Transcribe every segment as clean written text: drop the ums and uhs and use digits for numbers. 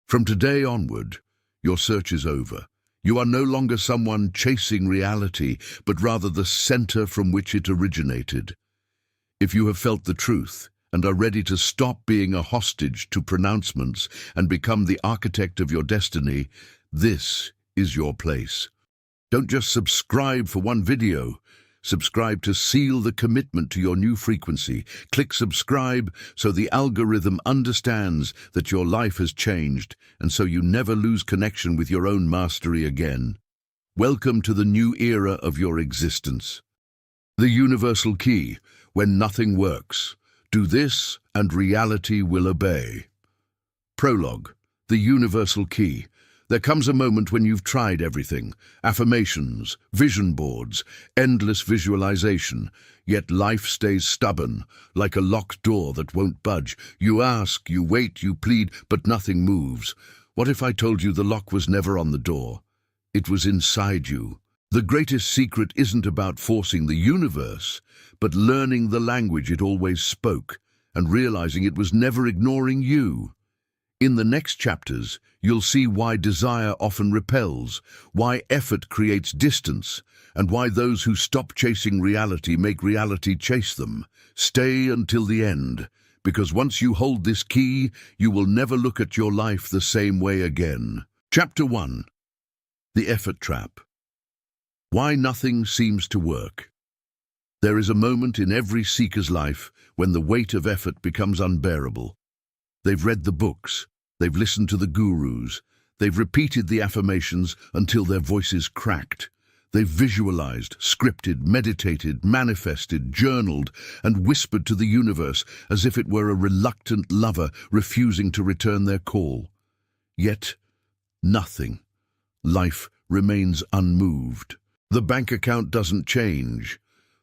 From today onward, your search is over. You are no longer someone chasing reality, but rather the center from which it originated. If you have felt the truth and are ready to stop being a hostage to pronouncements and become the architect of your destiny, this is your place. Don't just subscribe for one video. Subscribe to seal the commitment to your new frequency. Click subscribe so the algorithm understands that your life has changed and so you never lose connection with your own mastery again. Welcome to the new era of your existence. The universal key: when nothing works, do this and reality will obey. Prologue: the universal key. There comes a moment when you've tried everything: affirmations, vision boards, endless visualization, yet life stays stubborn, like a locked door that won't budge. You ask, you wait, you plead, but nothing moves. What if I told you the lock was never on the door? It was inside you. The greatest secret isn't about forcing the universe, but learning the language it always spoke and realizing it was never ignoring you. In the next chapters, you'll see why desire often repels, why effort creates distance, and why those who stop chasing reality make reality chase them. Stay until the end, because once you hold this key, you will never look at your life the same way again. Chapter 1. The Effort Trap. Why nothing seems to work. There is a moment in every seeker's life when the weight of effort becomes unbearable. They've read the books, they've listened to the gurus, they've repeated the affirmations until their voices cracked. They've visualized, scripted, meditated, manifested, journaled, and whispered to the universe as if it were a reluctant lover refusing to return their call. Yet, nothing. Life remains unmoved. The bank account doesn't change.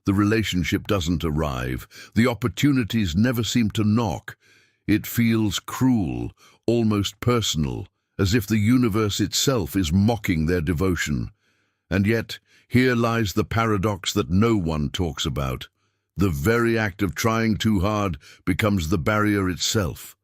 The relationship doesn't arrive. The opportunities never seem to knock. It feels cruel, almost personal, as if the universe itself is mocking their devotion. And yet, here lies the paradox that no one talks about. The very act of trying too hard becomes the barrier itself.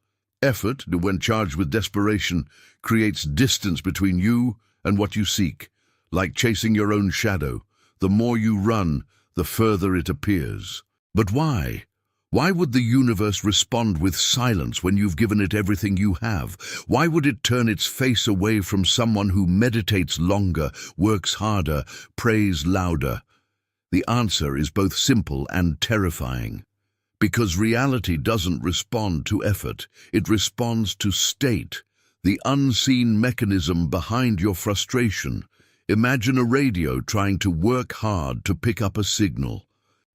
Effort, when charged with desperation, creates distance between you and what you seek. Like chasing your own shadow, the more you run, the further it appears. But why? Why would the universe respond with silence when you've given it everything you have? Why would it turn its face away from someone who meditates longer, works harder, prays louder? The answer is both simple and terrifying. Because reality doesn't respond to effort, it responds to state, the unseen mechanism behind your frustration. Imagine a radio trying to work hard to pick up a signal.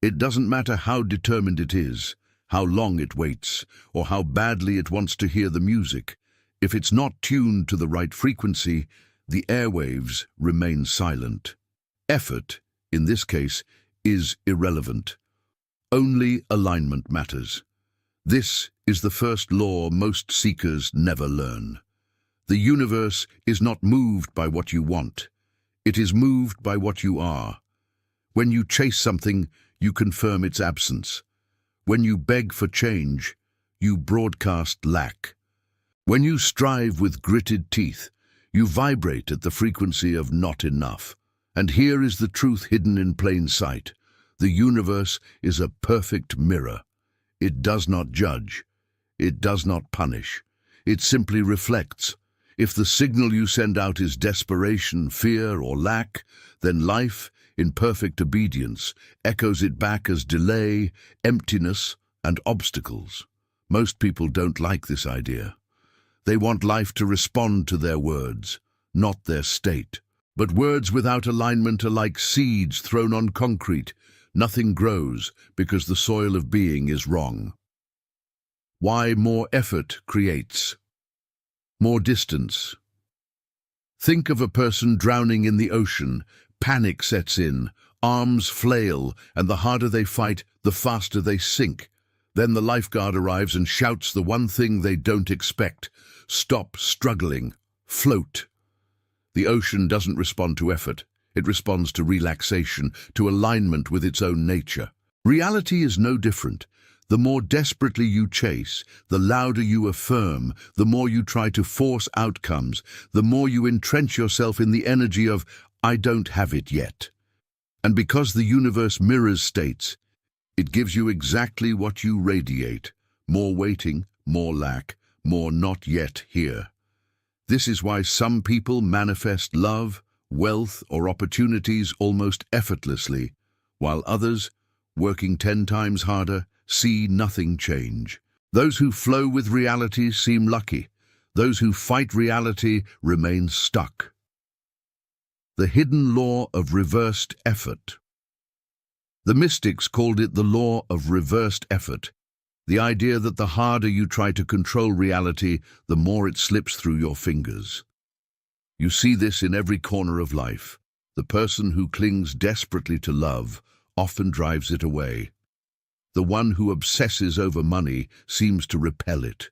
It doesn't matter how determined it is, how long it waits, or how badly it wants to hear the music. If it's not tuned to the right frequency, the airwaves remain silent. Effort, in this case, is irrelevant. Only alignment matters. This is the first law most seekers never learn. The universe is not moved by what you want. It is moved by what you are. When you chase something, you confirm its absence. When you beg for change, you broadcast lack. When you strive with gritted teeth, you vibrate at the frequency of not enough. And here is the truth hidden in plain sight. The universe is a perfect mirror. It does not judge. It does not punish. It simply reflects. If the signal you send out is desperation, fear, or lack, then life, in perfect obedience, echoes it back as delay, emptiness, and obstacles. Most people don't like this idea. They want life to respond to their words, not their state. But words without alignment are like seeds thrown on concrete. Nothing grows because the soil of being is wrong. Why more effort creates more distance. Think of a person drowning in the ocean. Panic sets in, arms flail, and the harder they fight, the faster they sink. Then the lifeguard arrives and shouts the one thing they don't expect: stop struggling, float. The ocean doesn't respond to effort. It responds to relaxation, to alignment with its own nature. Reality is no different. The more desperately you chase, the louder you affirm, the more you try to force outcomes, the more you entrench yourself in the energy of, "I don't have it yet." And because the universe mirrors states, it gives you exactly what you radiate: more waiting, more lack, more not yet here. This is why some people manifest love, wealth, or opportunities almost effortlessly, while others, working 10 times harder, see nothing change. Those who flow with reality seem lucky. Those who fight reality remain stuck. The hidden law of reversed effort. The mystics called it the law of reversed effort, the idea that the harder you try to control reality, the more it slips through your fingers. You see this in every corner of life. The person who clings desperately to love often drives it away. The one who obsesses over money seems to repel it.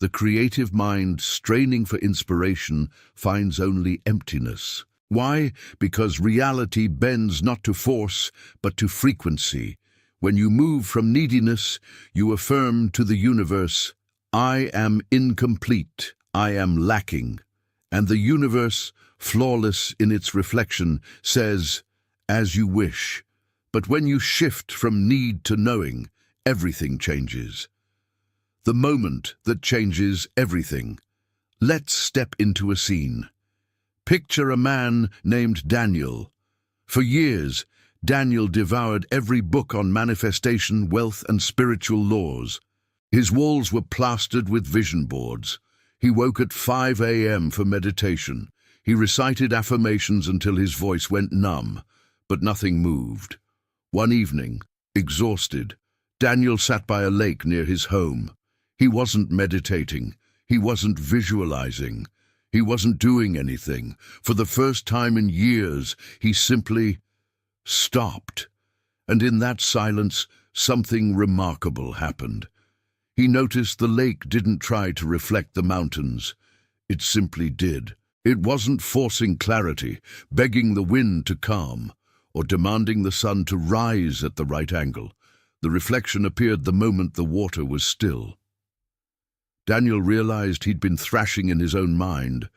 The creative mind, straining for inspiration, finds only emptiness. Why? Because reality bends not to force, but to frequency. When you move from neediness, you affirm to the universe, "I am incomplete, I am lacking." And the universe, flawless in its reflection, says, "As you wish." But when you shift from need to knowing, everything changes. The moment that changes everything. Let's step into a scene. Picture a man named Daniel. For years, Daniel devoured every book on manifestation, wealth, and spiritual laws. His walls were plastered with vision boards. He woke at 5 a.m. for meditation. He recited affirmations until his voice went numb, but nothing moved. One evening, exhausted, Daniel sat by a lake near his home. He wasn't meditating. He wasn't visualizing. He wasn't doing anything. For the first time in years, he simply stopped. And in that silence, something remarkable happened. He noticed the lake didn't try to reflect the mountains. It simply did. It wasn't forcing clarity, begging the wind to calm, or demanding the sun to rise at the right angle. The reflection appeared the moment the water was still. Daniel realized he'd been thrashing in his own mind,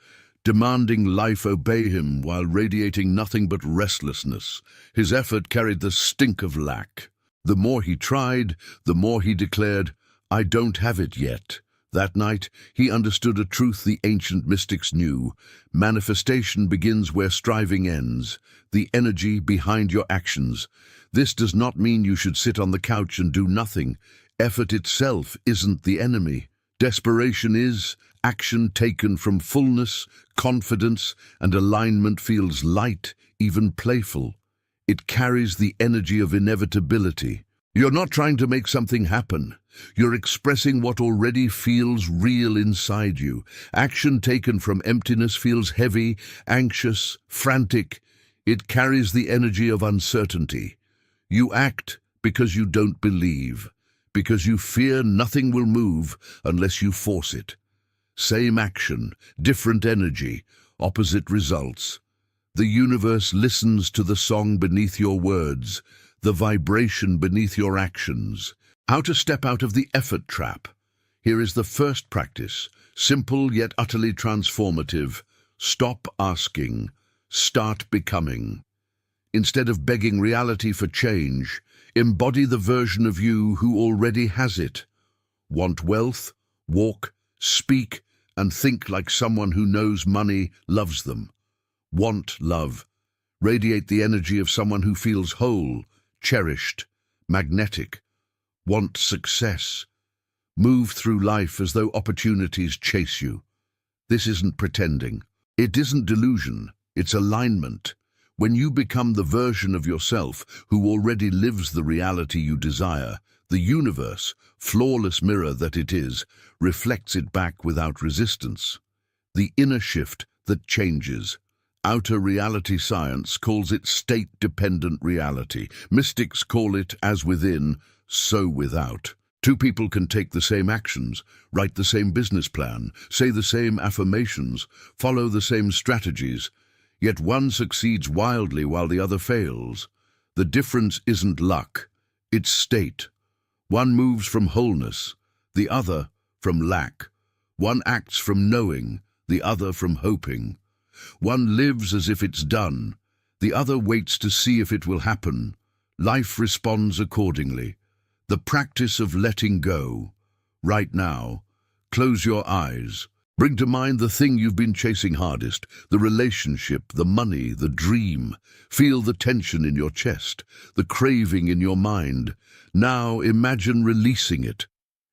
demanding life obey him while radiating nothing but restlessness. His effort carried the stink of lack. The more he tried, the more he declared, "I don't have it yet." That night, he understood a truth the ancient mystics knew. Manifestation begins where striving ends, the energy behind your actions. This does not mean you should sit on the couch and do nothing. Effort itself isn't the enemy. Desperation is. Action taken from fullness, confidence, and alignment feels light, even playful. It carries the energy of inevitability. You're not trying to make something happen. You're expressing what already feels real inside you. Action taken from emptiness feels heavy, anxious, frantic. It carries the energy of uncertainty. You act because you don't believe, because you fear nothing will move unless you force it. Same action, different energy, opposite results. The universe listens to the song beneath your words, the vibration beneath your actions. How to step out of the effort trap. Here is the first practice, simple yet utterly transformative. Stop asking, start becoming. Instead of begging reality for change, embody the version of you who already has it. Want wealth? Walk, speak, and think like someone who knows money loves them. Want love? Radiate the energy of someone who feels whole, cherished, magnetic. Want success? Move through life as though opportunities chase you. This isn't pretending. It isn't delusion. It's alignment. When you become the version of yourself who already lives the reality you desire, the universe, flawless mirror that it is, reflects it back without resistance. The inner shift that changes. Outer reality science calls it state-dependent reality. Mystics call it as within, so without. Two people can take the same actions, write the same business plan, say the same affirmations, follow the same strategies, yet one succeeds wildly while the other fails. The difference isn't luck, it's state. One moves from wholeness, the other from lack. One acts from knowing, the other from hoping. One lives as if it's done, the other waits to see if it will happen. Life responds accordingly. The practice of letting go. Right now, close your eyes. Bring to mind the thing you've been chasing hardest, the relationship, the money, the dream. Feel the tension in your chest, the craving in your mind. Now imagine releasing it.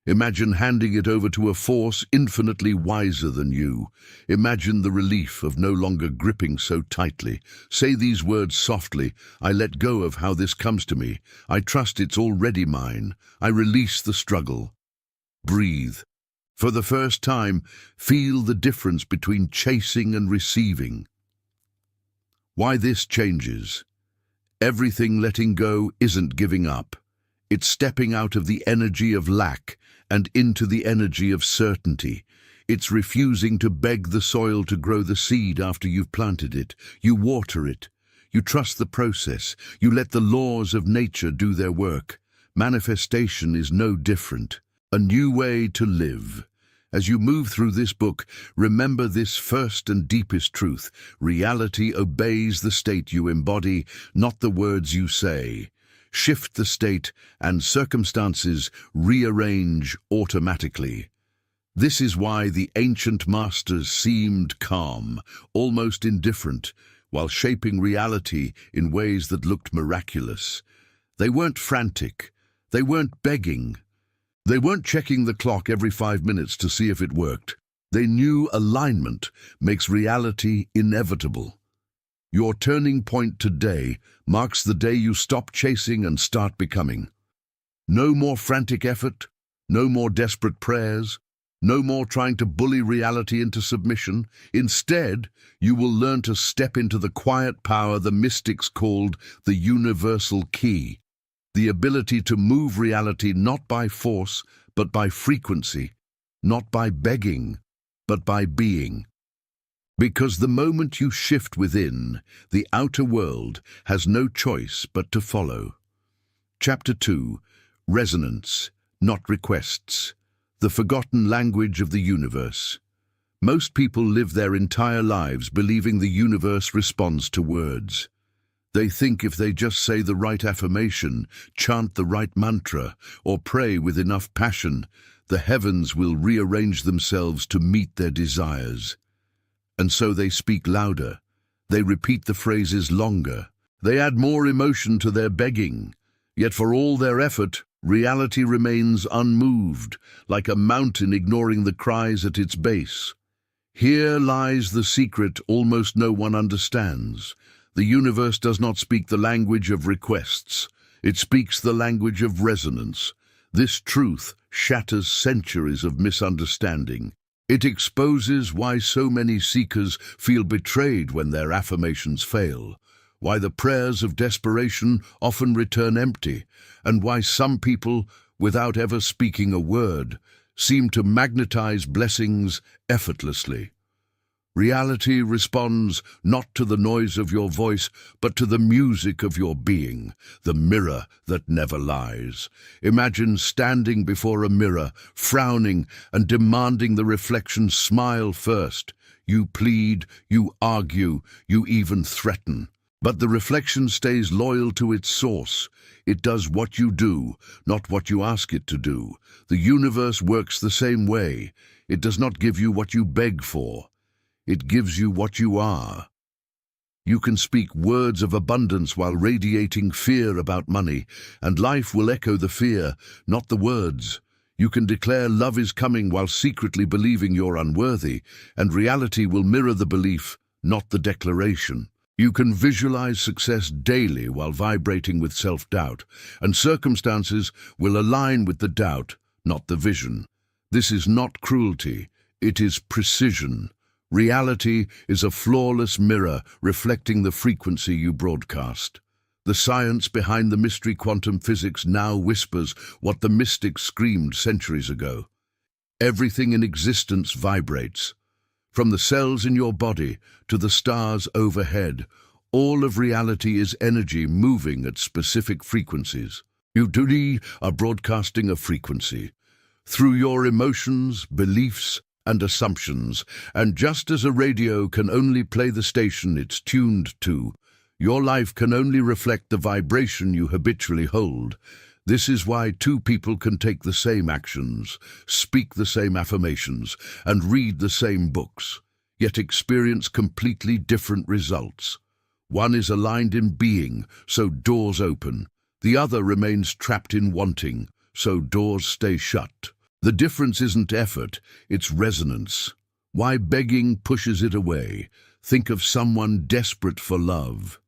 Imagine handing it over to a force infinitely wiser than you. Imagine the relief of no longer gripping so tightly. Say these words softly. I let go of how this comes to me. I trust it's already mine. I release the struggle. Breathe. For the first time, feel the difference between chasing and receiving. Why this changes. Everything letting go isn't giving up. It's stepping out of the energy of lack and into the energy of certainty. It's refusing to beg the soil to grow the seed after you've planted it. You water it. You trust the process. You let the laws of nature do their work. Manifestation is no different. A new way to live. As you move through this book, remember this first and deepest truth. Reality obeys the state you embody, not the words you say. Shift the state, and circumstances rearrange automatically. This is why the ancient masters seemed calm, almost indifferent, while shaping reality in ways that looked miraculous. They weren't frantic. They weren't begging. They weren't checking the clock every 5 minutes to see if it worked. They knew alignment makes reality inevitable. Your turning point today marks the day you stop chasing and start becoming. No more frantic effort, no more desperate prayers, no more trying to bully reality into submission. Instead, you will learn to step into the quiet power the mystics called the universal key. The ability to move reality not by force, but by frequency, not by begging, but by being. Because the moment you shift within, the outer world has no choice but to follow. Chapter 2. Resonance, not requests. The forgotten language of the universe. Most people live their entire lives believing the universe responds to words. They think if they just say the right affirmation, chant the right mantra, or pray with enough passion, the heavens will rearrange themselves to meet their desires. And so they speak louder. They repeat the phrases longer. They add more emotion to their begging. Yet for all their effort, reality remains unmoved, like a mountain ignoring the cries at its base. Here lies the secret almost no one understands. The universe does not speak the language of requests. It speaks the language of resonance. This truth shatters centuries of misunderstanding. It exposes why so many seekers feel betrayed when their affirmations fail, why the prayers of desperation often return empty, and why some people, without ever speaking a word, seem to magnetize blessings effortlessly. Reality responds not to the noise of your voice, but to the music of your being, the mirror that never lies. Imagine standing before a mirror, frowning and demanding the reflection smile first. You plead, you argue, you even threaten. But the reflection stays loyal to its source. It does what you do, not what you ask it to do. The universe works the same way. It does not give you what you beg for. It gives you what you are. You can speak words of abundance while radiating fear about money, and life will echo the fear, not the words. You can declare love is coming while secretly believing you're unworthy, and reality will mirror the belief, not the declaration. You can visualize success daily while vibrating with self-doubt, and circumstances will align with the doubt, not the vision. This is not cruelty, it is precision. Reality is a flawless mirror reflecting the frequency you broadcast. The science behind the mystery quantum physics now whispers what the mystics screamed centuries ago. Everything in existence vibrates. From the cells in your body to the stars overhead, all of reality is energy moving at specific frequencies. You truly are broadcasting a frequency through your emotions, beliefs, and assumptions, and just as a radio can only play the station it's tuned to, your life can only reflect the vibration you habitually hold. This is why two people can take the same actions, speak the same affirmations, and read the same books, yet experience completely different results. One is aligned in being, so doors open. The other remains trapped in wanting, so doors stay shut. The difference isn't effort, it's resonance. Why begging pushes it away. Think of someone desperate for love.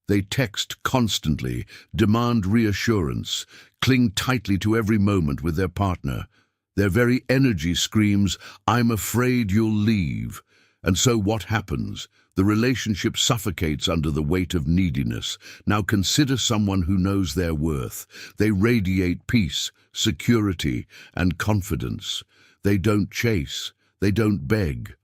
They text constantly, demand reassurance, cling tightly to every moment with their partner. Their very energy screams, "I'm afraid you'll leave." And so what happens? The relationship suffocates under the weight of neediness. Now consider someone who knows their worth. They radiate peace, security, and confidence. They don't chase. They don't beg.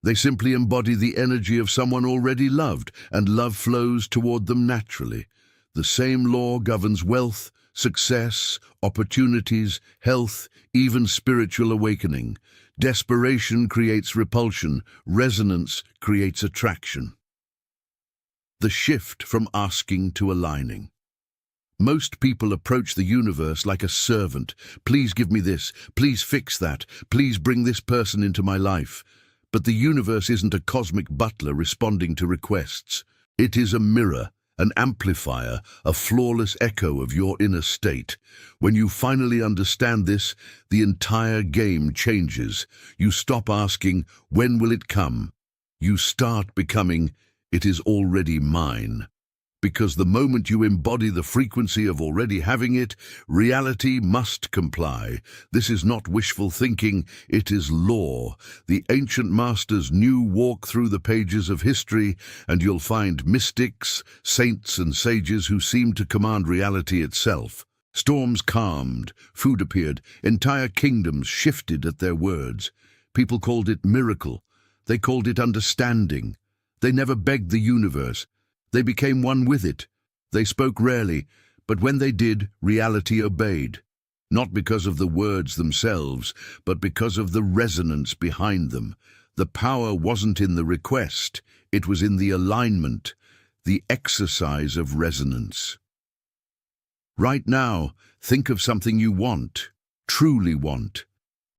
They simply embody the energy of someone already loved, and love flows toward them naturally. The same law governs wealth, success, opportunities, health, even spiritual awakening. Desperation creates repulsion, resonance creates attraction. The shift from asking to aligning. Most people approach the universe like a servant. Please give me this, please fix that, please bring this person into my life. But the universe isn't a cosmic butler responding to requests. It is a mirror, an amplifier, a flawless echo of your inner state. When you finally understand this, the entire game changes. You stop asking, "When will it come?" You start becoming, "It is already mine." Because the moment you embody the frequency of already having it, reality must comply. This is not wishful thinking, it is law. The ancient masters knew. Walk through the pages of history, and you'll find mystics, saints, and sages who seemed to command reality itself. Storms calmed, food appeared, entire kingdoms shifted at their words. People called it miracle. They called it understanding. They never begged the universe. They became one with it. They spoke rarely, but when they did, reality obeyed. Not because of the words themselves, but because of the resonance behind them. The power wasn't in the request, it was in the alignment, the exercise of resonance. Right now, think of something you want, truly want.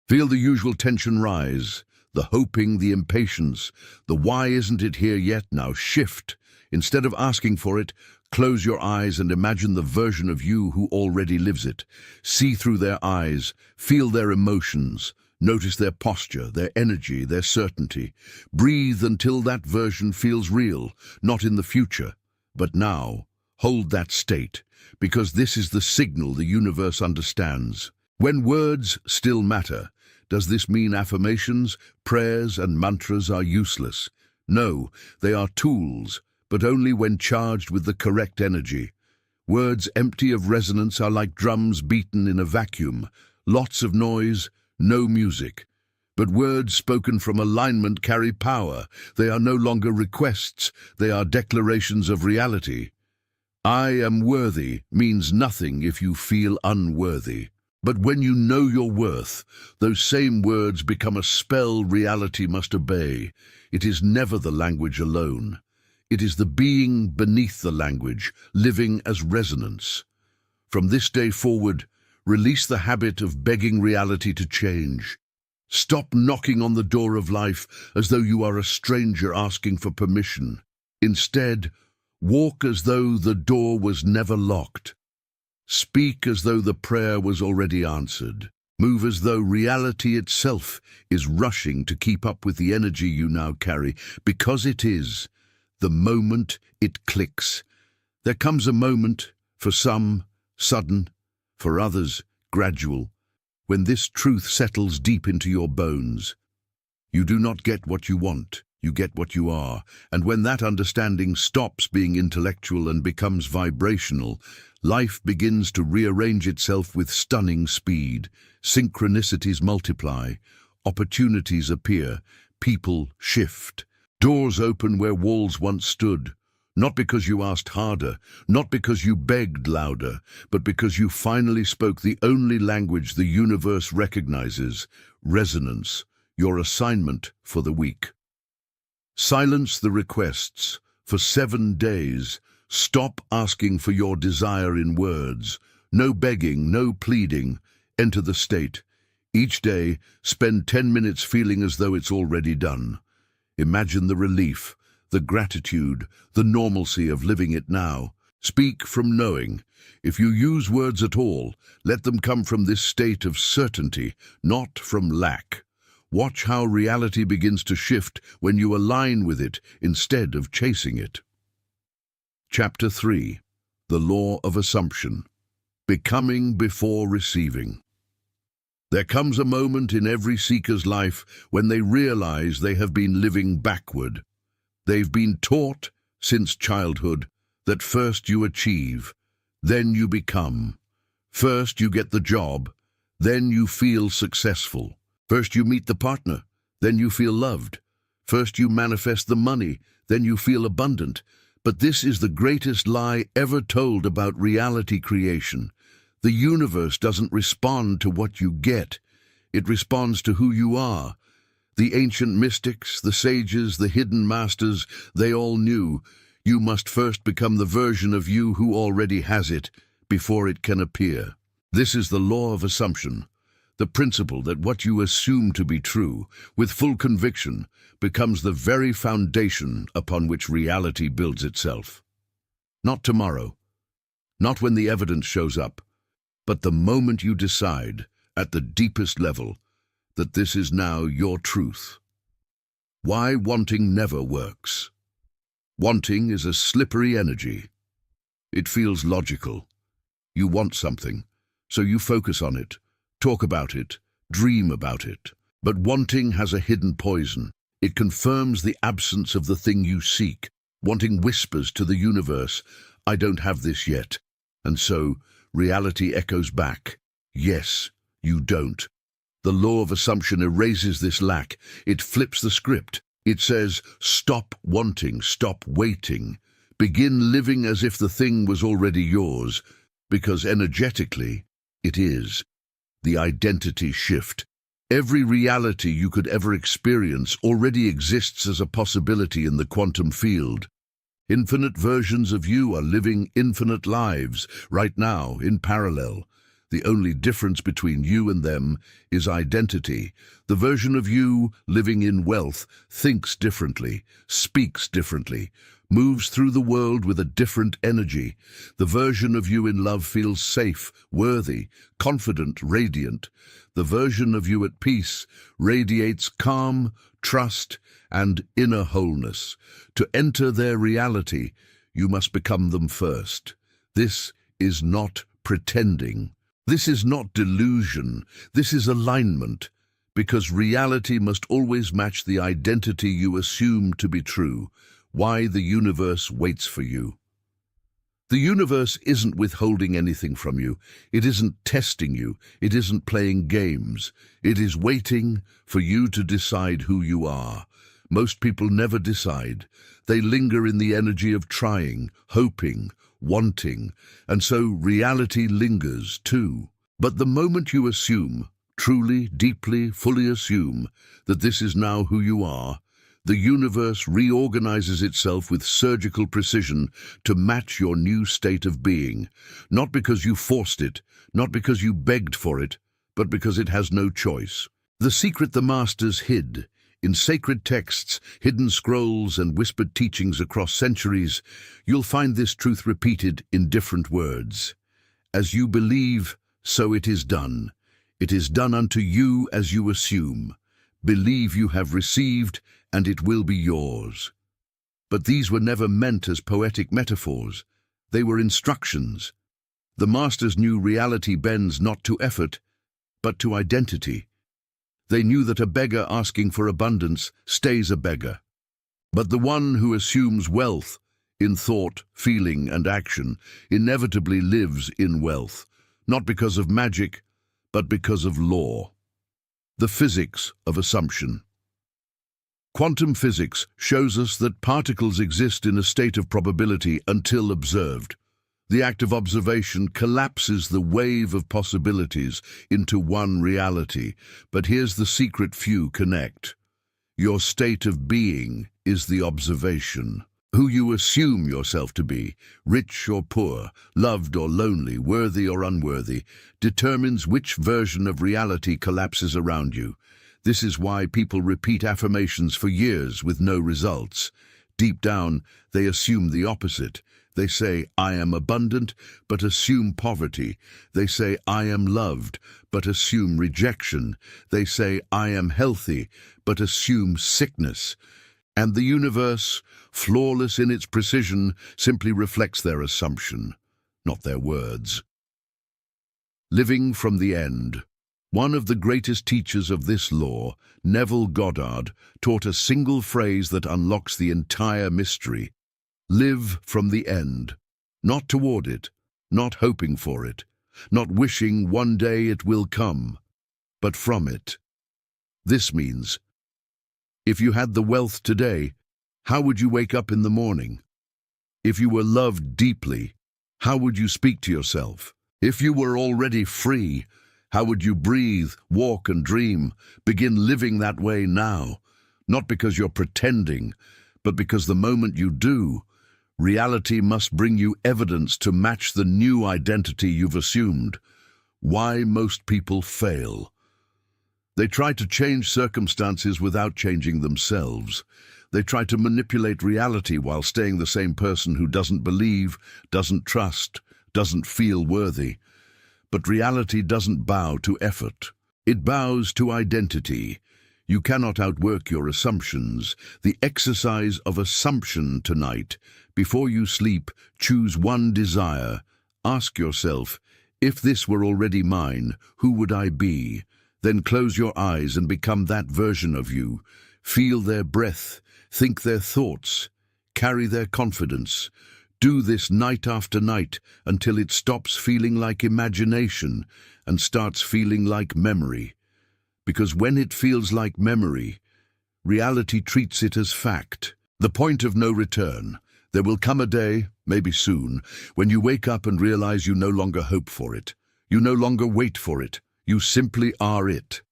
Feel the usual tension rise, the hoping, the impatience, the "why isn't it here yet?" Now shift. Instead of asking for it, close your eyes and imagine the version of you who already lives it. See through their eyes, feel their emotions, notice their posture, their energy, their certainty. Breathe until that version feels real, not in the future, but now. Hold that state, because this is the signal the universe understands. When words still matter, does this mean affirmations, prayers, and mantras are useless? No, they are tools, but only when charged with the correct energy. Words empty of resonance are like drums beaten in a vacuum. Lots of noise, no music. But words spoken from alignment carry power. They are no longer requests, they are declarations of reality. "I am worthy" means nothing if you feel unworthy. But when you know your worth, those same words become a spell reality must obey. It is never the language alone. It is the being beneath the language, living as resonance. From this day forward, release the habit of begging reality to change. Stop knocking on the door of life as though you are a stranger asking for permission. Instead, walk as though the door was never locked. Speak as though the prayer was already answered. Move as though reality itself is rushing to keep up with the energy you now carry, because it is. The moment it clicks. There comes a moment, for some, sudden, for others, gradual, when this truth settles deep into your bones. You do not get what you want, you get what you are, and when that understanding stops being intellectual and becomes vibrational, life begins to rearrange itself with stunning speed. Synchronicities multiply, opportunities appear, people shift. Doors open where walls once stood. Not because you asked harder, not because you begged louder, but because you finally spoke the only language the universe recognizes: resonance, your assignment for the week. Silence the requests for 7 days. Stop asking for your desire in words. No begging, no pleading. Enter the state. Each day, spend 10 minutes feeling as though it's already done. Imagine the relief, the gratitude, the normalcy of living it now. Speak from knowing. If you use words at all, let them come from this state of certainty, not from lack. Watch how reality begins to shift when you align with it instead of chasing it. Chapter 3. The Law of Assumption. Becoming before receiving. There comes a moment in every seeker's life when they realize they have been living backward. They've been taught since childhood that first you achieve, then you become. First you get the job, then you feel successful. First you meet the partner, then you feel loved. First you manifest the money, then you feel abundant. But this is the greatest lie ever told about reality creation. The universe doesn't respond to what you get. It responds to who you are. The ancient mystics, the sages, the hidden masters, they all knew you must first become the version of you who already has it before it can appear. This is the law of assumption. The principle that what you assume to be true, with full conviction, becomes the very foundation upon which reality builds itself. Not tomorrow, not when the evidence shows up, but the moment you decide, at the deepest level, that this is now your truth. Why wanting never works. Wanting is a slippery energy. It feels logical. You want something, so you focus on it. Talk about it, dream about it. But wanting has a hidden poison. It confirms the absence of the thing you seek. Wanting whispers to the universe, "I don't have this yet." And so, reality echoes back, "Yes, you don't." The law of assumption erases this lack. It flips the script. It says, stop wanting, stop waiting. Begin living as if the thing was already yours, because energetically, it is. The identity shift. Every reality you could ever experience already exists as a possibility in the quantum field. Infinite versions of you are living infinite lives, right now, in parallel. The only difference between you and them is identity. The version of you living in wealth thinks differently, speaks differently, moves through the world with a different energy. The version of you in love feels safe, worthy, confident, radiant. The version of you at peace radiates calm, trust, and inner wholeness. To enter their reality, you must become them first. This is not pretending. This is not delusion. This is alignment, because reality must always match the identity you assume to be true. Why the universe waits for you. The universe isn't withholding anything from you. It isn't testing you. It isn't playing games. It is waiting for you to decide who you are. Most people never decide. They linger in the energy of trying, hoping, wanting, and so reality lingers too. But the moment you assume, truly, deeply, fully assume, that this is now who you are, the universe reorganizes itself with surgical precision to match your new state of being, not because you forced it, not because you begged for it, but because it has no choice. The secret the masters hid, in sacred texts, hidden scrolls, and whispered teachings across centuries, you'll find this truth repeated in different words. As you believe, so it is done. It is done unto you as you assume. Believe you have received, and it will be yours. But these were never meant as poetic metaphors. They were instructions. The masters knew reality bends not to effort, but to identity. They knew that a beggar asking for abundance stays a beggar. But the one who assumes wealth, in thought, feeling, and action, inevitably lives in wealth, not because of magic, but because of law. The physics of assumption. Quantum physics shows us that particles exist in a state of probability until observed. The act of observation collapses the wave of possibilities into one reality. But here's the secret few connect. Your state of being is the observation. Who you assume yourself to be, rich or poor, loved or lonely, worthy or unworthy, determines which version of reality collapses around you. This is why people repeat affirmations for years with no results. Deep down, they assume the opposite. They say, I am abundant, but assume poverty. They say, I am loved, but assume rejection. They say, I am healthy, but assume sickness. And the universe, flawless in its precision, simply reflects their assumption, not their words. Living from the end. One of the greatest teachers of this law, Neville Goddard, taught a single phrase that unlocks the entire mystery. Live from the end, not toward it, not hoping for it, not wishing one day it will come, but from it. This means, if you had the wealth today, how would you wake up in the morning? If you were loved deeply, how would you speak to yourself? If you were already free, how would you breathe, walk and dream? Begin living that way now, not because you're pretending, but because the moment you do, reality must bring you evidence to match the new identity you've assumed. Why most people fail. They try to change circumstances without changing themselves. They try to manipulate reality while staying the same person who doesn't believe, doesn't trust, doesn't feel worthy. But reality doesn't bow to effort. It bows to identity. You cannot outwork your assumptions. The exercise of assumption tonight. Before you sleep, choose one desire. Ask yourself, if this were already mine, who would I be? Then close your eyes and become that version of you. Feel their breath, think their thoughts, carry their confidence. Do this night after night until it stops feeling like imagination and starts feeling like memory. Because when it feels like memory, reality treats it as fact. The point of no return. There will come a day, maybe soon, when you wake up and realize you no longer hope for it. You no longer wait for it. You simply are it.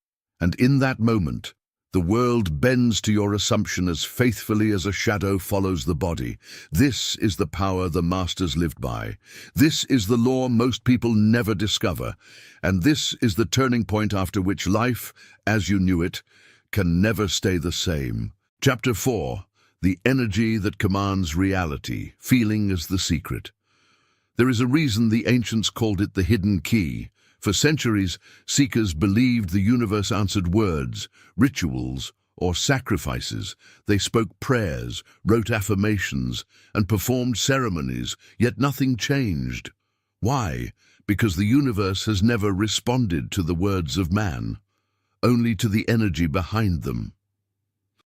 And in that moment, the world bends to your assumption as faithfully as a shadow follows the body. This is the power the masters lived by. This is the law most people never discover. And this is the turning point after which life, as you knew it, can never stay the same. Chapter 4. The energy that commands reality, feeling as the secret. There is a reason the ancients called it the hidden key. For centuries, seekers believed the universe answered words, rituals, or sacrifices. They spoke prayers, wrote affirmations, and performed ceremonies, yet nothing changed. Why? Because the universe has never responded to the words of man, only to the energy behind them.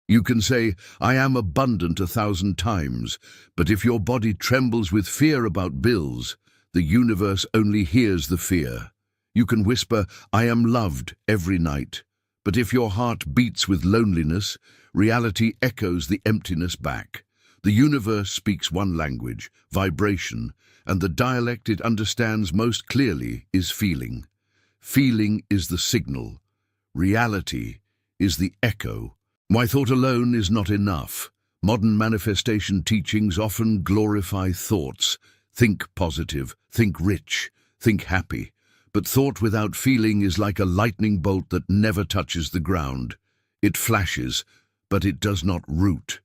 You can say, I am abundant 1,000 times, but if your body trembles with fear about bills, the universe only hears the fear. You can whisper, I am loved every night, but if your heart beats with loneliness, reality echoes the emptiness back. The universe speaks one language, vibration, and the dialect it understands most clearly is feeling. Feeling is the signal. Reality is the echo. My thought alone is not enough. Modern manifestation teachings often glorify thoughts. Think positive, think rich, think happy. But thought without feeling is like a lightning bolt that never touches the ground. It flashes, but it does not root.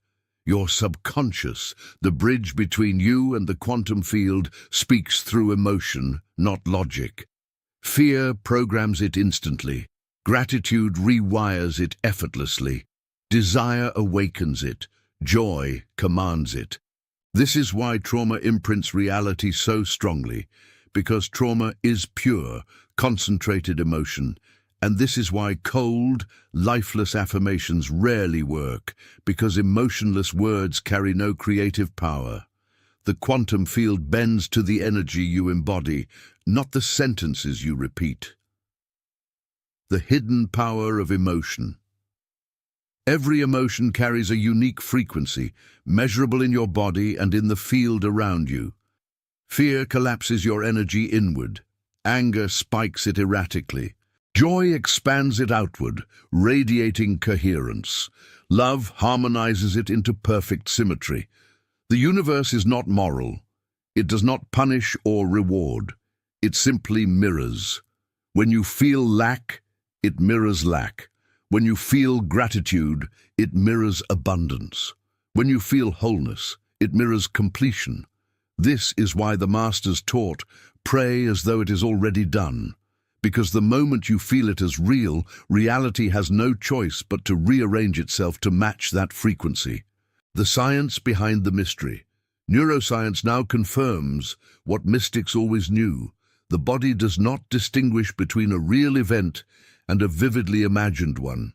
Your subconscious, the bridge between you and the quantum field, speaks through emotion, not logic. Fear programs it instantly. Gratitude rewires it effortlessly. Desire awakens it. Joy commands it. This is why trauma imprints reality so strongly, because trauma is pure, concentrated emotion. And this is why cold, lifeless affirmations rarely work, because emotionless words carry no creative power. The quantum field bends to the energy you embody, not the sentences you repeat. The hidden power of emotion. Every emotion carries a unique frequency, measurable in your body and in the field around you. Fear collapses your energy inward. Anger spikes it erratically. Joy expands it outward, radiating coherence. Love harmonizes it into perfect symmetry. The universe is not moral. It does not punish or reward. It simply mirrors. When you feel lack, it mirrors lack. When you feel gratitude, it mirrors abundance. When you feel wholeness, it mirrors completion. This is why the Masters taught, pray as though it is already done. Because the moment you feel it as real, reality has no choice but to rearrange itself to match that frequency. The science behind the mystery. Neuroscience now confirms what mystics always knew. The body does not distinguish between a real event and a vividly imagined one.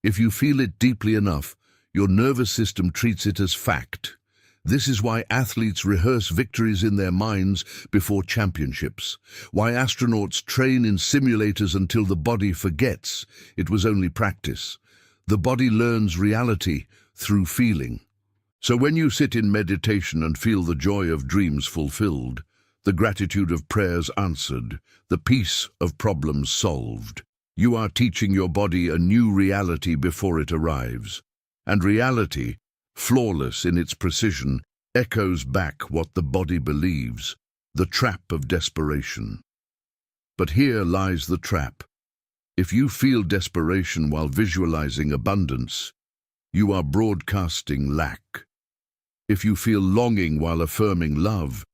If you feel it deeply enough, your nervous system treats it as fact. This is why athletes rehearse victories in their minds before championships, why astronauts train in simulators until the body forgets it was only practice. The body learns reality through feeling. So when you sit in meditation and feel the joy of dreams fulfilled, the gratitude of prayers answered, the peace of problems solved, you are teaching your body a new reality before it arrives. And reality, flawless in its precision, echoes back what the body believes, the trap of desperation. But here lies the trap. If you feel desperation while visualizing abundance, you are broadcasting lack. If you feel longing while affirming love,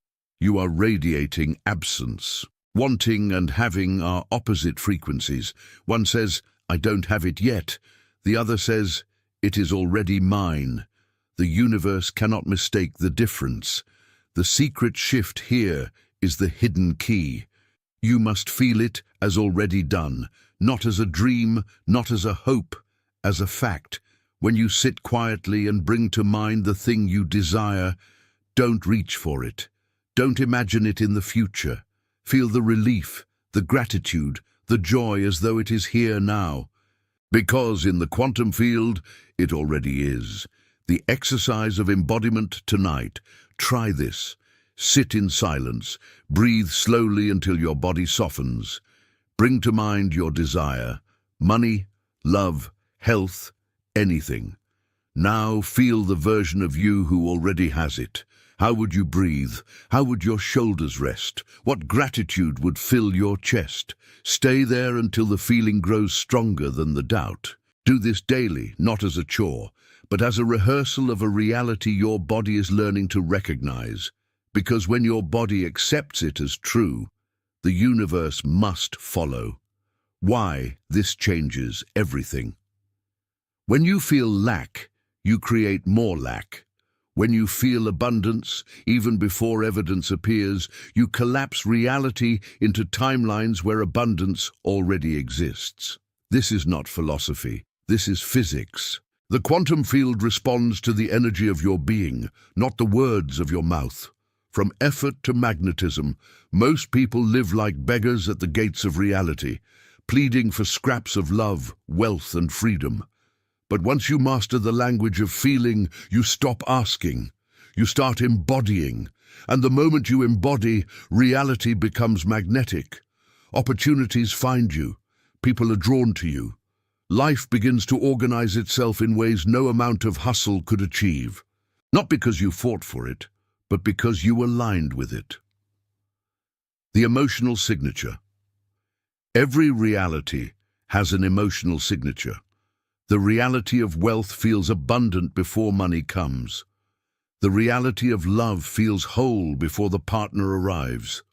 you are radiating absence. Wanting and having are opposite frequencies. One says, I don't have it yet. The other says, it is already mine. The universe cannot mistake the difference. The secret shift here is the hidden key. You must feel it as already done, not as a dream, not as a hope, as a fact. When you sit quietly and bring to mind the thing you desire, don't reach for it. Don't imagine it in the future. Feel the relief, the gratitude, the joy as though it is here now. Because in the quantum field, it already is. The exercise of embodiment tonight. Try this. Sit in silence. Breathe slowly until your body softens. Bring to mind your desire. Money, love, health, anything. Now feel the version of you who already has it. How would you breathe? How would your shoulders rest? What gratitude would fill your chest? Stay there until the feeling grows stronger than the doubt. Do this daily, not as a chore, but as a rehearsal of a reality your body is learning to recognize. Because when your body accepts it as true, the universe must follow. Why? This changes everything. When you feel lack, you create more lack. When you feel abundance, even before evidence appears, you collapse reality into timelines where abundance already exists. This is not philosophy. This is physics. The quantum field responds to the energy of your being, not the words of your mouth. From effort to magnetism, most people live like beggars at the gates of reality, pleading for scraps of love, wealth, and freedom. But once you master the language of feeling, you stop asking. You start embodying. And the moment you embody, reality becomes magnetic. Opportunities find you. People are drawn to you. Life begins to organize itself in ways no amount of hustle could achieve. Not because you fought for it, but because you aligned with it. The emotional signature. Every reality has an emotional signature. The reality of wealth feels abundant before money comes. The reality of love feels whole before the partner arrives.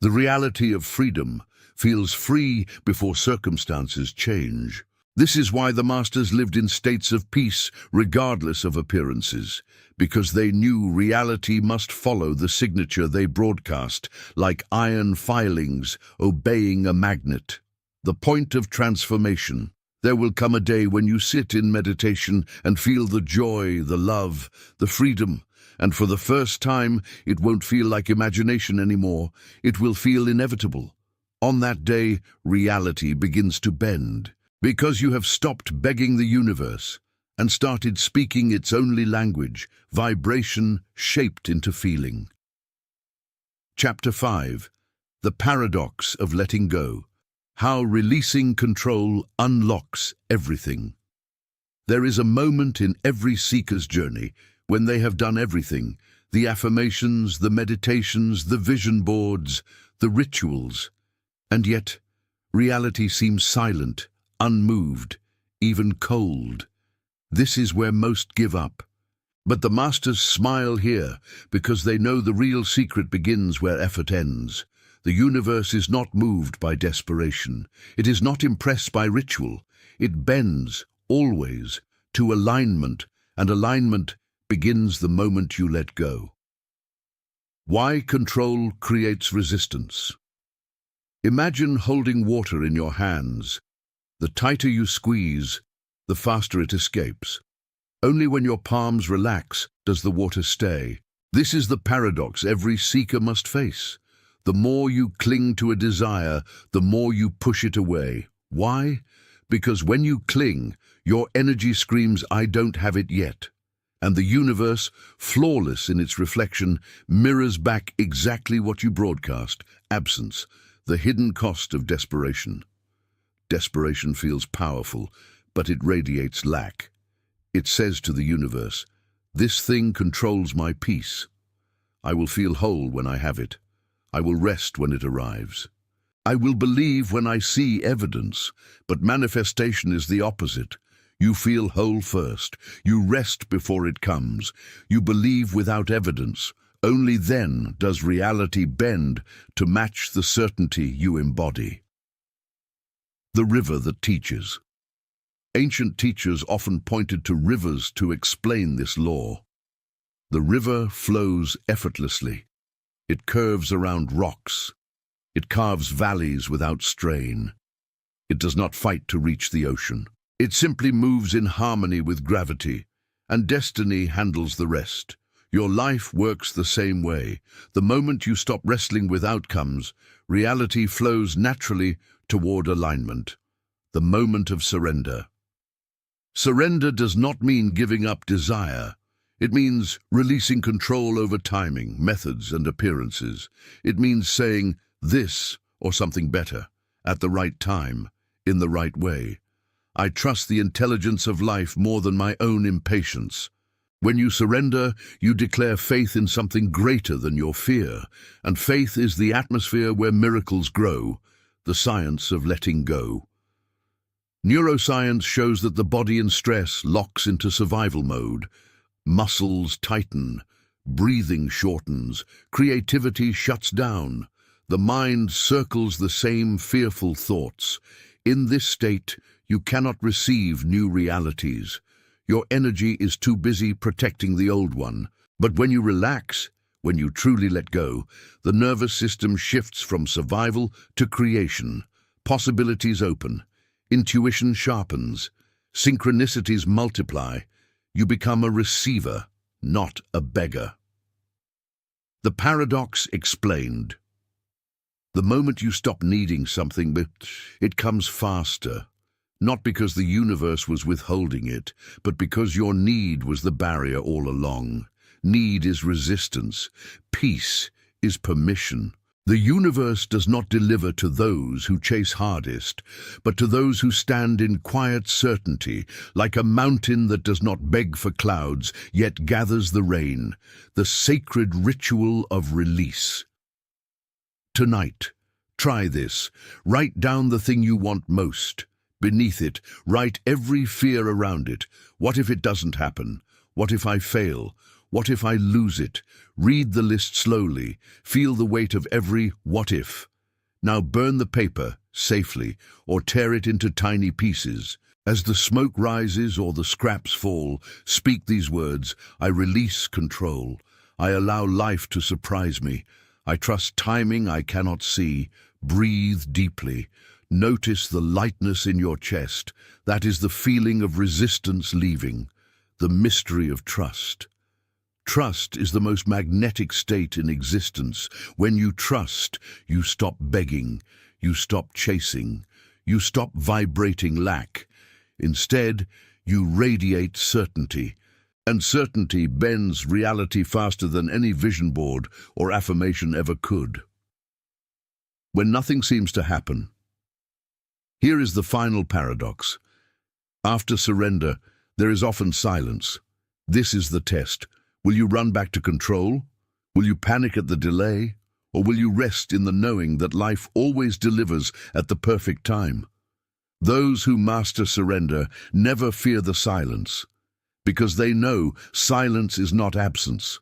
The reality of freedom feels free before circumstances change. This is why the Masters lived in states of peace regardless of appearances, because they knew reality must follow the signature they broadcast, like iron filings obeying a magnet. The point of transformation. There will come a day when you sit in meditation and feel the joy, the love, the freedom, and for the first time, it won't feel like imagination anymore. It will feel inevitable. On that day, reality begins to bend. Because you have stopped begging the universe, and started speaking its only language, vibration shaped into feeling. Chapter 5. The Paradox of Letting Go. How releasing control unlocks everything. There is a moment in every seeker's journey when they have done everything, the affirmations, the meditations, the vision boards, the rituals, and yet reality seems silent, unmoved, even cold. This is where most give up. But the masters smile here because they know the real secret begins where effort ends. The universe is not moved by desperation. It is not impressed by ritual. It bends, always, to alignment, and alignment begins the moment you let go. Why control creates resistance. Imagine holding water in your hands. The tighter you squeeze, the faster it escapes. Only when your palms relax does the water stay. This is the paradox every seeker must face. The more you cling to a desire, the more you push it away. Why? Because when you cling, your energy screams, "I don't have it yet." And the universe, flawless in its reflection, mirrors back exactly what you broadcast: absence, the hidden cost of desperation. Desperation feels powerful, but it radiates lack. It says to the universe, "This thing controls my peace. I will feel whole when I have it. I will rest when it arrives. I will believe when I see evidence." But manifestation is the opposite. You feel whole first. You rest before it comes. You believe without evidence. Only then does reality bend to match the certainty you embody. The river that teaches. Ancient teachers often pointed to rivers to explain this law. The river flows effortlessly. It curves around rocks. It carves valleys without strain. It does not fight to reach the ocean. It simply moves in harmony with gravity, and destiny handles the rest. Your life works the same way. The moment you stop wrestling with outcomes, reality flows naturally toward alignment. The moment of surrender. Surrender does not mean giving up desire. It means releasing control over timing, methods, and appearances. It means saying this or something better, at the right time, in the right way. I trust the intelligence of life more than my own impatience. When you surrender, you declare faith in something greater than your fear, and faith is the atmosphere where miracles grow, the science of letting go. Neuroscience shows that the body in stress locks into survival mode. Muscles tighten, breathing shortens, creativity shuts down. The mind circles the same fearful thoughts. In this state, you cannot receive new realities. Your energy is too busy protecting the old one. But when you relax, when you truly let go, the nervous system shifts from survival to creation. Possibilities open. Intuition sharpens. Synchronicities multiply. You become a receiver, not a beggar. The paradox explained. The moment you stop needing something, it comes faster. Not because the universe was withholding it, but because your need was the barrier all along. Need is resistance. Peace is permission. The universe does not deliver to those who chase hardest, but to those who stand in quiet certainty, like a mountain that does not beg for clouds, yet gathers the rain, the sacred ritual of release. Tonight, try this. Write down the thing you want most. Beneath it, write every fear around it. What if it doesn't happen? What if I fail? What if I lose it? Read the list slowly. Feel the weight of every what if. Now burn the paper, safely, or tear it into tiny pieces. As the smoke rises or the scraps fall, speak these words: I release control. I allow life to surprise me. I trust timing I cannot see. Breathe deeply. Notice the lightness in your chest. That is the feeling of resistance leaving, the mystery of trust. Trust is the most magnetic state in existence. When you trust, you stop begging, you stop chasing, you stop vibrating lack. Instead, you radiate certainty, and certainty bends reality faster than any vision board or affirmation ever could. When nothing seems to happen. Here is the final paradox. After surrender, there is often silence. This is the test. Will you run back to control? Will you panic at the delay? Or will you rest in the knowing that life always delivers at the perfect time? Those who master surrender never fear the silence, because they know silence is not absence.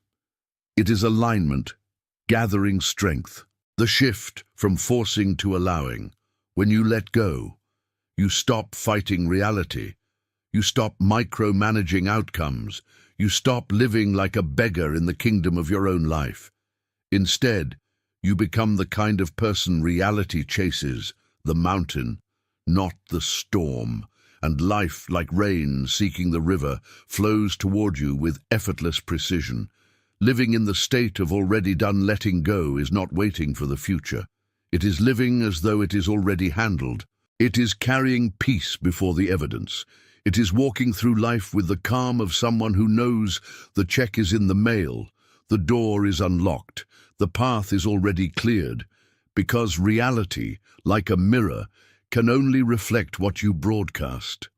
It is alignment, gathering strength. The shift from forcing to allowing. When you let go, you stop fighting reality. You stop micromanaging outcomes. You stop living like a beggar in the kingdom of your own life. Instead, you become the kind of person reality chases, the mountain, not the storm. And life, like rain seeking the river, flows toward you with effortless precision. Living in the state of already done letting go is not waiting for the future. It is living as though it is already handled. It is carrying peace before the evidence. It is walking through life with the calm of someone who knows the check is in the mail, the door is unlocked, the path is already cleared, because reality, like a mirror, can only reflect what you broadcast.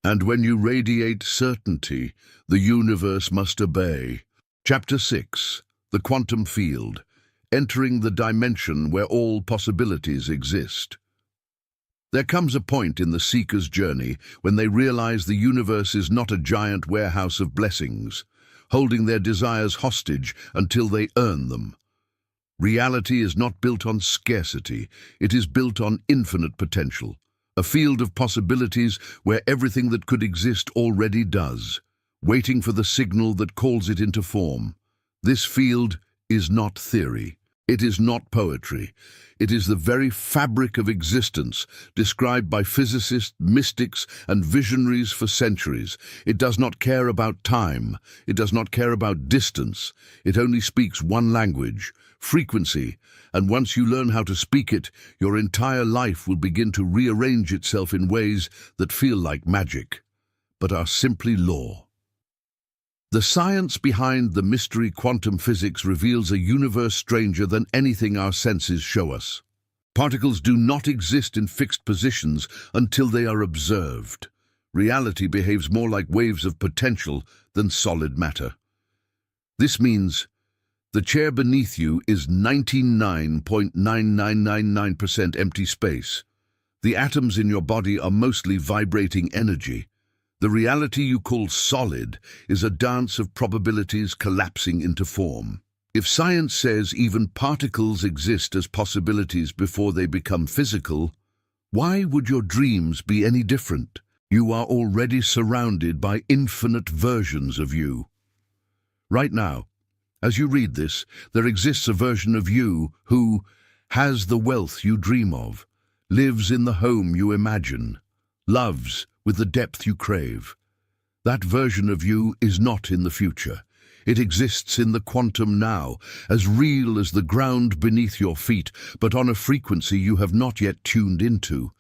And when you radiate certainty, the universe must obey. Chapter 6. The Quantum Field. Entering the dimension where all possibilities exist. There comes a point in the seeker's journey when they realize the universe is not a giant warehouse of blessings, holding their desires hostage until they earn them. Reality is not built on scarcity, it is built on infinite potential, a field of possibilities where everything that could exist already does, waiting for the signal that calls it into form. This field is not theory, it is not poetry, it is the very fabric of existence, described by physicists, mystics, and visionaries for centuries. It does not care about time, it does not care about distance, it only speaks one language, frequency, and once you learn how to speak it, your entire life will begin to rearrange itself in ways that feel like magic, but are simply law. The science behind the mystery quantum physics reveals a universe stranger than anything our senses show us. Particles do not exist in fixed positions until they are observed. Reality behaves more like waves of potential than solid matter. This means the chair beneath you is 99.9999% empty space. The atoms in your body are mostly vibrating energy. The reality you call solid is a dance of probabilities collapsing into form. If science says even particles exist as possibilities before they become physical, why would your dreams be any different? You are already surrounded by infinite versions of you. Right now, as you read this, there exists a version of you who has the wealth you dream of, lives in the home you imagine, loves with the depth you crave. That version of you is not in the future. It exists in the quantum now, as real as the ground beneath your feet, but on a frequency you have not yet tuned into.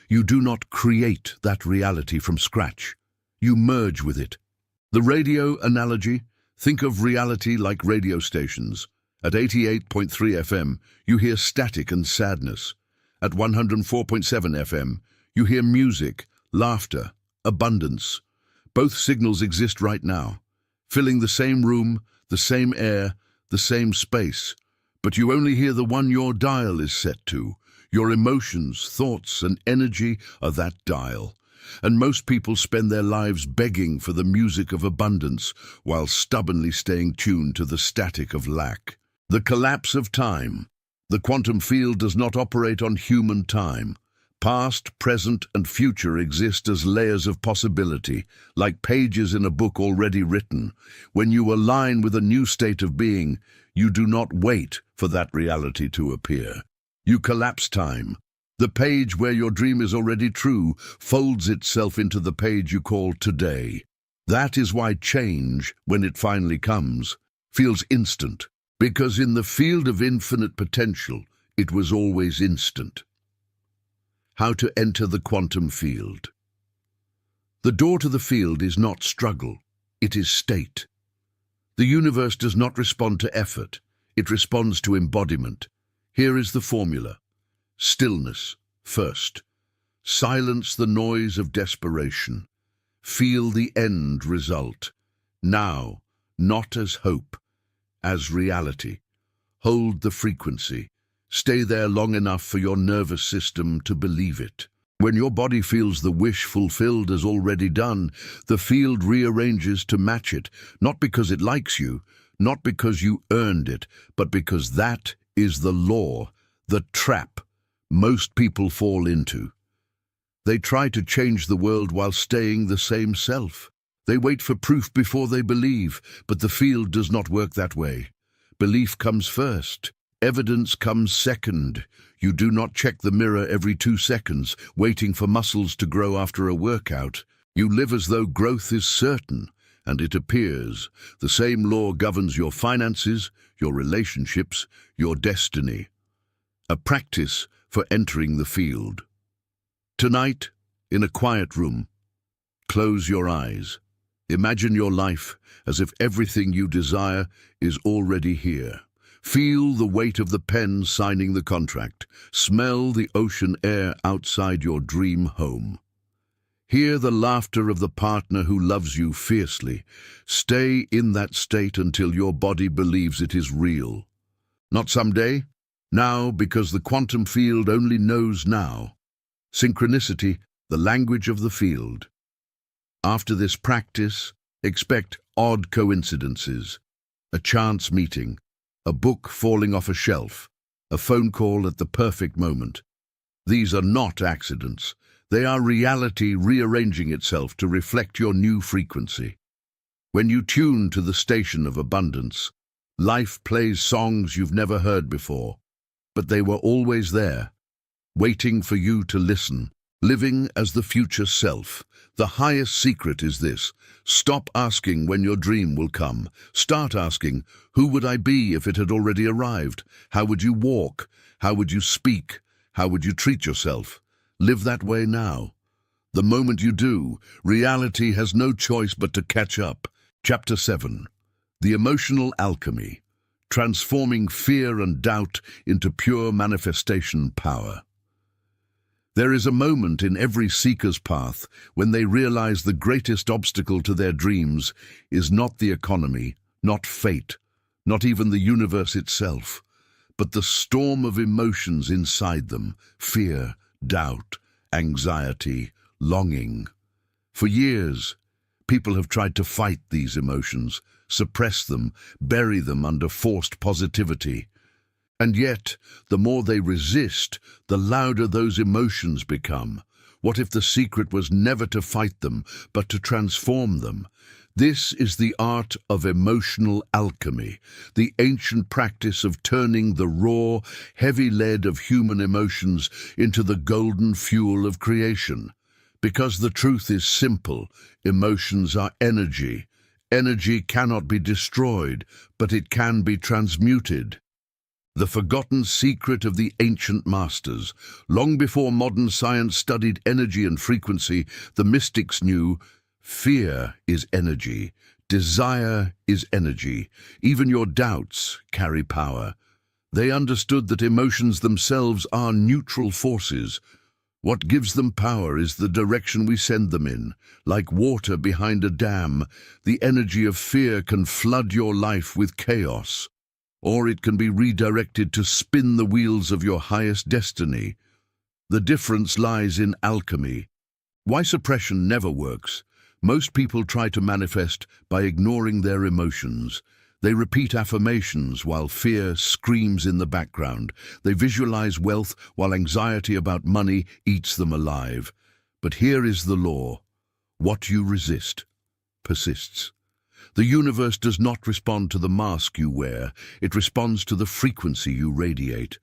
You do not create that reality from scratch. You merge with it. The radio analogy: think of reality like radio stations. At 88.3 FM, you hear static and sadness. At 104.7 FM, you hear music, laughter, abundance. Both signals exist right now, filling the same room, the same air, the same space. But you only hear the one your dial is set to. Your emotions, thoughts, and energy are that dial. And most people spend their lives begging for the music of abundance while stubbornly staying tuned to the static of lack. The collapse of time. The quantum field does not operate on human time. Past, present, and future exist as layers of possibility, like pages in a book already written. When you align with a new state of being, you do not wait for that reality to appear. You collapse time. The page where your dream is already true folds itself into the page you call today. That is why change, when it finally comes, feels instant, because in the field of infinite potential, it was always instant. How to enter the quantum field. The door to the field is not struggle, it is state. The universe does not respond to effort, it responds to embodiment. Here is the formula. Stillness, first. Silence the noise of desperation. Feel the end result. Now, not as hope, as reality. Hold the frequency. Stay there long enough for your nervous system to believe it. When your body feels the wish fulfilled as already done, the field rearranges to match it, not because it likes you, not because you earned it, but because that is the law, the trap most people fall into. They try to change the world while staying the same self. They wait for proof before they believe, but the field does not work that way. Belief comes first. Evidence comes second. You do not check the mirror every 2 seconds, waiting for muscles to grow after a workout. You live as though growth is certain, and it appears. The same law governs your finances, your relationships, your destiny. A practice for entering the field. Tonight, in a quiet room, close your eyes. Imagine your life as if everything you desire is already here. Feel the weight of the pen signing the contract. Smell the ocean air outside your dream home. Hear the laughter of the partner who loves you fiercely. Stay in that state until your body believes it is real. Not someday, now, because the quantum field only knows now. Synchronicity, the language of the field. After this practice, expect odd coincidences. A chance meeting, a book falling off a shelf, a phone call at the perfect moment. These are not accidents. They are reality rearranging itself to reflect your new frequency. When you tune to the station of abundance, life plays songs you've never heard before, but they were always there, waiting for you to listen, living as the future self. The highest secret is this: stop asking when your dream will come. Start asking, who would I be if it had already arrived? How would you walk? How would you speak? How would you treat yourself? Live that way now. The moment you do, reality has no choice but to catch up. Chapter 7. The Emotional Alchemy. Transforming fear and doubt into pure manifestation power. There is a moment in every seeker's path when they realize the greatest obstacle to their dreams is not the economy, not fate, not even the universe itself, but the storm of emotions inside them: fear, doubt, anxiety, longing. For years, people have tried to fight these emotions, suppress them, bury them under forced positivity. And yet, the more they resist, the louder those emotions become. What if the secret was never to fight them, but to transform them? This is the art of emotional alchemy, the ancient practice of turning the raw, heavy lead of human emotions into the golden fuel of creation. Because the truth is simple: emotions are energy. Energy cannot be destroyed, but it can be transmuted. The forgotten secret of the ancient masters. Long before modern science studied energy and frequency, the mystics knew fear is energy, desire is energy, even your doubts carry power. They understood that emotions themselves are neutral forces. What gives them power is the direction we send them in. Like water behind a dam, the energy of fear can flood your life with chaos, or it can be redirected to spin the wheels of your highest destiny. The difference lies in alchemy. Why suppression never works? Most people try to manifest by ignoring their emotions. They repeat affirmations while fear screams in the background. They visualize wealth while anxiety about money eats them alive. But here is the law: what you resist persists. The universe does not respond to the mask you wear, it responds to the frequency you radiate.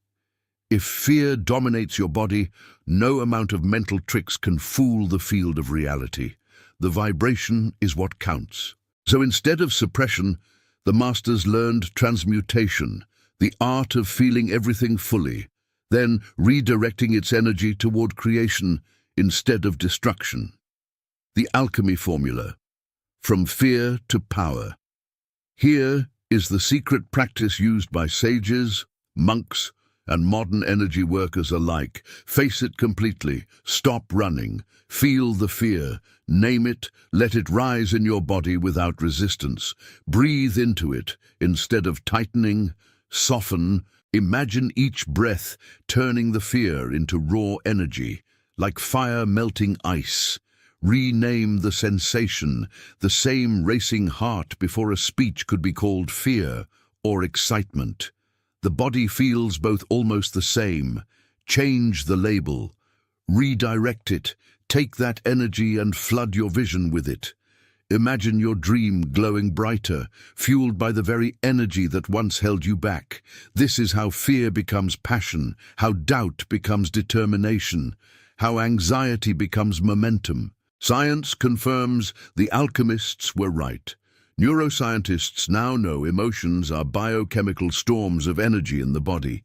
If fear dominates your body, no amount of mental tricks can fool the field of reality. The vibration is what counts. So instead of suppression, the masters learned transmutation, the art of feeling everything fully, then redirecting its energy toward creation instead of destruction. The alchemy formula: from fear to power. Here is the secret practice used by sages, monks, and modern energy workers alike. Face it completely. Stop running. Feel the fear. Name it. Let it rise in your body without resistance. Breathe into it instead of tightening. Soften. Imagine each breath turning the fear into raw energy, like fire melting ice. Rename the sensation. The same racing heart before a speech could be called fear or excitement. The body feels both almost the same. Change the label. Redirect it. Take that energy and flood your vision with it. Imagine your dream glowing brighter, fueled by the very energy that once held you back. This is how fear becomes passion, how doubt becomes determination, how anxiety becomes momentum. Science confirms the alchemists were right. Neuroscientists now know emotions are biochemical storms of energy in the body.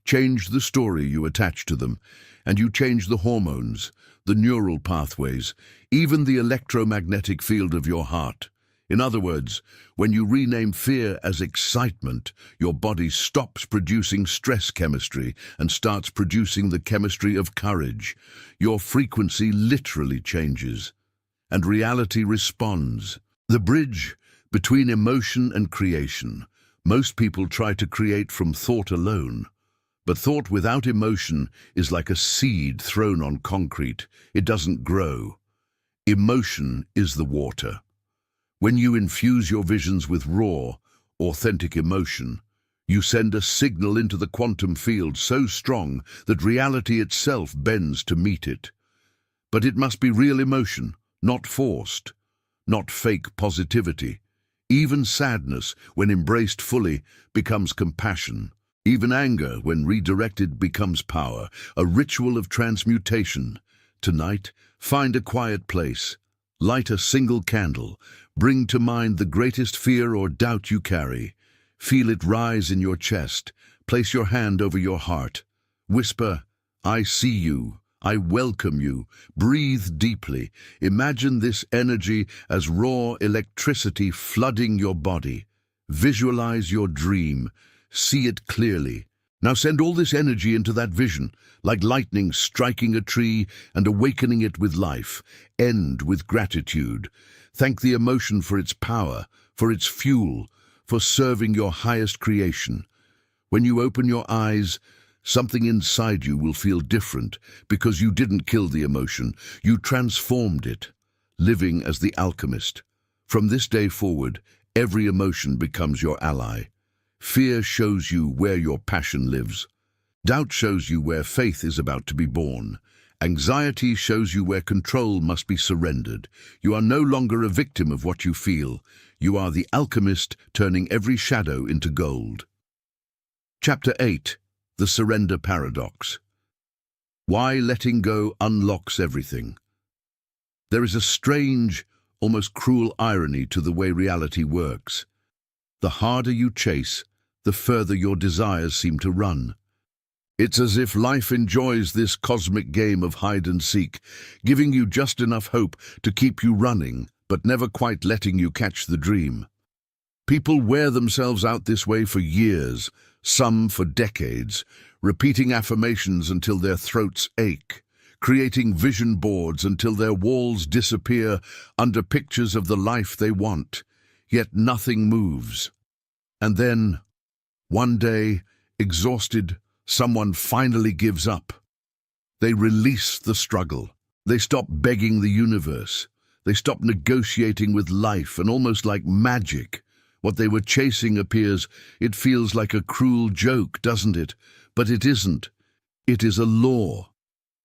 Change the story you attach to them, and you change the hormones, the neural pathways, even the electromagnetic field of your heart. In other words, when you rename fear as excitement, your body stops producing stress chemistry and starts producing the chemistry of courage. Your frequency literally changes, and reality responds. The bridge between emotion and creation. Most people try to create from thought alone, but thought without emotion is like a seed thrown on concrete. It doesn't grow. Emotion is the water. When you infuse your visions with raw, authentic emotion, you send a signal into the quantum field so strong that reality itself bends to meet it. But it must be real emotion, not forced, not fake positivity. Even sadness, when embraced fully, becomes compassion. Even anger, when redirected, becomes power, a ritual of transmutation. Tonight, find a quiet place. Light a single candle. Bring to mind the greatest fear or doubt you carry. Feel it rise in your chest. Place your hand over your heart. Whisper, "I see you. I welcome you." Breathe deeply. Imagine this energy as raw electricity flooding your body. Visualize your dream. See it clearly. Now send all this energy into that vision, like lightning striking a tree and awakening it with life. End with gratitude. Thank the emotion for its power, for its fuel, for serving your highest creation. When you open your eyes, something inside you will feel different because you didn't kill the emotion, you transformed it, living as the alchemist. From this day forward, every emotion becomes your ally. Fear shows you where your passion lives. Doubt shows you where faith is about to be born. Anxiety shows you where control must be surrendered. You are no longer a victim of what you feel. You are the alchemist turning every shadow into gold. Chapter 8. The Surrender Paradox. Why letting go unlocks everything. There is a strange, almost cruel irony to the way reality works. The harder you chase, the further your desires seem to run. It's as if life enjoys this cosmic game of hide and seek, giving you just enough hope to keep you running, but never quite letting you catch the dream. People wear themselves out this way for years, some for decades, repeating affirmations until their throats ache, creating vision boards until their walls disappear under pictures of the life they want, yet nothing moves. And then, one day, exhausted, someone finally gives up. They release the struggle. They stop begging the universe. They stop negotiating with life, and almost like magic, what they were chasing appears. It feels like a cruel joke, doesn't it? But it isn't. It is a law.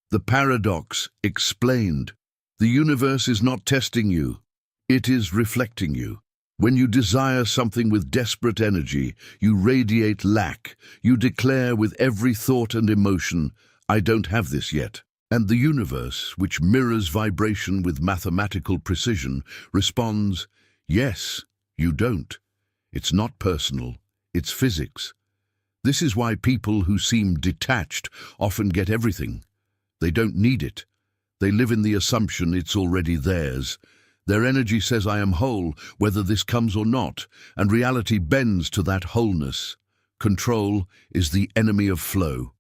The paradox explained. The universe is not testing you. It is reflecting you. When you desire something with desperate energy, you radiate lack. You declare with every thought and emotion, "I don't have this yet." And the universe, which mirrors vibration with mathematical precision, responds, "Yes, you don't." It's not personal, it's physics. This is why people who seem detached often get everything. They don't need it. They live in the assumption it's already theirs. Their energy says, I am whole, whether this comes or not, and reality bends to that wholeness. Control is the enemy of flow.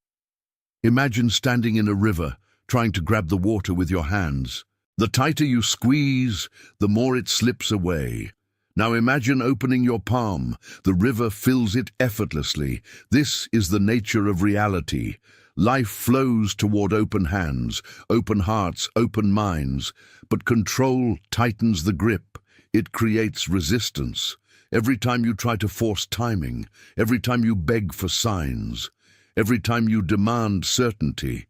Imagine standing in a river, trying to grab the water with your hands. The tighter you squeeze, the more it slips away. Now imagine opening your palm. The river fills it effortlessly. This is the nature of reality. Life flows toward open hands, open hearts, open minds. But control tightens the grip. It creates resistance. Every time you try to force timing, every time you beg for signs, every time you demand certainty,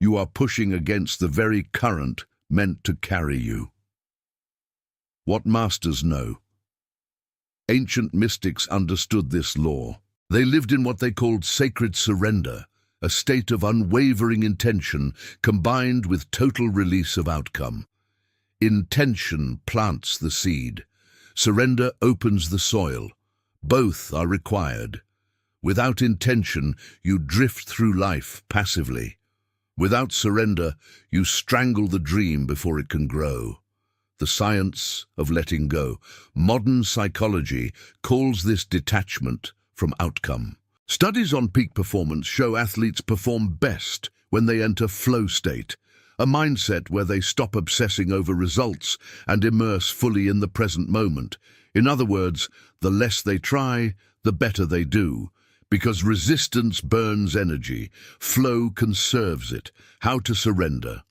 you are pushing against the very current meant to carry you. What masters know? Ancient mystics understood this law. They lived in what they called sacred surrender, a state of unwavering intention combined with total release of outcome. Intention plants the seed. Surrender opens the soil. Both are required. Without intention, you drift through life passively. Without surrender, you strangle the dream before it can grow. The science of letting go. Modern psychology calls this detachment from outcome. Studies on peak performance show athletes perform best when they enter flow state, a mindset where they stop obsessing over results and immerse fully in the present moment. In other words, the less they try, the better they do. Because resistance burns energy, flow conserves it. How to surrender?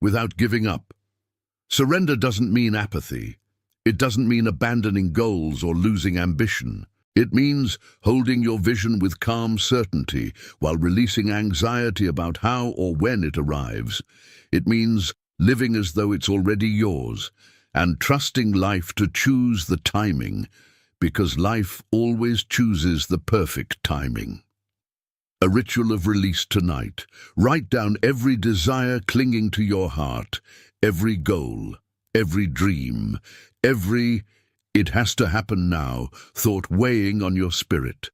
Without giving up. Surrender doesn't mean apathy. It doesn't mean abandoning goals or losing ambition. It means holding your vision with calm certainty while releasing anxiety about how or when it arrives. It means living as though it's already yours and trusting life to choose the timing, because life always chooses the perfect timing. A ritual of release tonight. Write down every desire clinging to your heart, every goal, every dream, every "it has to happen now" thought weighing on your spirit.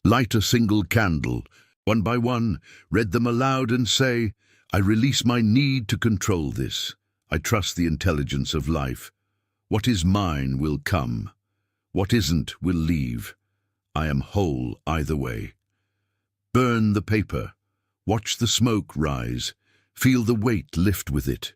Light a single candle. One by one, read them aloud and say, I release my need to control this. I trust the intelligence of life. What is mine will come. What isn't will leave. I am whole either way. Burn the paper. Watch the smoke rise. Feel the weight lift with it.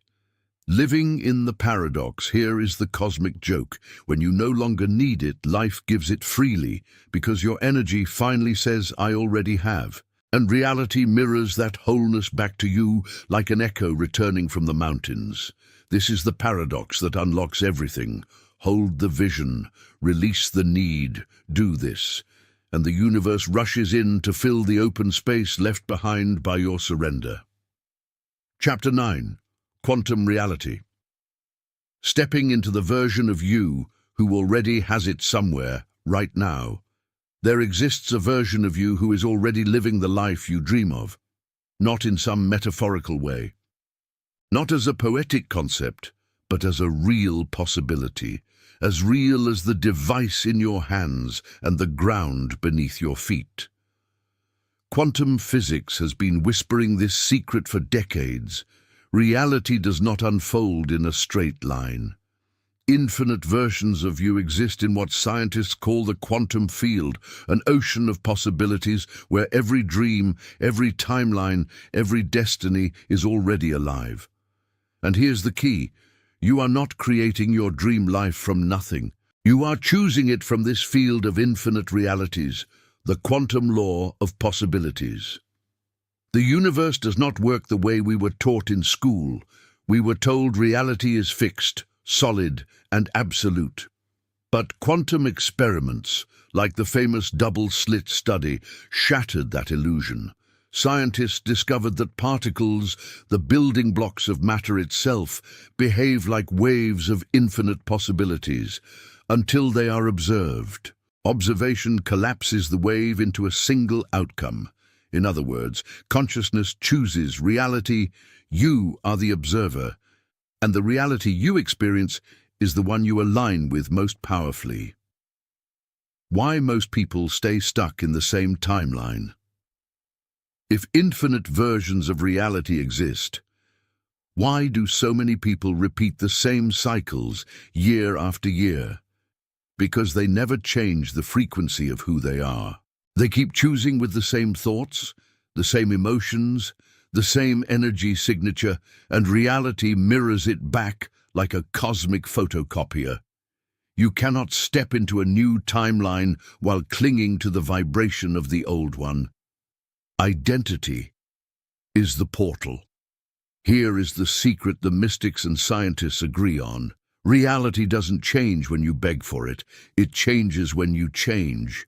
Living in the paradox, here is the cosmic joke. When you no longer need it, life gives it freely, because your energy finally says, I already have. And reality mirrors that wholeness back to you like an echo returning from the mountains. This is the paradox that unlocks everything. Hold the vision, release the need, do this. And the universe rushes in to fill the open space left behind by your surrender. Chapter 9. Quantum Reality. Stepping into the version of you who already has it somewhere, right now. There exists a version of you who is already living the life you dream of, not in some metaphorical way, not as a poetic concept, but as a real possibility, as real as the device in your hands and the ground beneath your feet. Quantum physics has been whispering this secret for decades. Reality does not unfold in a straight line. Infinite versions of you exist in what scientists call the quantum field, an ocean of possibilities where every dream, every timeline, every destiny is already alive. And here's the key. You are not creating your dream life from nothing. You are choosing it from this field of infinite realities, the quantum law of possibilities. The universe does not work the way we were taught in school. We were told reality is fixed, solid, and absolute. But quantum experiments, like the famous double-slit study, shattered that illusion. Scientists discovered that particles, the building blocks of matter itself, behave like waves of infinite possibilities until they are observed. Observation collapses the wave into a single outcome. In other words, consciousness chooses reality, you are the observer, and the reality you experience is the one you align with most powerfully. Why most people stay stuck in the same timeline? If infinite versions of reality exist, Why do so many people repeat the same cycles year after year? Because they never change the frequency of who they are. They keep choosing with the same thoughts, the same emotions, the same energy signature, and reality mirrors it back like a cosmic photocopier. You cannot step into a new timeline while clinging to the vibration of the old one. Identity is the portal. Here is the secret the mystics and scientists agree on. Reality doesn't change when you beg for it. It changes when you change.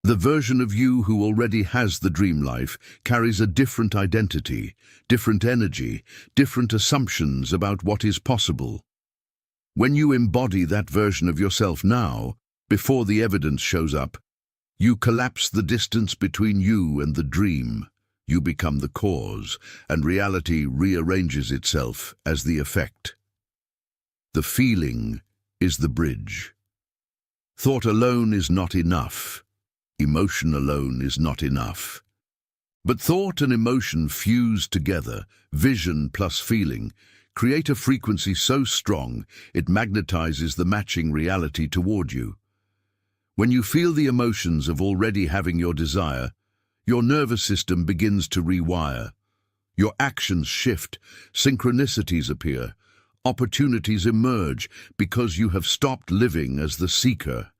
The version of you who already has the dream life carries a different identity, different energy, different assumptions about what is possible. When you embody that version of yourself now, before the evidence shows up, you collapse the distance between you and the dream. You become the cause, and reality rearranges itself as the effect. The feeling is the bridge. Thought alone is not enough. Emotion alone is not enough. But thought and emotion fused together, vision plus feeling, create a frequency so strong it magnetizes the matching reality toward you. When you feel the emotions of already having your desire, your nervous system begins to rewire. Your actions shift, synchronicities appear, opportunities emerge because you have stopped living as the seeker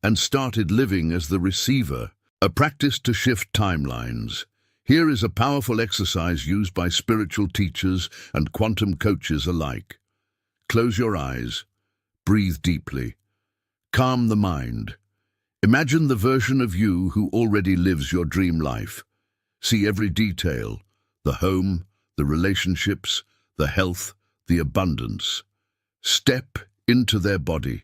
and started living as the receiver. A practice to shift timelines. Here is a powerful exercise used by spiritual teachers and quantum coaches alike. Close your eyes, breathe deeply, calm the mind. Imagine the version of you who already lives your dream life. See every detail, the home, the relationships, the health, the abundance. Step into their body.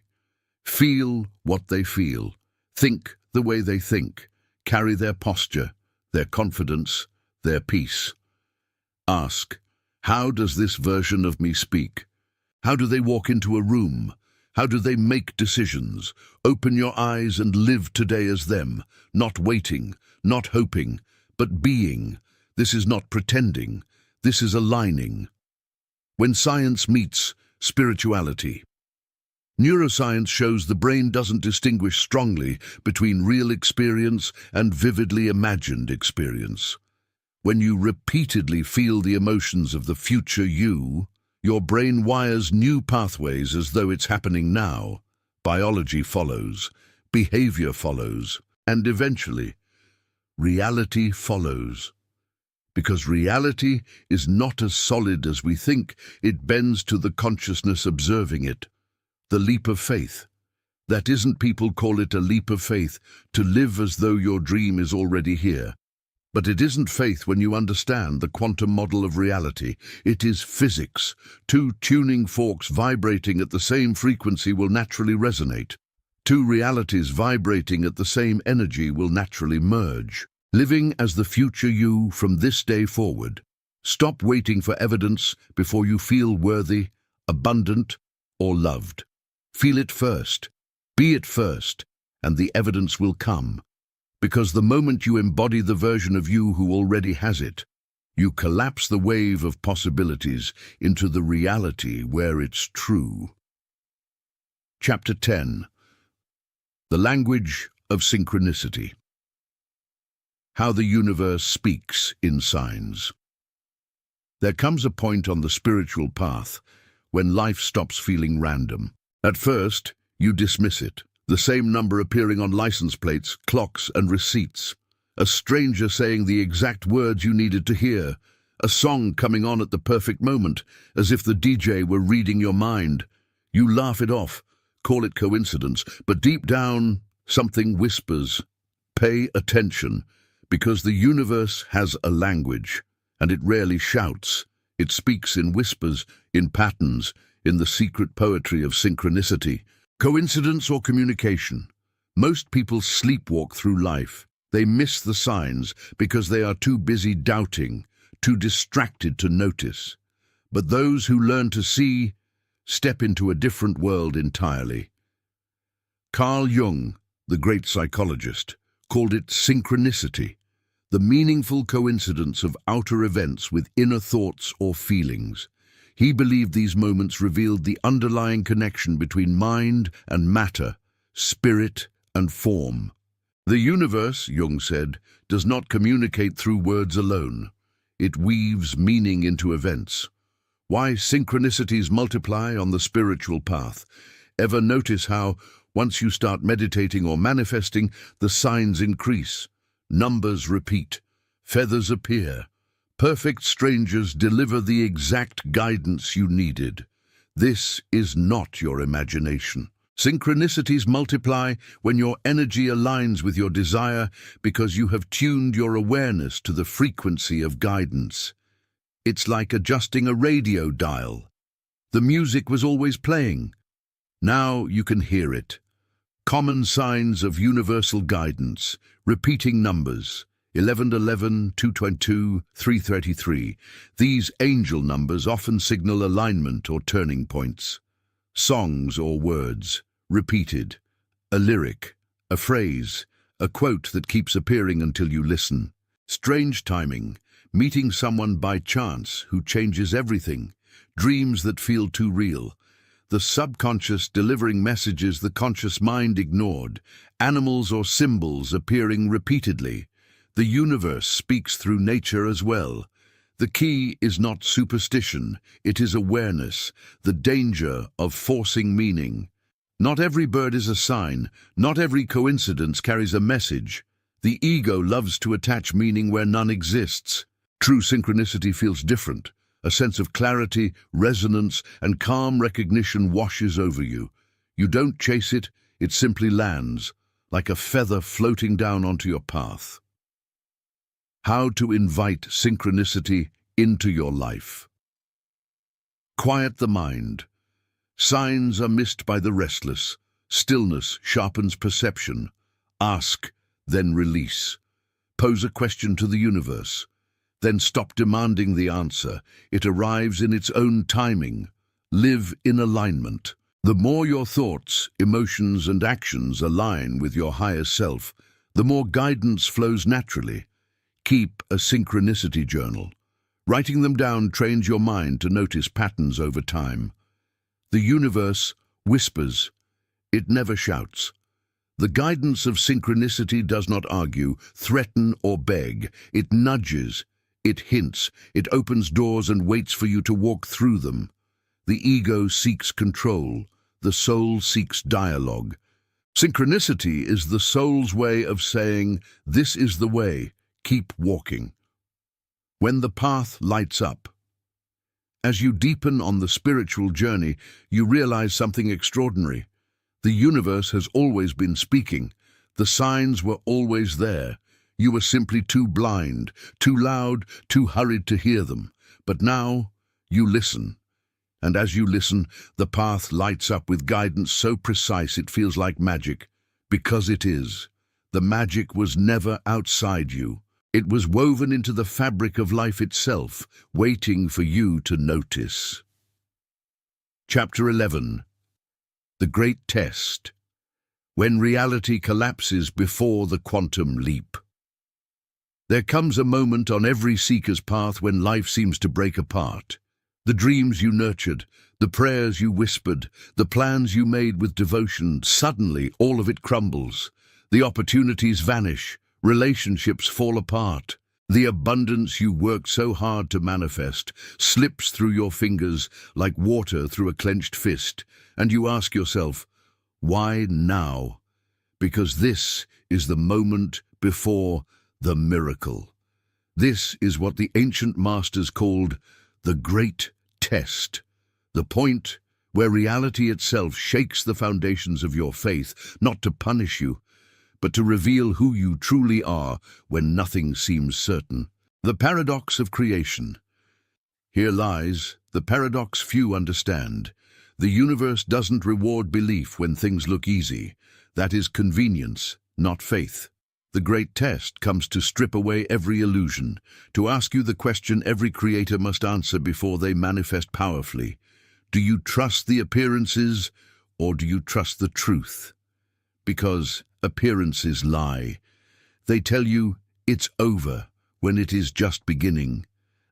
Feel what they feel. Think the way they think. Carry their posture, their confidence, their peace. Ask, how does this version of me speak? How do they walk into a room? How do they make decisions? Open your eyes and live today as them, not waiting, not hoping, but being. This is not pretending. This is aligning. When science meets spirituality. Neuroscience shows the brain doesn't distinguish strongly between real experience and vividly imagined experience. When you repeatedly feel the emotions of the future you, your brain wires new pathways as though it's happening now. Biology follows, behavior follows, and eventually, reality follows. Because reality is not as solid as we think, it bends to the consciousness observing it. The leap of faith. That isn't, people call it a leap of faith, to live as though your dream is already here. But it isn't faith when you understand the quantum model of reality. It is physics. Two tuning forks vibrating at the same frequency will naturally resonate. Two realities vibrating at the same energy will naturally merge. Living as the future you from this day forward. Stop waiting for evidence before you feel worthy, abundant, or loved. Feel it first, be it first, and the evidence will come. Because the moment you embody the version of you who already has it, you collapse the wave of possibilities into the reality where it's true. Chapter 10. The Language of Synchronicity. How the universe speaks in signs. There comes a point on the spiritual path when life stops feeling random. At first, you dismiss it. The same number appearing on license plates, clocks, and receipts. A stranger saying the exact words you needed to hear. A song coming on at the perfect moment, as if the DJ were reading your mind. You laugh it off, call it coincidence, but deep down, something whispers. Pay attention, because the universe has a language, and it rarely shouts. It speaks in whispers, in patterns, in the secret poetry of synchronicity. Coincidence or communication? Most people sleepwalk through life. They miss the signs because they are too busy doubting, too distracted to notice. But those who learn to see step into a different world entirely. Carl Jung, the great psychologist, called it synchronicity, the meaningful coincidence of outer events with inner thoughts or feelings. He believed these moments revealed the underlying connection between mind and matter, spirit and form. The universe, Jung said, does not communicate through words alone. It weaves meaning into events. Why synchronicities multiply on the spiritual path. Ever notice how, once you start meditating or manifesting, the signs increase, numbers repeat, feathers appear, perfect strangers deliver the exact guidance you needed. This is not your imagination. Synchronicities multiply when your energy aligns with your desire because you have tuned your awareness to the frequency of guidance. It's like adjusting a radio dial. The music was always playing. Now you can hear it. Common signs of universal guidance, repeating numbers, 1111, 222, 333. These angel numbers often signal alignment or turning points. Songs or words, repeated. A lyric, a phrase, a quote that keeps appearing until you listen. Strange timing, meeting someone by chance who changes everything. Dreams that feel too real. The subconscious delivering messages the conscious mind ignored. Animals or symbols appearing repeatedly. The universe speaks through nature as well. The key is not superstition, it is awareness, the danger of forcing meaning. Not every bird is a sign, not every coincidence carries a message. The ego loves to attach meaning where none exists. True synchronicity feels different. A sense of clarity, resonance, and calm recognition washes over you. You don't chase it, it simply lands, like a feather floating down onto your path. How to invite synchronicity into your life. Quiet the mind. Signs are missed by the restless. Stillness sharpens perception. Ask, then release. Pose a question to the universe. Then stop demanding the answer. It arrives in its own timing. Live in alignment. The more your thoughts, emotions, and actions align with your higher self, the more guidance flows naturally. Keep a synchronicity journal. Writing them down trains your mind to notice patterns over time. The universe whispers. It never shouts. The guidance of synchronicity does not argue, threaten, or beg. It nudges. It hints. It opens doors and waits for you to walk through them. The ego seeks control. The soul seeks dialogue. Synchronicity is the soul's way of saying, "This is the way. Keep walking." When the path lights up. As you deepen on the spiritual journey, you realize something extraordinary. The universe has always been speaking. The signs were always there. You were simply too blind, too loud, too hurried to hear them. But now, you listen. And as you listen, the path lights up with guidance so precise it feels like magic. Because it is. The magic was never outside you. It was woven into the fabric of life itself, waiting for you to notice. Chapter 11. The Great Test. When reality collapses before the quantum leap. There comes a moment on every seeker's path when life seems to break apart. The dreams you nurtured, the prayers you whispered, the plans you made with devotion, suddenly all of it crumbles. The opportunities vanish. Relationships fall apart. The abundance you worked so hard to manifest slips through your fingers like water through a clenched fist, and you ask yourself, why now? Because this is the moment before the miracle. This is what the ancient masters called the Great Test, the point where reality itself shakes the foundations of your faith, not to punish you, but to reveal who you truly are when nothing seems certain. The paradox of creation. Here lies the paradox few understand. The universe doesn't reward belief when things look easy. That is convenience, not faith. The great test comes to strip away every illusion, to ask you the question every creator must answer before they manifest powerfully. Do you trust the appearances, or do you trust the truth? Because appearances lie. They tell you it's over when it is just beginning.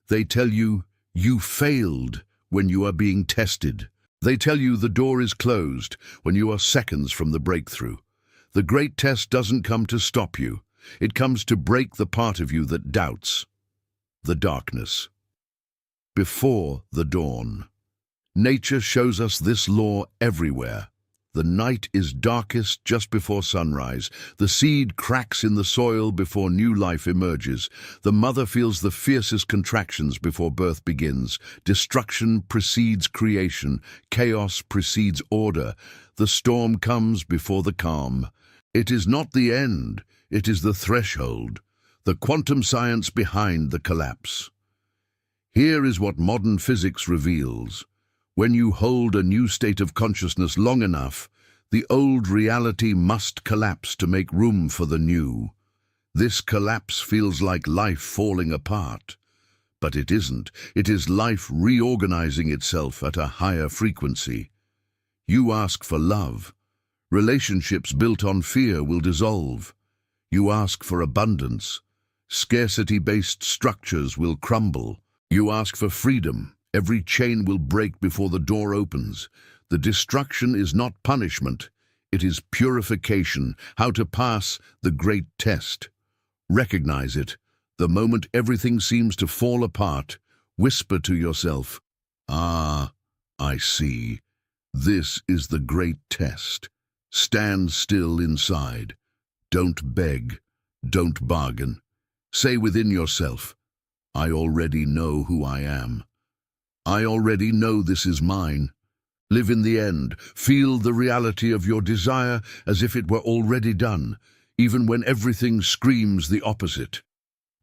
They tell you you failed when you are being tested. They tell you the door is closed when you are seconds from the breakthrough. The great test doesn't come to stop you. It comes to break the part of you that doubts. The darkness. Before the dawn. Nature shows us this law everywhere. The night is darkest just before sunrise. The seed cracks in the soil before new life emerges. The mother feels the fiercest contractions before birth begins. Destruction precedes creation. Chaos precedes order. The storm comes before the calm. It is not the end, it is the threshold, the quantum science behind the collapse. Here is what modern physics reveals. When you hold a new state of consciousness long enough, the old reality must collapse to make room for the new. This collapse feels like life falling apart. But it isn't. It is life reorganizing itself at a higher frequency. You ask for love. Relationships built on fear will dissolve. You ask for abundance. Scarcity-based structures will crumble. You ask for freedom. Every chain will break before the door opens. The destruction is not punishment. It is purification. How to pass the great test. Recognize it. The moment everything seems to fall apart, whisper to yourself, "Ah, I see. This is the great test." Stand still inside. Don't beg. Don't bargain. Say within yourself, "I already know who I am. I already know this is mine." Live in the end. Feel the reality of your desire as if it were already done, even when everything screams the opposite.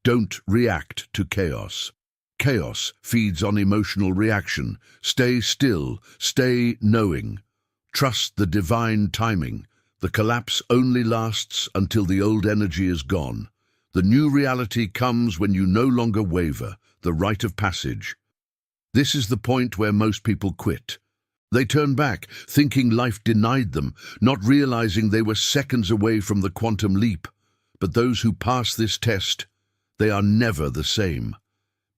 Don't react to chaos. Chaos feeds on emotional reaction. Stay still. Stay knowing. Trust the divine timing. The collapse only lasts until the old energy is gone. The new reality comes when you no longer waver, the rite of passage. This is the point where most people quit. They turn back, thinking life denied them, not realizing they were seconds away from the quantum leap. But those who pass this test, they are never the same.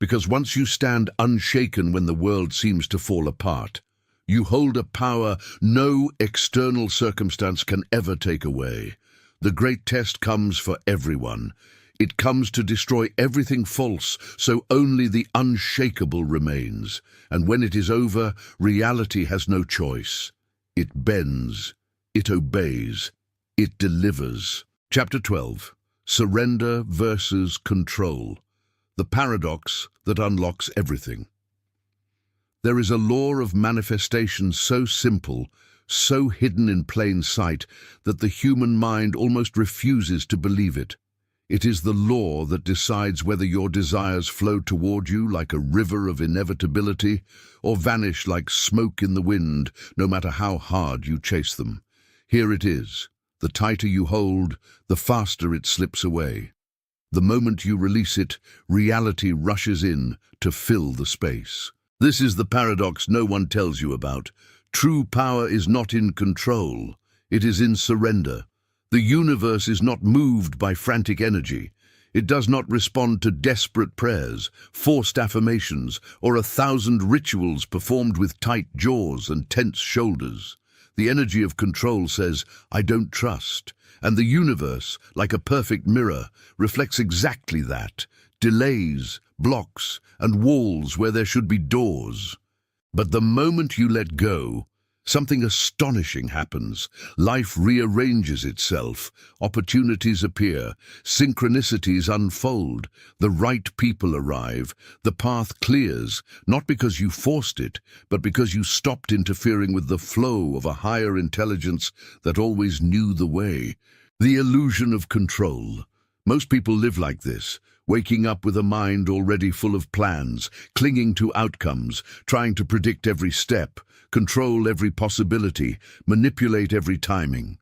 Because once you stand unshaken when the world seems to fall apart, you hold a power no external circumstance can ever take away. The great test comes for everyone. It comes to destroy everything false, so only the unshakable remains. And when it is over, reality has no choice. It bends, it obeys, it delivers. Chapter 12. Surrender versus control. The paradox that unlocks everything. There is a law of manifestation so simple, so hidden in plain sight, that the human mind almost refuses to believe it. It is the law that decides whether your desires flow toward you like a river of inevitability or vanish like smoke in the wind, no matter how hard you chase them. Here it is. The tighter you hold, the faster it slips away. The moment you release it, reality rushes in to fill the space. This is the paradox no one tells you about. True power is not in control. It is in surrender. The universe is not moved by frantic energy. It does not respond to desperate prayers, forced affirmations, or 1,000 rituals performed with tight jaws and tense shoulders. The energy of control says, "I don't trust." And the universe, like a perfect mirror, reflects exactly that. Delays, blocks, and walls where there should be doors. But the moment you let go, something astonishing happens. Life rearranges itself. Opportunities appear. Synchronicities unfold. The right people arrive. The path clears, not because you forced it, but because you stopped interfering with the flow of a higher intelligence that always knew the way. The illusion of control. Most people live like this, waking up with a mind already full of plans, clinging to outcomes, trying to predict every step, control every possibility, manipulate every timing.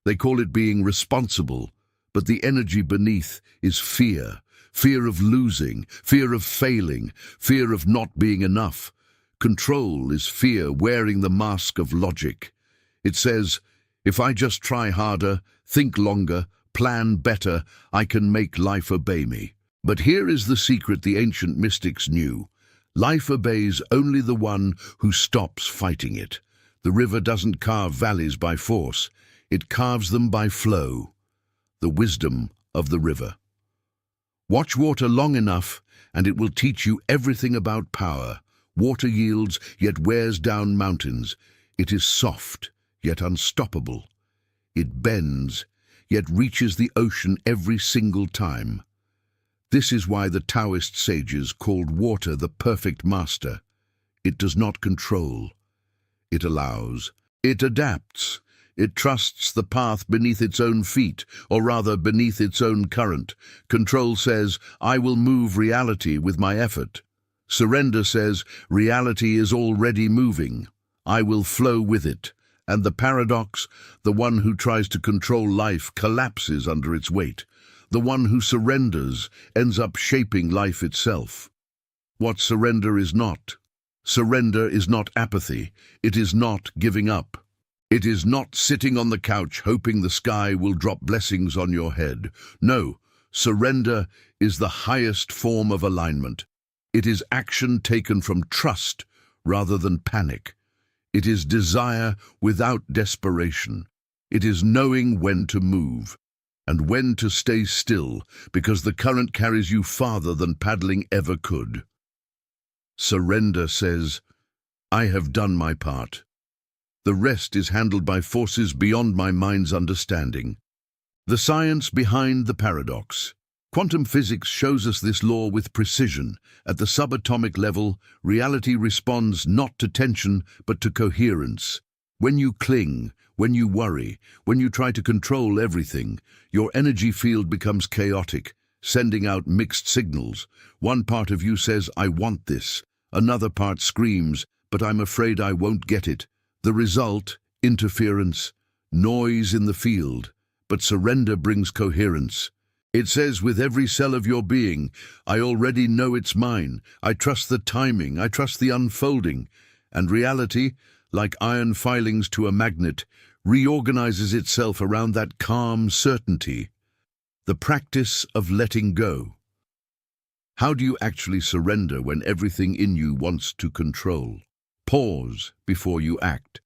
They call it being responsible, but the energy beneath is fear. Fear of losing, fear of failing, fear of not being enough. Control is fear wearing the mask of logic. It says, if I just try harder, think longer, plan better, I can make life obey me. But here is the secret the ancient mystics knew. Life obeys only the one who stops fighting it. The river doesn't carve valleys by force, it carves them by flow. The wisdom of the river. Watch water long enough, and it will teach you everything about power. Water yields, yet wears down mountains. It is soft, yet unstoppable. It bends, yet reaches the ocean every single time. This is why the Taoist sages called water the perfect master. It does not control. It allows. It adapts. It trusts the path beneath its own feet, or rather beneath its own current. Control says, I will move reality with my effort. Surrender says, reality is already moving. I will flow with it. And the paradox, the one who tries to control life collapses under its weight. The one who surrenders ends up shaping life itself. What surrender is not. Surrender is not apathy. It is not giving up. It is not sitting on the couch hoping the sky will drop blessings on your head. No, surrender is the highest form of alignment. It is action taken from trust rather than panic. It is desire without desperation. It is knowing when to move and when to stay still, because the current carries you farther than paddling ever could. Surrender says, I have done my part. The rest is handled by forces beyond my mind's understanding. The science behind the paradox. Quantum physics shows us this law with precision. At the subatomic level, reality responds not to tension, but to coherence. When you cling, when you worry, when you try to control everything, your energy field becomes chaotic, sending out mixed signals. One part of you says, I want this. Another part screams, but I'm afraid I won't get it. The result, interference, noise in the field, but surrender brings coherence. It says with every cell of your being, I already know it's mine. I trust the timing, I trust the unfolding. And reality, like iron filings to a magnet, reorganizes itself around that calm certainty. The practice of letting go. How do you actually surrender when everything in you wants to control? Pause before you act.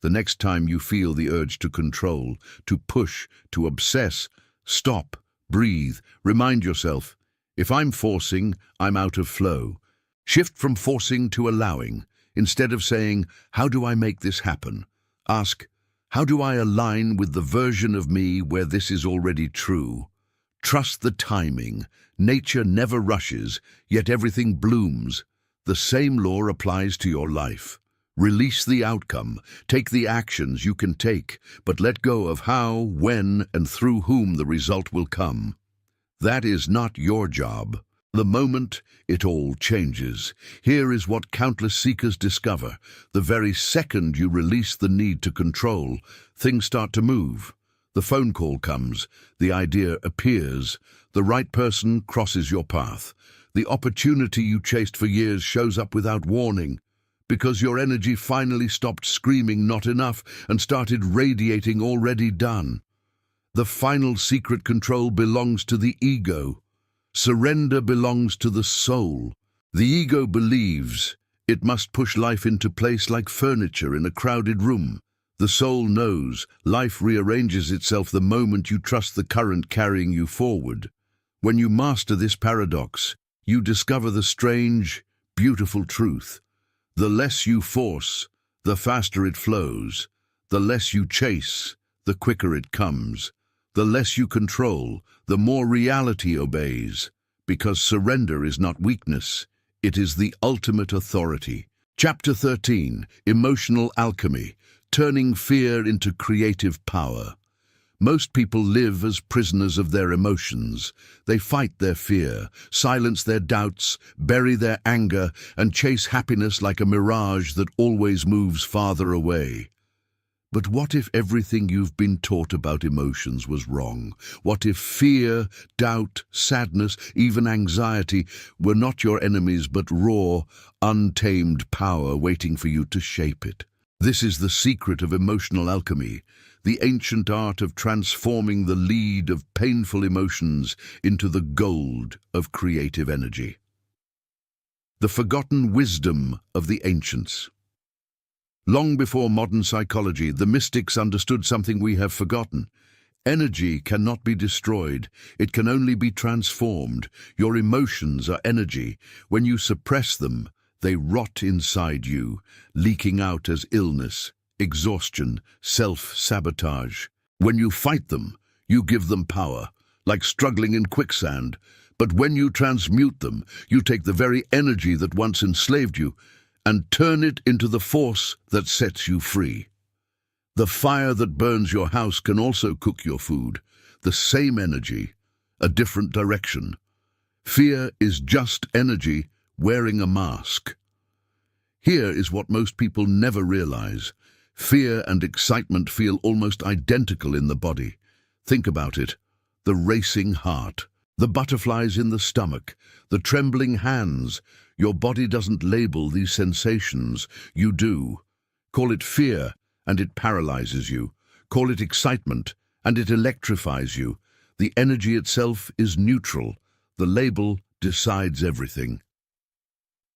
The next time you feel the urge to control, to push, to obsess, stop, breathe, remind yourself, if I'm forcing, I'm out of flow. Shift from forcing to allowing. Instead of saying, how do I make this happen? Ask, how do I align with the version of me where this is already true? Trust the timing. Nature never rushes, yet everything blooms. The same law applies to your life. Release the outcome, take the actions you can take, but let go of how, when, and through whom the result will come. That is not your job. The moment, it all changes. Here is what countless seekers discover. The very second you release the need to control, things start to move. The phone call comes, the idea appears, the right person crosses your path. The opportunity you chased for years shows up without warning, because your energy finally stopped screaming not enough and started radiating already done. The final secret control belongs to the ego. Surrender belongs to the soul. The ego believes it must push life into place like furniture in a crowded room. The soul knows life rearranges itself the moment you trust the current carrying you forward. When you master this paradox, you discover the strange, beautiful truth. The less you force, the faster it flows. The less you chase, the quicker it comes. The less you control, the more reality obeys. Because surrender is not weakness, it is the ultimate authority. Chapter 13, Emotional Alchemy, Turning Fear into Creative Power. Most people live as prisoners of their emotions. They fight their fear, silence their doubts, bury their anger, and chase happiness like a mirage that always moves farther away. But what if everything you've been taught about emotions was wrong? What if fear, doubt, sadness, even anxiety were not your enemies but raw, untamed power waiting for you to shape it? This is the secret of emotional alchemy, the ancient art of transforming the lead of painful emotions into the gold of creative energy. The forgotten wisdom of the ancients. Long before modern psychology, the mystics understood something we have forgotten. Energy cannot be destroyed, it can only be transformed. Your emotions are energy. When you suppress them, they rot inside you, leaking out as illness, exhaustion, self-sabotage. When you fight them, you give them power, like struggling in quicksand. But when you transmute them, you take the very energy that once enslaved you and turn it into the force that sets you free. The fire that burns your house can also cook your food. The same energy, a different direction. Fear is just energy wearing a mask. Here is what most people never realize. Fear and excitement feel almost identical in the body. Think about it. The racing heart, the butterflies in the stomach, the trembling hands. Your body doesn't label these sensations. You do. Call it fear, and it paralyzes you. Call it excitement, and it electrifies you. The energy itself is neutral. The label decides everything.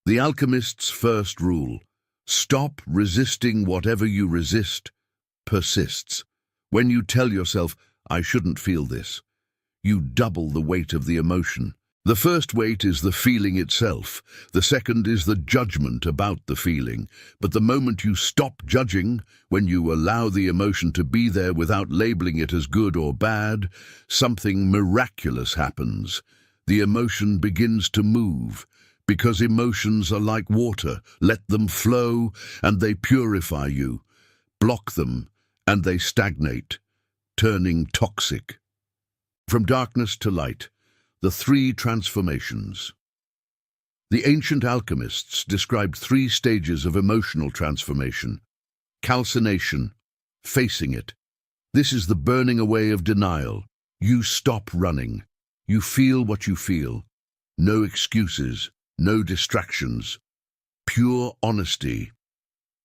The alchemist's first rule: stop resisting. Whatever you resist persists. When you tell yourself, I shouldn't feel this, you double the weight of the emotion. The first weight is the feeling itself. The second is the judgment about the feeling. But the moment you stop judging, when you allow the emotion to be there without labeling it as good or bad, something miraculous happens. The emotion begins to move. Because emotions are like water, let them flow and they purify you. Block them and they stagnate, turning toxic. From darkness to light, the three transformations. The ancient alchemists described 3 stages of emotional transformation. Calcination, facing it. This is the burning away of denial. You stop running. You feel what you feel. No excuses. No distractions, pure honesty.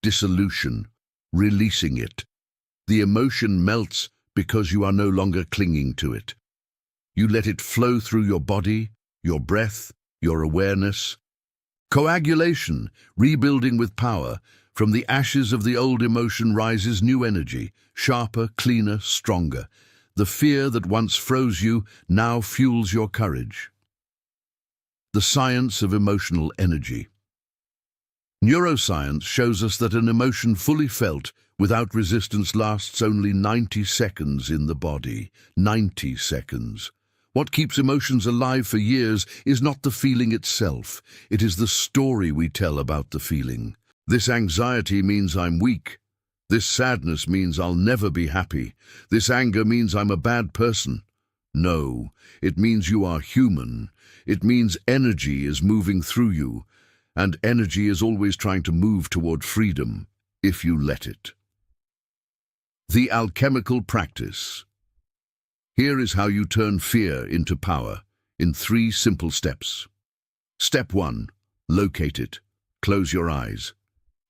Dissolution, releasing it. The emotion melts because you are no longer clinging to it. You let it flow through your body, your breath, your awareness. Coagulation, rebuilding with power. From the ashes of the old emotion rises new energy, sharper, cleaner, stronger. The fear that once froze you now fuels your courage. The science of emotional energy. Neuroscience shows us that an emotion fully felt without resistance lasts only 90 seconds in the body. 90 seconds. What keeps emotions alive for years is not the feeling itself. It is the story we tell about the feeling. This anxiety means I'm weak. This sadness means I'll never be happy. This anger means I'm a bad person. No, it means you are human. It means energy is moving through you, and energy is always trying to move toward freedom, if you let it. The alchemical practice. Here is how you turn fear into power, in 3 simple steps. Step 1. Locate it. Close your eyes.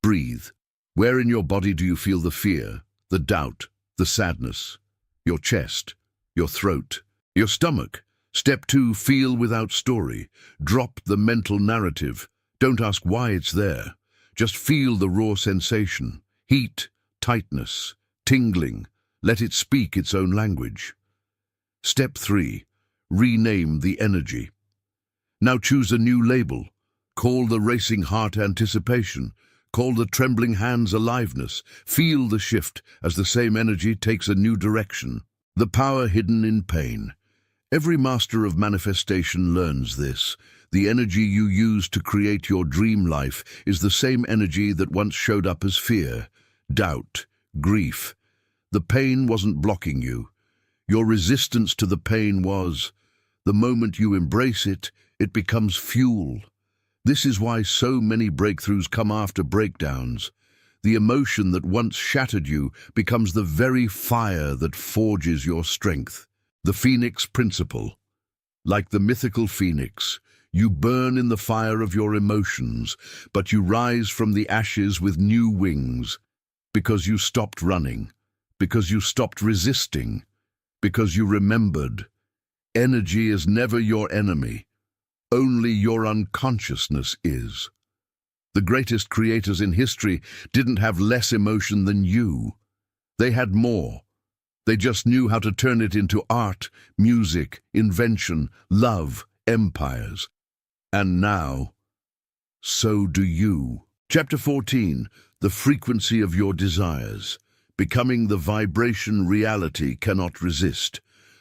Breathe. Where in your body do you feel the fear, the doubt, the sadness? Your chest, your throat, your stomach. Step 2, feel without story. Drop the mental narrative. Don't ask why it's there. Just feel the raw sensation. Heat, tightness, tingling. Let it speak its own language. Step 3, rename the energy. Now choose a new label. Call the racing heart anticipation. Call the trembling hands aliveness. Feel the shift as the same energy takes a new direction. The power hidden in pain. Every master of manifestation learns this. The energy you use to create your dream life is the same energy that once showed up as fear, doubt, grief. The pain wasn't blocking you. Your resistance to the pain was. The moment you embrace it, it becomes fuel. This is why so many breakthroughs come after breakdowns. The emotion that once shattered you becomes the very fire that forges your strength. The Phoenix Principle. Like the mythical phoenix, you burn in the fire of your emotions, but you rise from the ashes with new wings. because you stopped running, because you stopped resisting, because you remembered. Energy is never your enemy. Only your unconsciousness is. The greatest creators in history didn't have less emotion than you. They had more. They just knew how to turn it into art, music, invention, love, empires. And now, so do you. Chapter 14, The Frequency of Your Desires. Becoming the vibration reality cannot resist.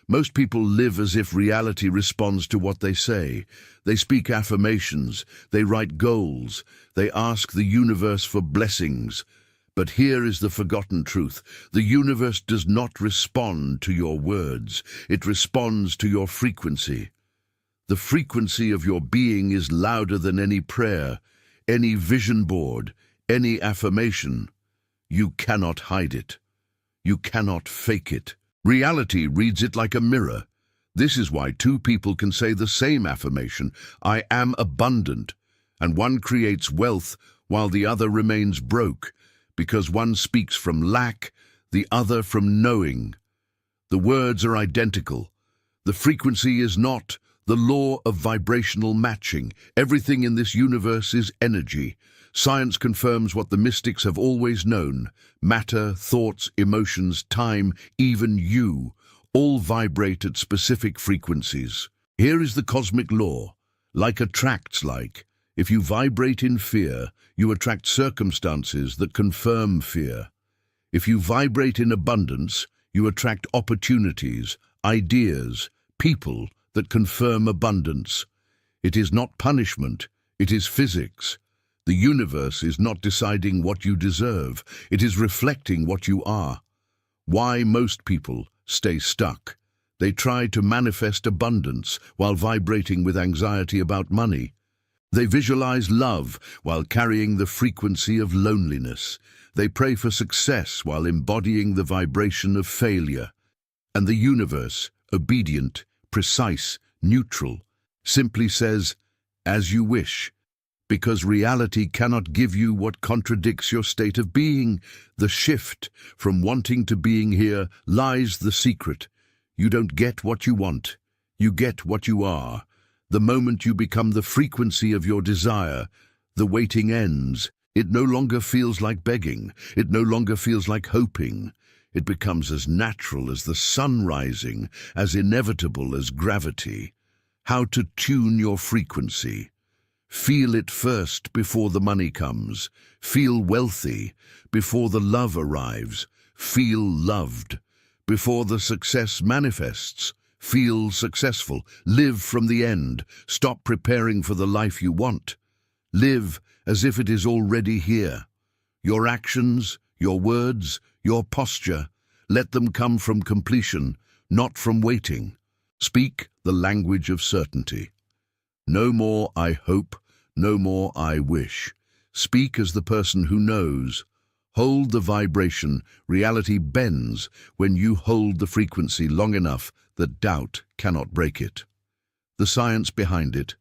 Most people live as if reality responds to what they say. They speak affirmations, they write goals, they ask the universe for blessings. But here is the forgotten truth. The universe does not respond to your words. It responds to your frequency. The frequency of your being is louder than any prayer, any vision board, any affirmation. You cannot hide it. You cannot fake it. Reality reads it like a mirror. This is why two people can say the same affirmation, I am abundant, and one creates wealth while the other remains broke, because one speaks from lack, the other from knowing. The words are identical. The frequency is not. The law of vibrational matching. Everything in this universe is energy. Science confirms what the mystics have always known. Matter, thoughts, emotions, time, even you, all vibrate at specific frequencies. Here is the cosmic law. Like attracts like. If you vibrate in fear, you attract circumstances that confirm fear. If you vibrate in abundance, you attract opportunities, ideas, people that confirm abundance. It is not punishment, it is physics. The universe is not deciding what you deserve, it is reflecting what you are. Why most people stay stuck? They try to manifest abundance while vibrating with anxiety about money. They visualize love while carrying the frequency of loneliness. They pray for success while embodying the vibration of failure. And the universe, obedient, precise, neutral, simply says, as you wish, because reality cannot give you what contradicts your state of being. The shift from wanting to being here lies the secret. You don't get what you want, you get what you are. The moment you become the frequency of your desire, the waiting ends. It no longer feels like begging, it no longer feels like hoping. It becomes as natural as the sun rising, as inevitable as gravity. How to tune your frequency. Feel it first before the money comes. Feel wealthy before the love arrives. Feel loved before the success manifests. Feel successful. Live from the end. Stop preparing for the life you want. Live as if it is already here. Your actions, your words, your posture, let them come from completion, not from waiting. Speak the language of certainty. No more I hope, no more I wish. Speak as the person who knows. Hold the vibration. Reality bends when you hold the frequency long enough that doubt cannot break it. The science behind it.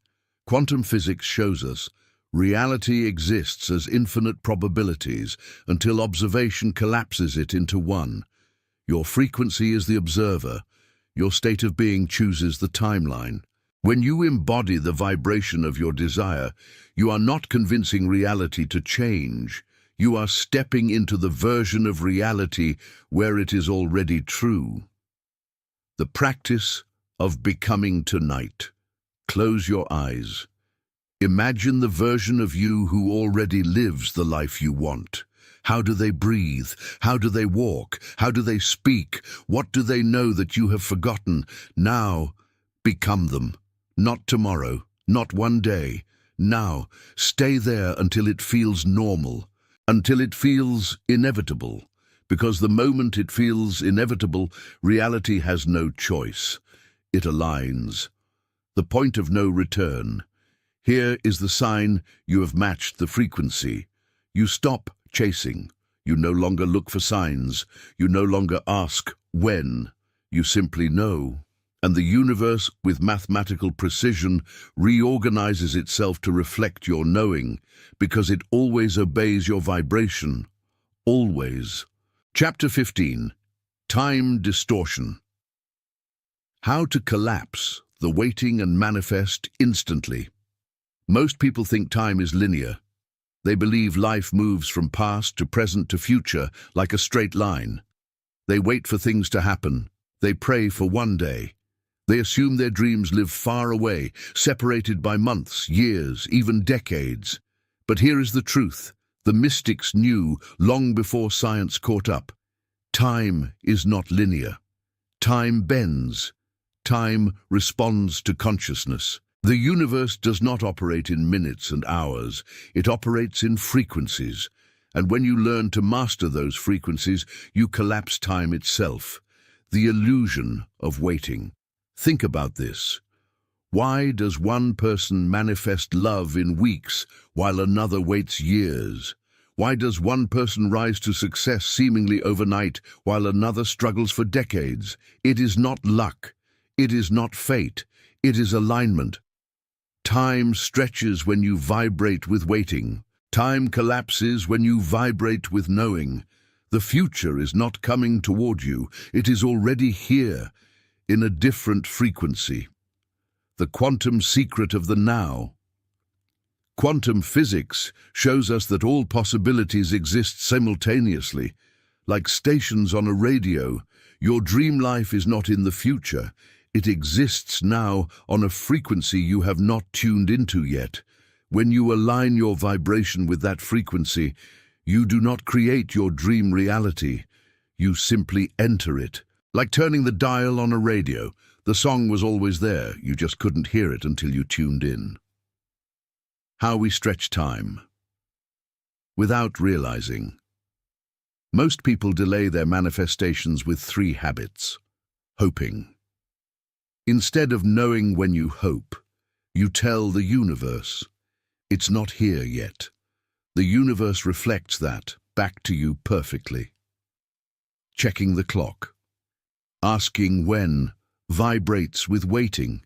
Quantum physics shows us reality exists as infinite probabilities until observation collapses it into one. Your frequency is the observer. Your state of being chooses the timeline. When you embody the vibration of your desire, you are not convincing reality to change. You are stepping into the version of reality where it is already true. The practice of becoming tonight. Close your eyes. Imagine the version of you who already lives the life you want. How do they breathe? How do they walk? How do they speak? What do they know that you have forgotten? Now, become them. Not tomorrow, not one day. Now, stay there until it feels normal, until it feels inevitable. Because the moment it feels inevitable, reality has no choice. It aligns. The point of no return. Here is the sign you have matched the frequency. You stop chasing. You no longer look for signs. You no longer ask when. You simply know. And the universe, with mathematical precision, reorganizes itself to reflect your knowing, because it always obeys your vibration. always. Chapter 15. Time Distortion. How to collapse the waiting and manifest instantly. Most people think time is linear. They believe life moves from past to present to future like a straight line. They wait for things to happen. They pray for one day. They assume their dreams live far away, separated by months, years, even decades. But here is the truth. The mystics knew long before science caught up. Time is not linear. Time bends. Time responds to consciousness. The universe does not operate in minutes and hours. It operates in frequencies. And when you learn to master those frequencies, you collapse time itself. The illusion of waiting. Think about this. Why does one person manifest love in weeks while another waits years? Why does one person rise to success seemingly overnight while another struggles for decades? It is not luck. It is not fate. It is alignment. Time stretches when you vibrate with waiting. Time collapses when you vibrate with knowing. The future is not coming toward you. It is already here, in a different frequency. The quantum secret of the now. Quantum physics shows us that all possibilities exist simultaneously. Like stations on a radio, your dream life is not in the future. It exists now on a frequency you have not tuned into yet. When you align your vibration with that frequency, you do not create your dream reality. You simply enter it. Like turning the dial on a radio. The song was always there, you just couldn't hear it until you tuned in. How we stretch time. Without realizing. Most people delay their manifestations with 3 habits. Hoping. Instead of knowing when you hope, you tell the universe, it's not here yet. The universe reflects that back to you perfectly. Checking the clock. Asking when vibrates with waiting,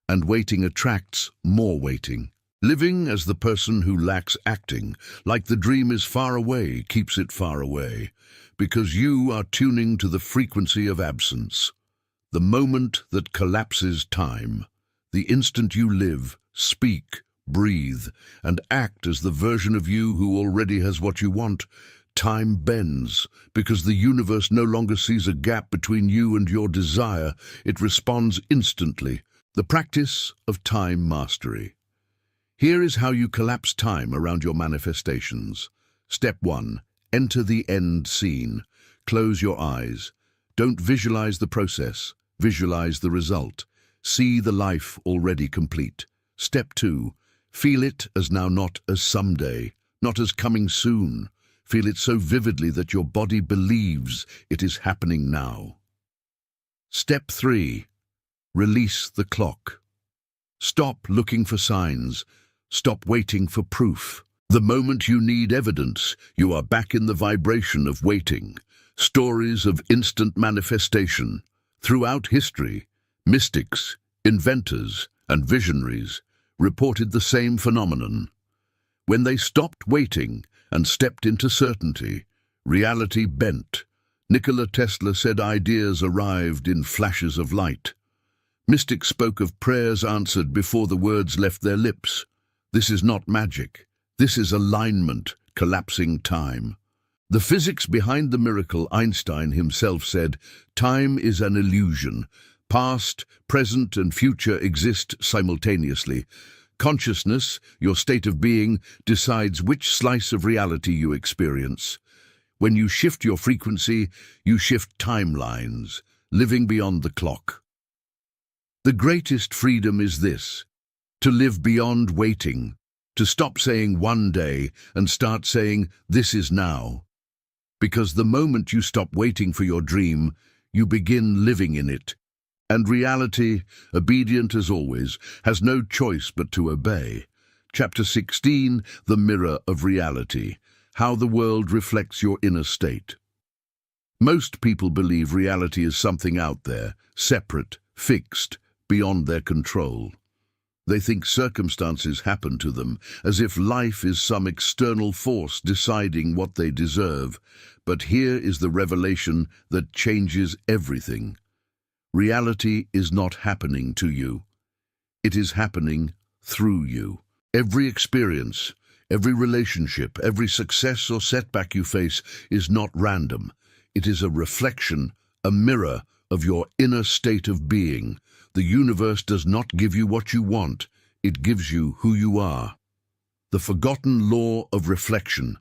and waiting attracts more waiting. Living as the person who lacks acting, like the dream is far away, keeps it far away, because you are tuning to the frequency of absence. The moment that collapses time, the instant you live, speak, breathe, and act as the version of you who already has what you want, time bends, because the universe no longer sees a gap between you and your desire. It responds instantly. The practice of time mastery. Here is how you collapse time around your manifestations. Step 1. Enter the end scene. Close your eyes. Don't visualize the process. Visualize the result. See the life already complete. Step 2. Feel it as now, not as someday, not as coming soon. Feel it so vividly that your body believes it is happening now. Step 3. Release the clock. Stop looking for signs. Stop waiting for proof. The moment you need evidence, you are back in the vibration of waiting. Stories of instant manifestation. Throughout history, mystics, inventors, and visionaries reported the same phenomenon. When they stopped waiting and stepped into certainty, reality bent. Nikola Tesla said ideas arrived in flashes of light. Mystics spoke of prayers answered before the words left their lips. This is not magic. This is alignment, collapsing time. The physics behind the miracle, Einstein himself said, time is an illusion. Past, present, and future exist simultaneously. Consciousness, your state of being, decides which slice of reality you experience. When you shift your frequency, you shift timelines, living beyond the clock. The greatest freedom is this: to live beyond waiting, to stop saying one day and start saying this is now. Because the moment you stop waiting for your dream, you begin living in it. And reality, obedient as always, has no choice but to obey. Chapter 16, The Mirror of Reality. How the world reflects your inner state. Most people believe reality is something out there, separate, fixed, beyond their control. They think circumstances happen to them, as if life is some external force deciding what they deserve. But here is the revelation that changes everything. Reality is not happening to you. It is happening through you. Every experience, every relationship, every success or setback you face is not random. It is a reflection, a mirror of your inner state of being. The universe does not give you what you want, it gives you who you are. The forgotten law of reflection.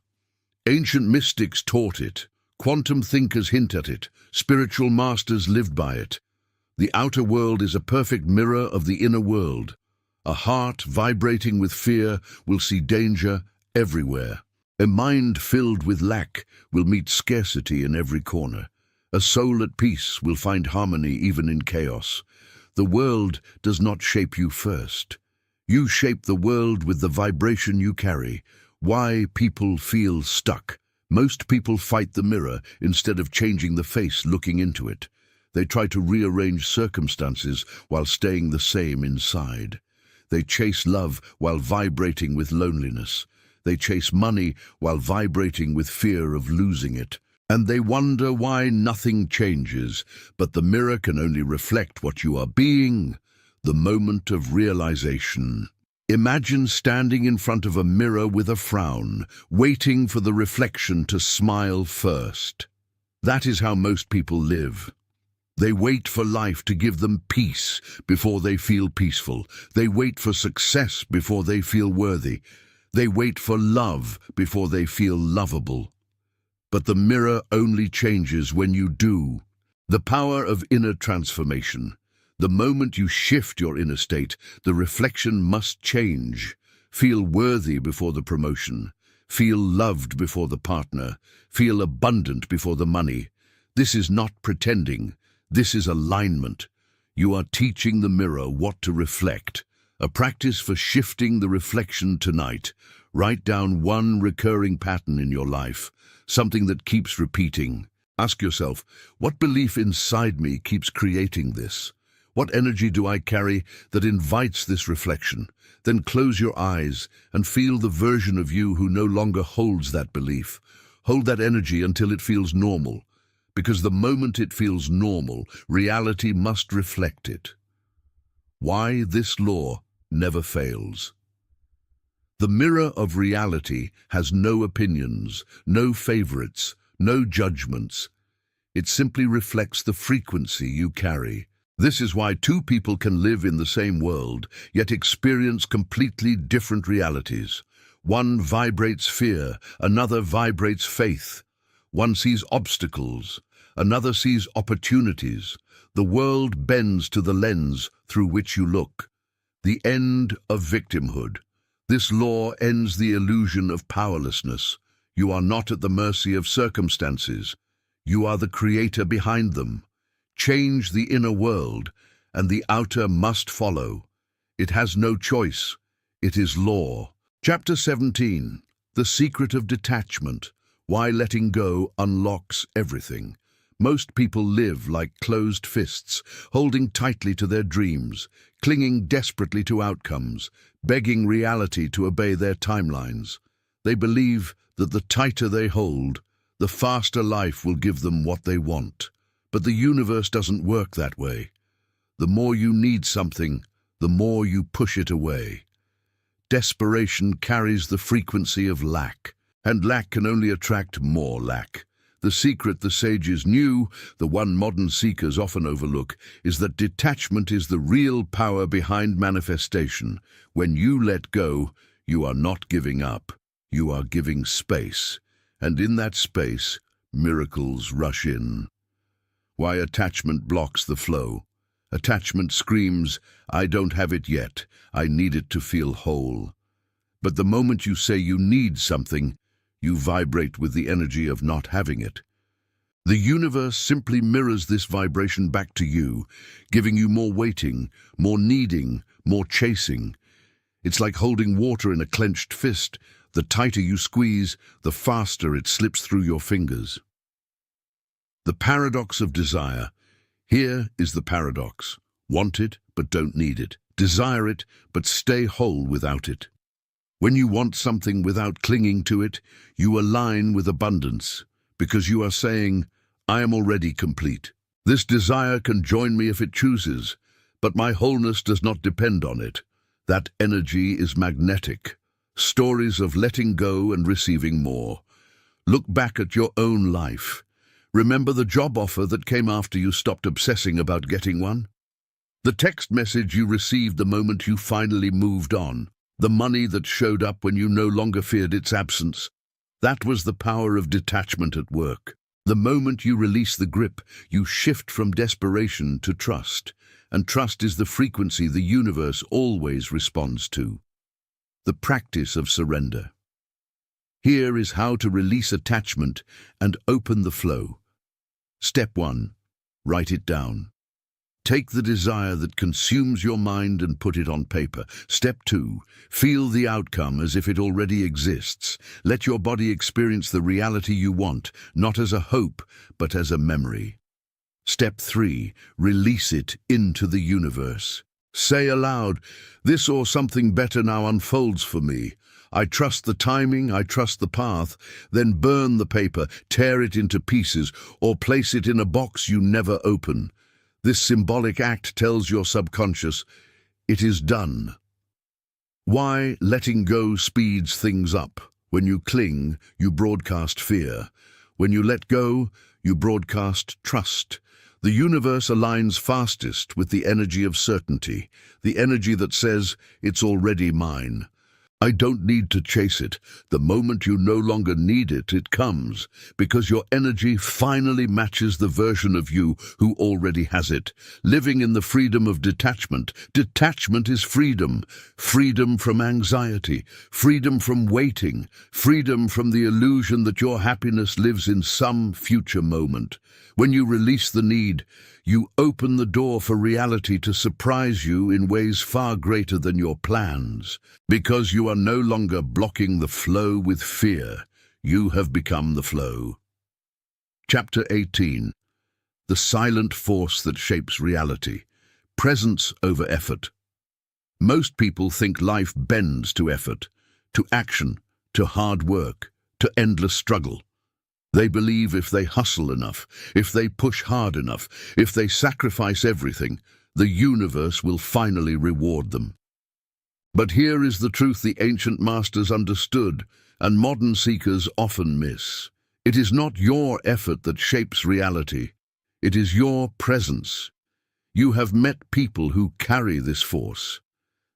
Ancient mystics taught it, quantum thinkers hint at it, spiritual masters lived by it. The outer world is a perfect mirror of the inner world. A heart vibrating with fear will see danger everywhere. A mind filled with lack will meet scarcity in every corner. A soul at peace will find harmony even in chaos. The world does not shape you first. You shape the world with the vibration you carry. Why people feel stuck. Most people fight the mirror instead of changing the face looking into it. They try to rearrange circumstances while staying the same inside. They chase love while vibrating with loneliness. They chase money while vibrating with fear of losing it. And they wonder why nothing changes, but the mirror can only reflect what you are being, the moment of realization. Imagine standing in front of a mirror with a frown, waiting for the reflection to smile first. That is how most people live. They wait for life to give them peace before they feel peaceful. They wait for success before they feel worthy. They wait for love before they feel lovable. But the mirror only changes when you do. The power of inner transformation. The moment you shift your inner state, the reflection must change. Feel worthy before the promotion. Feel loved before the partner. Feel abundant before the money. This is not pretending. This is alignment. You are teaching the mirror what to reflect. A practice for shifting the reflection tonight. Write down one recurring pattern in your life. Something that keeps repeating. Ask yourself, what belief inside me keeps creating this? What energy do I carry that invites this reflection? Then close your eyes and feel the version of you who no longer holds that belief. Hold that energy until it feels normal, because the moment it feels normal, reality must reflect it. Why this law never fails. The mirror of reality has no opinions, no favorites, no judgments. It simply reflects the frequency you carry. This is why two people can live in the same world, yet experience completely different realities. One vibrates fear, another vibrates faith. One sees obstacles, another sees opportunities. The world bends to the lens through which you look. The end of victimhood. This law ends the illusion of powerlessness. You are not at the mercy of circumstances. You are the creator behind them. Change the inner world, and the outer must follow. It has no choice. It is law. Chapter 17. The Secret of Detachment. Why letting go unlocks everything. Most people live like closed fists, holding tightly to their dreams, clinging desperately to outcomes, begging reality to obey their timelines. They believe that the tighter they hold, the faster life will give them what they want. But the universe doesn't work that way. The more you need something, the more you push it away. Desperation carries the frequency of lack, and lack can only attract more lack. The secret the sages knew, the one modern seekers often overlook, is that detachment is the real power behind manifestation. When you let go, you are not giving up. You are giving space. And in that space, miracles rush in. Why attachment blocks the flow. Attachment screams, I don't have it yet. I need it to feel whole. But the moment you say you need something, you vibrate with the energy of not having it. The universe simply mirrors this vibration back to you, giving you more waiting, more needing, more chasing. It's like holding water in a clenched fist. The tighter you squeeze, the faster it slips through your fingers. The paradox of desire. Here is the paradox. Want it, but don't need it. Desire it, but stay whole without it. When you want something without clinging to it, you align with abundance, because you are saying, I am already complete. This desire can join me if it chooses, but my wholeness does not depend on it. That energy is magnetic. Stories of letting go and receiving more. Look back at your own life. Remember the job offer that came after you stopped obsessing about getting one? The text message you received the moment you finally moved on? The money that showed up when you no longer feared its absence? That was the power of detachment at work. The moment you release the grip, you shift from desperation to trust, and trust is the frequency the universe always responds to. The practice of surrender. Here is how to release attachment and open the flow. Step 1. Write it down. Take the desire that consumes your mind and put it on paper. Step 2. Feel the outcome as if it already exists. Let your body experience the reality you want, not as a hope, but as a memory. Step 3. Release it into the universe. Say aloud, this or something better now unfolds for me. I trust the timing, I trust the path. Then burn the paper, tear it into pieces, or place it in a box you never open. This symbolic act tells your subconscious, it is done. Why letting go speeds things up? When you cling, you broadcast fear. When you let go, you broadcast trust. The universe aligns fastest with the energy of certainty, the energy that says, it's already mine. I don't need to chase it. The moment you no longer need it, it comes, because your energy finally matches the version of you who already has it. Living in the freedom of detachment. Detachment is freedom. Freedom from anxiety. Freedom from waiting. Freedom from the illusion that your happiness lives in some future moment. When you release the need, you open the door for reality to surprise you in ways far greater than your plans. Because you are no longer blocking the flow with fear, you have become the flow. Chapter 18. The silent force that shapes reality. Presence over effort. Most people think life bends to effort, to action, to hard work, to endless struggle. They believe if they hustle enough, if they push hard enough, if they sacrifice everything, the universe will finally reward them. But here is the truth the ancient masters understood, and modern seekers often miss. It is not your effort that shapes reality. It is your presence. You have met people who carry this force.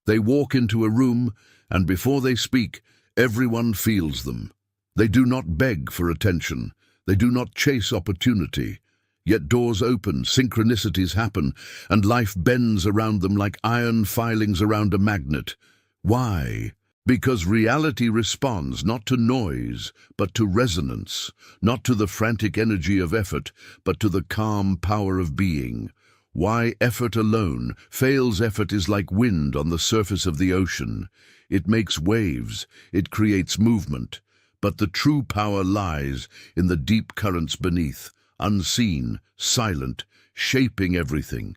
They walk into a room, and before they speak, everyone feels them. They do not beg for attention. They do not chase opportunity. Yet doors open, synchronicities happen, and life bends around them like iron filings around a magnet. Why? Because reality responds not to noise, but to resonance, not to the frantic energy of effort, but to the calm power of being. Why effort alone? Fails effort is like wind on the surface of the ocean. It makes waves, it creates movement. But the true power lies in the deep currents beneath, unseen, silent, shaping everything.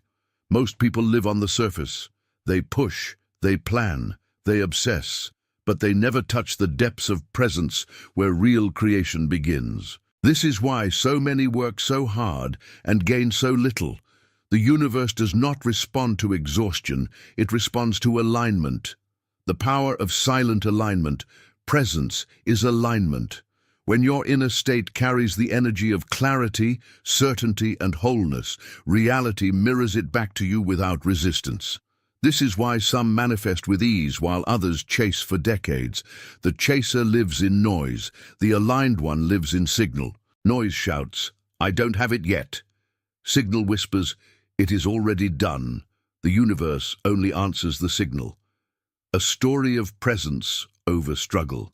Most people live on the surface. They push, they plan, they obsess, but they never touch the depths of presence where real creation begins. This is why so many work so hard and gain so little. The universe does not respond to exhaustion, it responds to alignment. The power of silent alignment. Presence is alignment. When your inner state carries the energy of clarity, certainty, and wholeness, reality mirrors it back to you without resistance. This is why some manifest with ease while others chase for decades. The chaser lives in noise. The aligned one lives in signal. Noise shouts, I don't have it yet. Signal whispers, it is already done. The universe only answers the signal. A story of presence over struggle.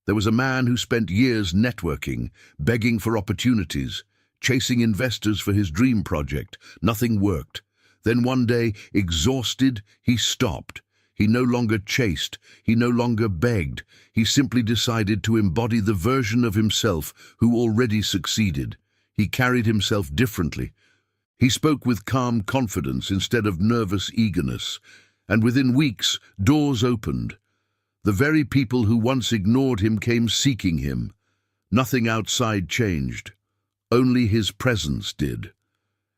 There was a man who spent years networking, begging for opportunities, chasing investors for his dream project. Nothing worked. Then one day, exhausted, he stopped. He no longer chased. He no longer begged. He simply decided to embody the version of himself who already succeeded. He carried himself differently. He spoke with calm confidence instead of nervous eagerness. and within weeks, doors opened. The very people who once ignored him came seeking him. Nothing outside changed. Only his presence did.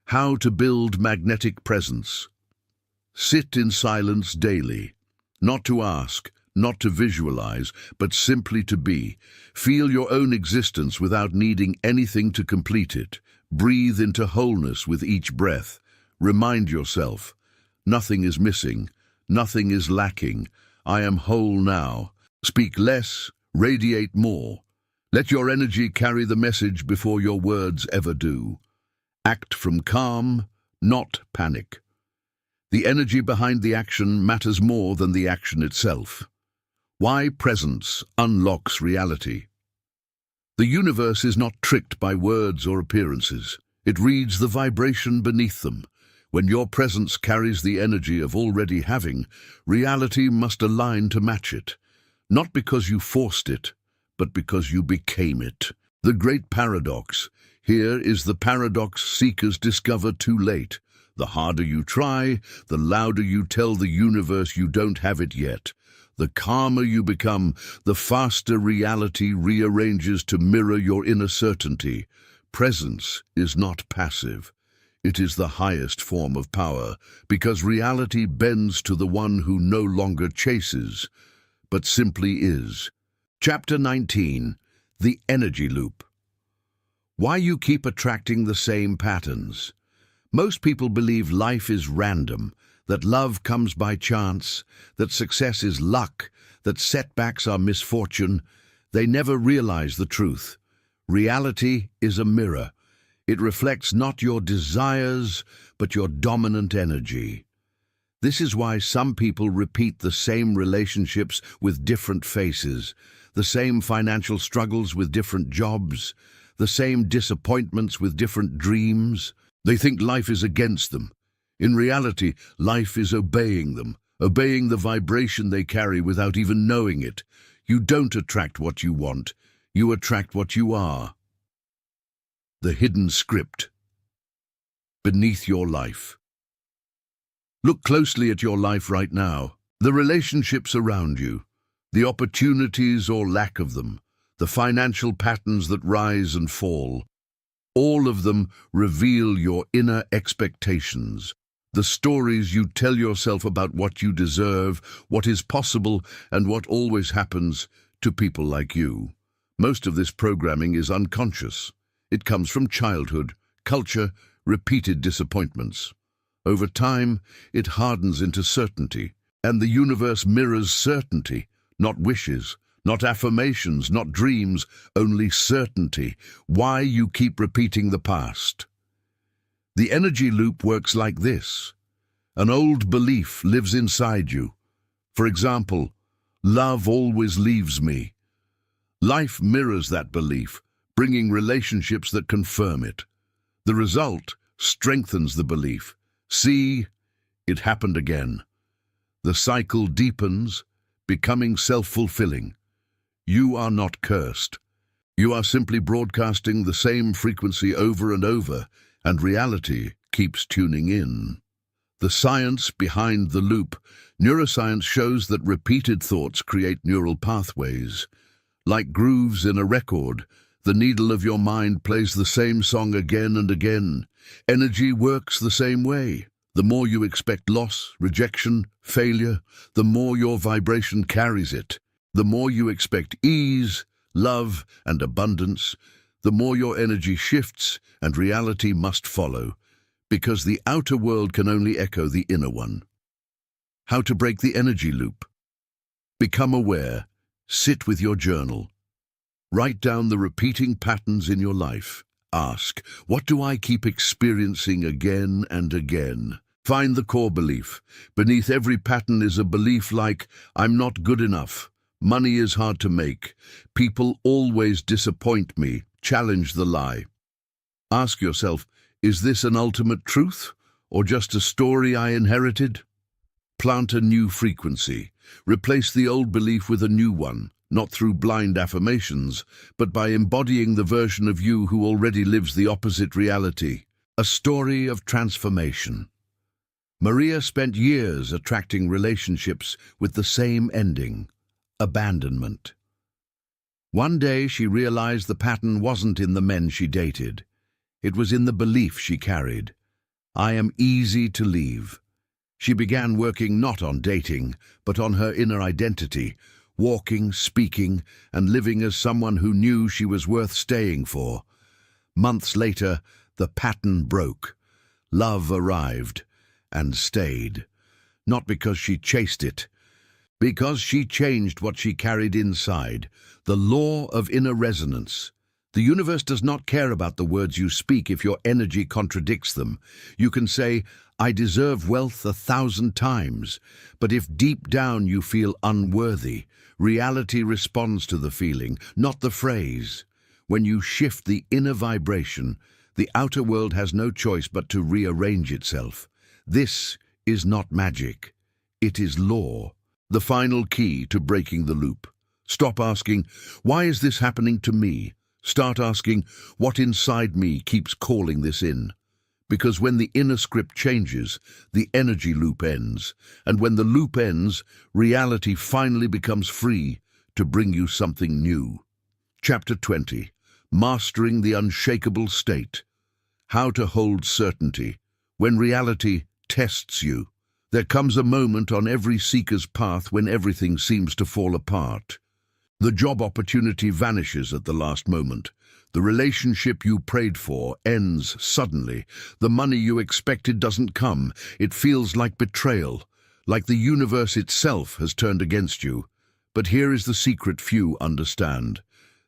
How to build magnetic presence. Sit in silence daily. Not to ask, not to visualize, but simply to be. Feel your own existence without needing anything to complete it. Breathe into wholeness with each breath. Remind yourself, nothing is missing, nothing is lacking. I am whole now. Speak less, radiate more. Let your energy carry the message before your words ever do. Act from calm, not panic. The energy behind the action matters more than the action itself. Why presence unlocks reality. The universe is not tricked by words or appearances. It reads the vibration beneath them. When your presence carries the energy of already having, reality must align to match it. Not because you forced it, but because you became it. The great paradox. Here is the paradox seekers discover too late. The harder you try, the louder you tell the universe you don't have it yet. The calmer you become, the faster reality rearranges to mirror your inner certainty. Presence is not passive. It is the highest form of power, because reality bends to the one who no longer chases, but simply is. Chapter 19. The Energy Loop. Why you keep attracting the same patterns. Most people believe life is random, that love comes by chance, that success is luck, that setbacks are misfortune. They never realize the truth. Reality is a mirror. It reflects not your desires, but your dominant energy. This is why some people repeat the same relationships with different faces, the same financial struggles with different jobs, the same disappointments with different dreams. They think life is against them. In reality, life is obeying them, obeying the vibration they carry without even knowing it. You don't attract what you want. You attract what you are. The hidden script. Beneath your life. Look closely at your life right now. The relationships around you, the opportunities or lack of them, the financial patterns that rise and fall. All of them reveal your inner expectations, the stories you tell yourself about what you deserve, what is possible, and what always happens to people like you. Most of this programming is unconscious. It comes from childhood, culture, repeated disappointments. Over time, it hardens into certainty, and the universe mirrors certainty, not wishes, not affirmations, not dreams, only certainty. Why you keep repeating the past. The energy loop works like this. An old belief lives inside you. For example, love always leaves me. Life mirrors that belief, bringing relationships that confirm it. The result strengthens the belief. See, it happened again. The cycle deepens, becoming self-fulfilling. You are not cursed. You are simply broadcasting the same frequency over and over, and reality keeps tuning in. The science behind the loop. Neuroscience shows that repeated thoughts create neural pathways. Like grooves in a record, the needle of your mind plays the same song again and again. Energy works the same way. The more you expect loss, rejection, failure, the more your vibration carries it. The more you expect ease, love, and abundance, the more your energy shifts and reality must follow, because the outer world can only echo the inner one. How to break the energy loop. Become aware. Sit with your journal. Write down the repeating patterns in your life. Ask, what do I keep experiencing again and again? Find the core belief. Beneath every pattern is a belief like, I'm not good enough. Money is hard to make. People always disappoint me. Challenge the lie. Ask yourself, is this an ultimate truth or just a story I inherited? Plant a new frequency. Replace the old belief with a new one, not through blind affirmations, but by embodying the version of you who already lives the opposite reality. A story of transformation. Maria spent years attracting relationships with the same ending: abandonment. One day she realized the pattern wasn't in the men she dated. It was in the belief she carried. I am easy to leave. She began working not on dating, but on her inner identity, walking, speaking, and living as someone who knew she was worth staying for. Months later, the pattern broke. Love arrived and stayed. Not because she chased it, because she changed what she carried inside. The law of inner resonance. The universe does not care about the words you speak if your energy contradicts them. You can say, "I deserve wealth 1,000 times," but if deep down you feel unworthy, reality responds to the feeling, not the phrase. When you shift the inner vibration, the outer world has no choice but to rearrange itself. This is not magic. It is law. The final key to breaking the loop. Stop asking, "Why is this happening to me?" Start asking, "What inside me keeps calling this in?" Because when the inner script changes, the energy loop ends. And when the loop ends, reality finally becomes free to bring you something new. Chapter 20. Mastering the Unshakable State. How to hold certainty. When reality tests you, there comes a moment on every seeker's path when everything seems to fall apart. The job opportunity vanishes at the last moment. The relationship you prayed for ends suddenly. The money you expected doesn't come. It feels like betrayal, like the universe itself has turned against you. But here is the secret few understand.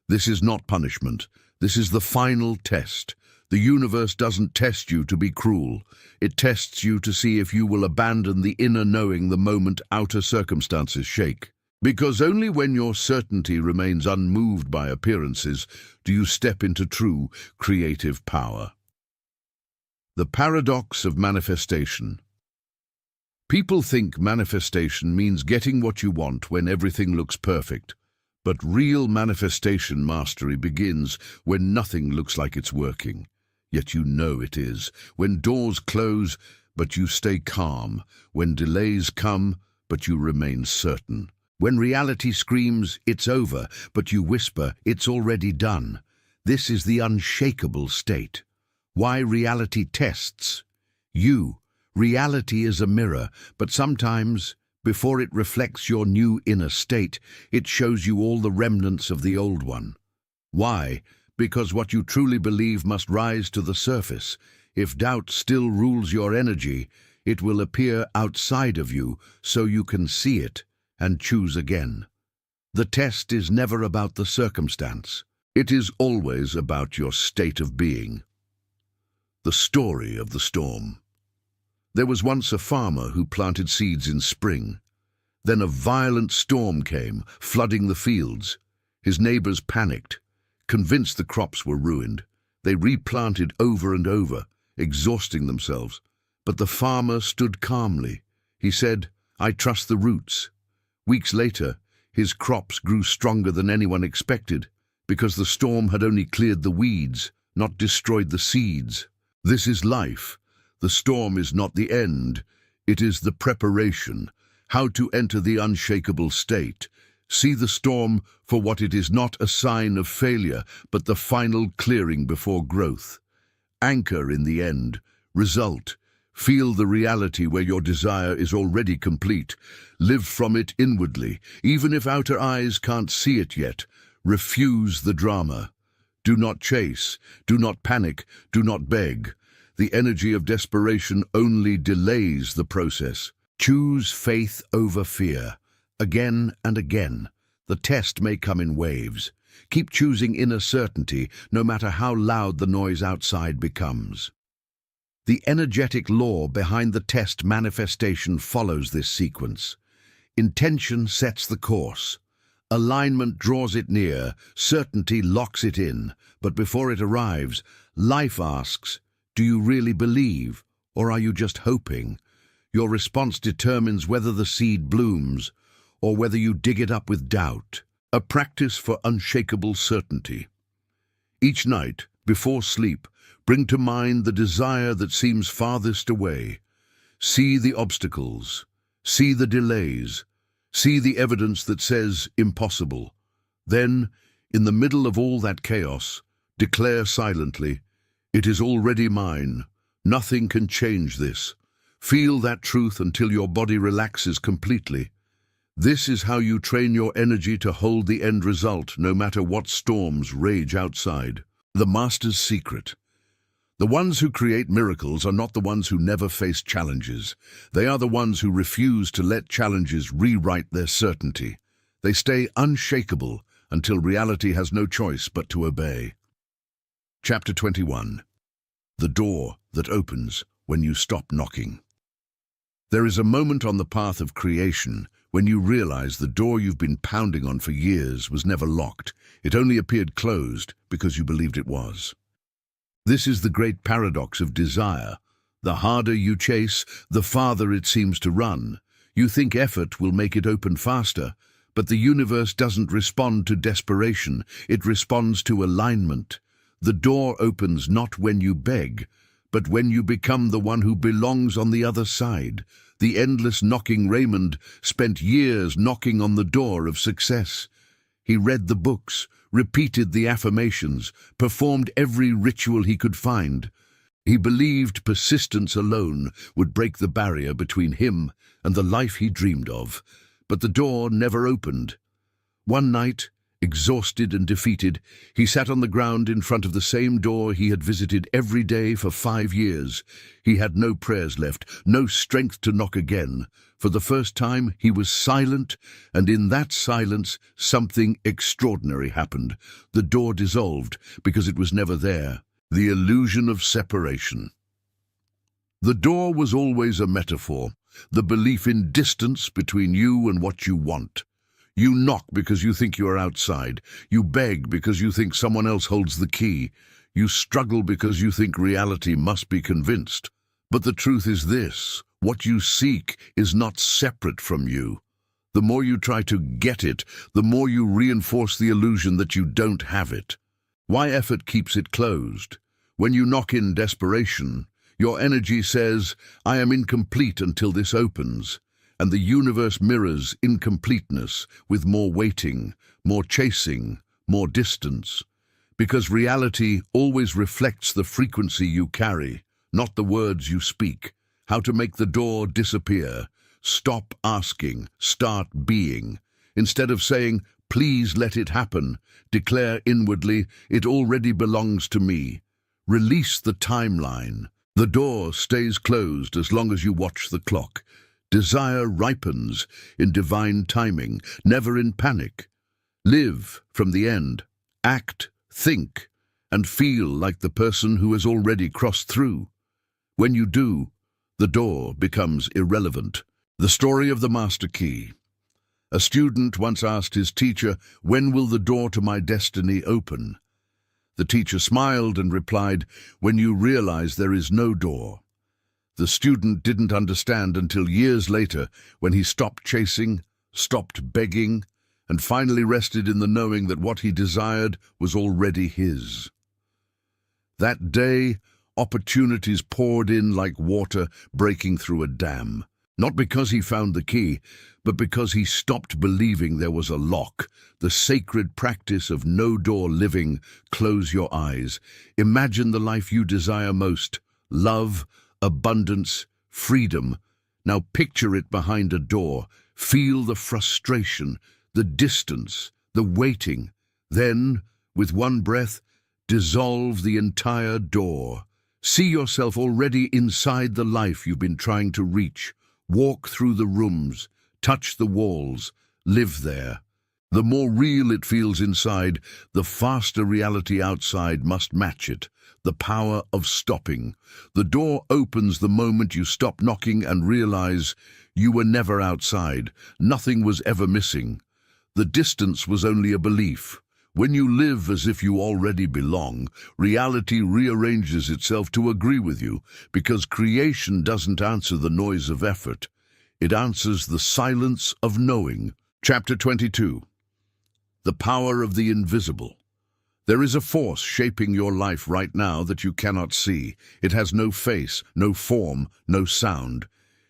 This is not punishment. This is the final test. The universe doesn't test you to be cruel. It tests you to see if you will abandon the inner knowing the moment outer circumstances shake. Because only when your certainty remains unmoved by appearances do you step into true creative power. The paradox of manifestation. People think manifestation means getting what you want when everything looks perfect. But real manifestation mastery begins when nothing looks like it's working, yet you know it is. When doors close, but you stay calm. When delays come, but you remain certain. When reality screams, "It's over," but you whisper, "It's already done." This is the unshakable state. Why reality tests you. Reality is a mirror, but sometimes, before it reflects your new inner state, it shows you all the remnants of the old one. Why? Because what you truly believe must rise to the surface. If doubt still rules your energy, it will appear outside of you so you can see it and choose again. The test is never about the circumstance. It is always about your state of being. The story of the storm. There was once a farmer who planted seeds in spring. Then a violent storm came, flooding the fields. His neighbors panicked. Convinced the crops were ruined, they replanted over and over, exhausting themselves. But the farmer stood calmly. He said, "I trust the roots." Weeks later, his crops grew stronger than anyone expected, because the storm had only cleared the weeds, not destroyed the seeds. This is life. The storm is not the end. It is the preparation. How to enter the unshakable state. See the storm for what it is, not a sign of failure, but the final clearing before growth. Anchor in the end. Result. Feel the reality where your desire is already complete. Live from it inwardly, even if outer eyes can't see it yet. Refuse the drama. Do not chase. Do not panic. Do not beg. The energy of desperation only delays the process. Choose faith over fear. Again and again. The test may come in waves. Keep choosing inner certainty, no matter how loud the noise outside becomes. The energetic law behind the test manifestation follows this sequence. Intention sets the course. Alignment draws it near. Certainty locks it in. But before it arrives, life asks, do you really believe, or are you just hoping? Your response determines whether the seed blooms, or whether you dig it up with doubt. A practice for unshakable certainty. Each night, before sleep, bring to mind the desire that seems farthest away. See the obstacles. See the delays. See the evidence that says impossible. Then, in the middle of all that chaos, declare silently, "It is already mine. Nothing can change this." Feel that truth until your body relaxes completely. This is how you train your energy to hold the end result, no matter what storms rage outside. The Master's Secret. The ones who create miracles are not the ones who never face challenges. They are the ones who refuse to let challenges rewrite their certainty. They stay unshakable until reality has no choice but to obey. Chapter 21. The door that opens when you stop knocking. There is a moment on the path of creation when you realize the door you've been pounding on for years was never locked. It only appeared closed because you believed it was. This is the great paradox of desire. The harder you chase, the farther it seems to run. You think effort will make it open faster, but the universe doesn't respond to desperation. It responds to alignment. The door opens not when you beg, but when you become the one who belongs on the other side. The endless knocking Raymond spent years knocking on the door of success. He read the books, repeated the affirmations, performed every ritual he could find. He believed persistence alone would break the barrier between him and the life he dreamed of. But the door never opened. One night, exhausted and defeated, he sat on the ground in front of the same door he had visited every day for 5 years. He had no prayers left, no strength to knock again. For the first time, he was silent, and in that silence, something extraordinary happened. The door dissolved because it was never there. The illusion of separation. The door was always a metaphor, the belief in distance between you and what you want. You knock because you think you are outside. You beg because you think someone else holds the key. You struggle because you think reality must be convinced. But the truth is this: what you seek is not separate from you. The more you try to get it, the more you reinforce the illusion that you don't have it. Why effort keeps it closed? When you knock in desperation, your energy says, "I am incomplete until this opens." And the universe mirrors incompleteness with more waiting, more chasing, more distance. Because reality always reflects the frequency you carry, not the words you speak. How to make the door disappear. Stop asking, start being. Instead of saying, "Please let it happen," declare inwardly, "It already belongs to me." Release the timeline. The door stays closed as long as you watch the clock. Desire ripens in divine timing, never in panic. Live from the end. Act, think, and feel like the person who has already crossed through. When you do, the door becomes irrelevant. The story of the master key. A student once asked his teacher, "When will the door to my destiny open?" The teacher smiled and replied, "When you realize there is no door." The student didn't understand until years later, when he stopped chasing, stopped begging, and finally rested in the knowing that what he desired was already his. That day, opportunities poured in like water breaking through a dam. Not because he found the key, but because he stopped believing there was a lock. The sacred practice of no-door living. Close your eyes. Imagine the life you desire most. Love, abundance, freedom. Now picture it behind a door. Feel the frustration, the distance, the waiting. Then, with one breath, dissolve the entire door. See yourself already inside the life you've been trying to reach. Walk through the rooms, touch the walls, live there. The more real it feels inside, the faster reality outside must match it. The power of stopping. The door opens the moment you stop knocking and realize you were never outside. Nothing was ever missing. The distance was only a belief. When you live as if you already belong, reality rearranges itself to agree with you, because creation doesn't answer the noise of effort. It answers the silence of knowing. Chapter 22. The power of the invisible. There is a force shaping your life right now that you cannot see. It has no face, no form, no sound.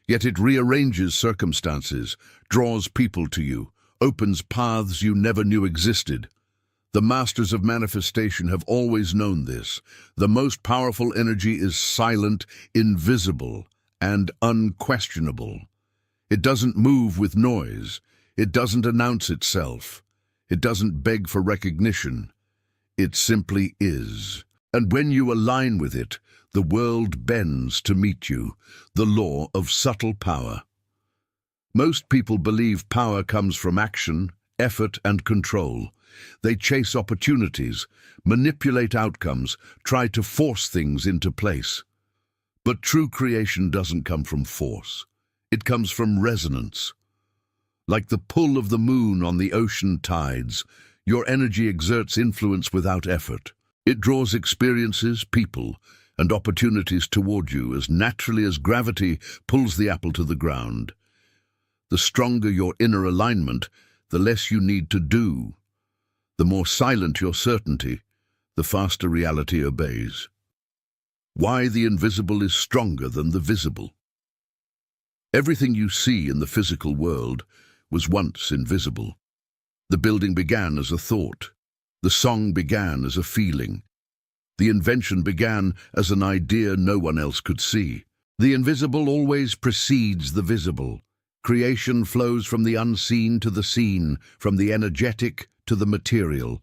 Yet it rearranges circumstances, draws people to you, opens paths you never knew existed. The masters of manifestation have always known this. The most powerful energy is silent, invisible, and unquestionable. It doesn't move with noise. It doesn't announce itself. It doesn't beg for recognition. It simply is. And when you align with it, the world bends to meet you, the law of subtle power. Most people believe power comes from action, effort, and control. They chase opportunities, manipulate outcomes, try to force things into place. But true creation doesn't come from force. It comes from resonance. Like the pull of the moon on the ocean tides, your energy exerts influence without effort. It draws experiences, people, and opportunities toward you as naturally as gravity pulls the apple to the ground. The stronger your inner alignment, the less you need to do. The more silent your certainty, the faster reality obeys. Why the invisible is stronger than the visible. Everything you see in the physical world was once invisible. The building began as a thought. The song began as a feeling. The invention began as an idea no one else could see. The invisible always precedes the visible. Creation flows from the unseen to the seen, from the energetic to the material.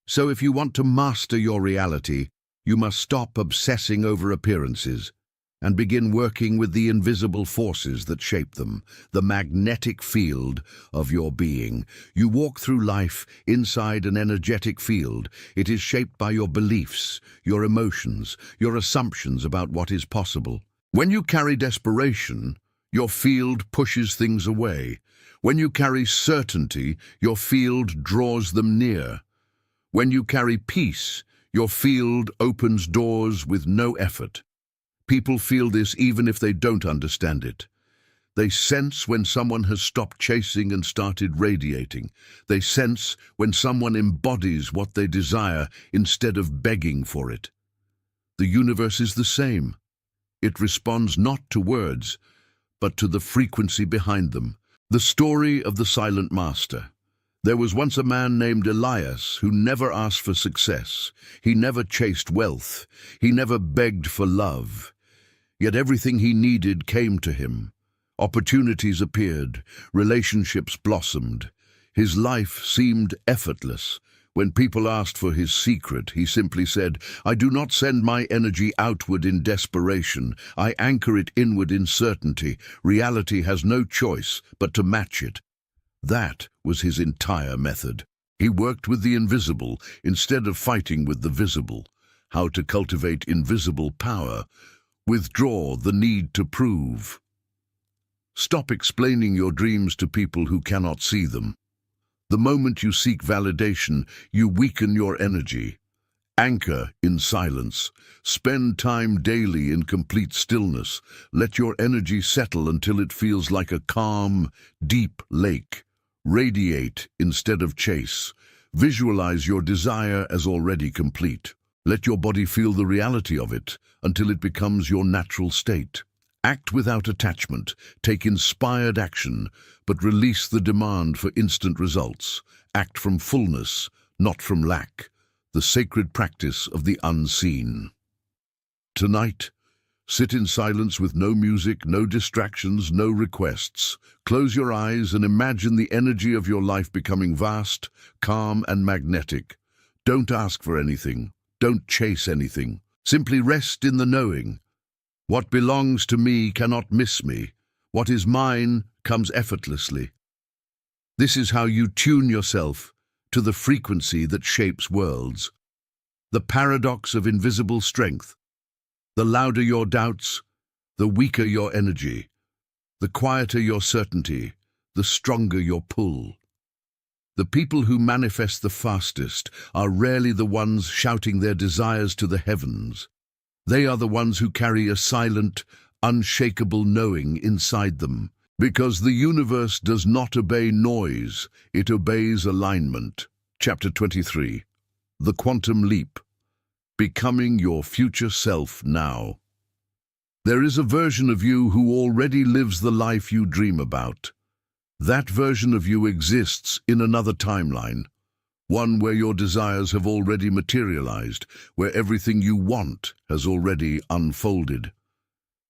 So if you want to master your reality, you must stop obsessing over appearances and begin working with the invisible forces that shape them, the magnetic field of your being. You walk through life inside an energetic field. It is shaped by your beliefs, your emotions, your assumptions about what is possible. When you carry desperation, your field pushes things away. When you carry certainty, your field draws them near. When you carry peace, your field opens doors with no effort. People feel this even if they don't understand it. They sense when someone has stopped chasing and started radiating. They sense when someone embodies what they desire instead of begging for it. The universe is the same. It responds not to words, but to the frequency behind them. The story of the silent master. There was once a man named Elias who never asked for success. He never chased wealth. He never begged for love. Yet everything he needed came to him. Opportunities appeared. Relationships blossomed. His life seemed effortless. When people asked for his secret, he simply said, "I do not send my energy outward in desperation. I anchor it inward in certainty. Reality has no choice but to match it." That was his entire method. He worked with the invisible instead of fighting with the visible. How to cultivate invisible power. Withdraw the need to prove. Stop explaining your dreams to people who cannot see them. The moment you seek validation, you weaken your energy. Anchor in silence. Spend time daily in complete stillness. Let your energy settle until it feels like a calm, deep lake. Radiate instead of chase. Visualize your desire as already complete. Let your body feel the reality of it until it becomes your natural state. Act without attachment. Take inspired action, but release the demand for instant results. Act from fullness, not from lack. The sacred practice of the unseen. Tonight, sit in silence with no music, no distractions, no requests. Close your eyes and imagine the energy of your life becoming vast, calm, and magnetic. Don't ask for anything. Don't chase anything. Simply rest in the knowing. What belongs to me cannot miss me. What is mine comes effortlessly. This is how you tune yourself to the frequency that shapes worlds. The paradox of invisible strength. The louder your doubts, the weaker your energy. The quieter your certainty, the stronger your pull. The people who manifest the fastest are rarely the ones shouting their desires to the heavens. They are the ones who carry a silent, unshakable knowing inside them. Because the universe does not obey noise, it obeys alignment. Chapter 23. The Quantum Leap. Becoming your future self now. There is a version of you who already lives the life you dream about. That version of you exists in another timeline, one where your desires have already materialized, where everything you want has already unfolded.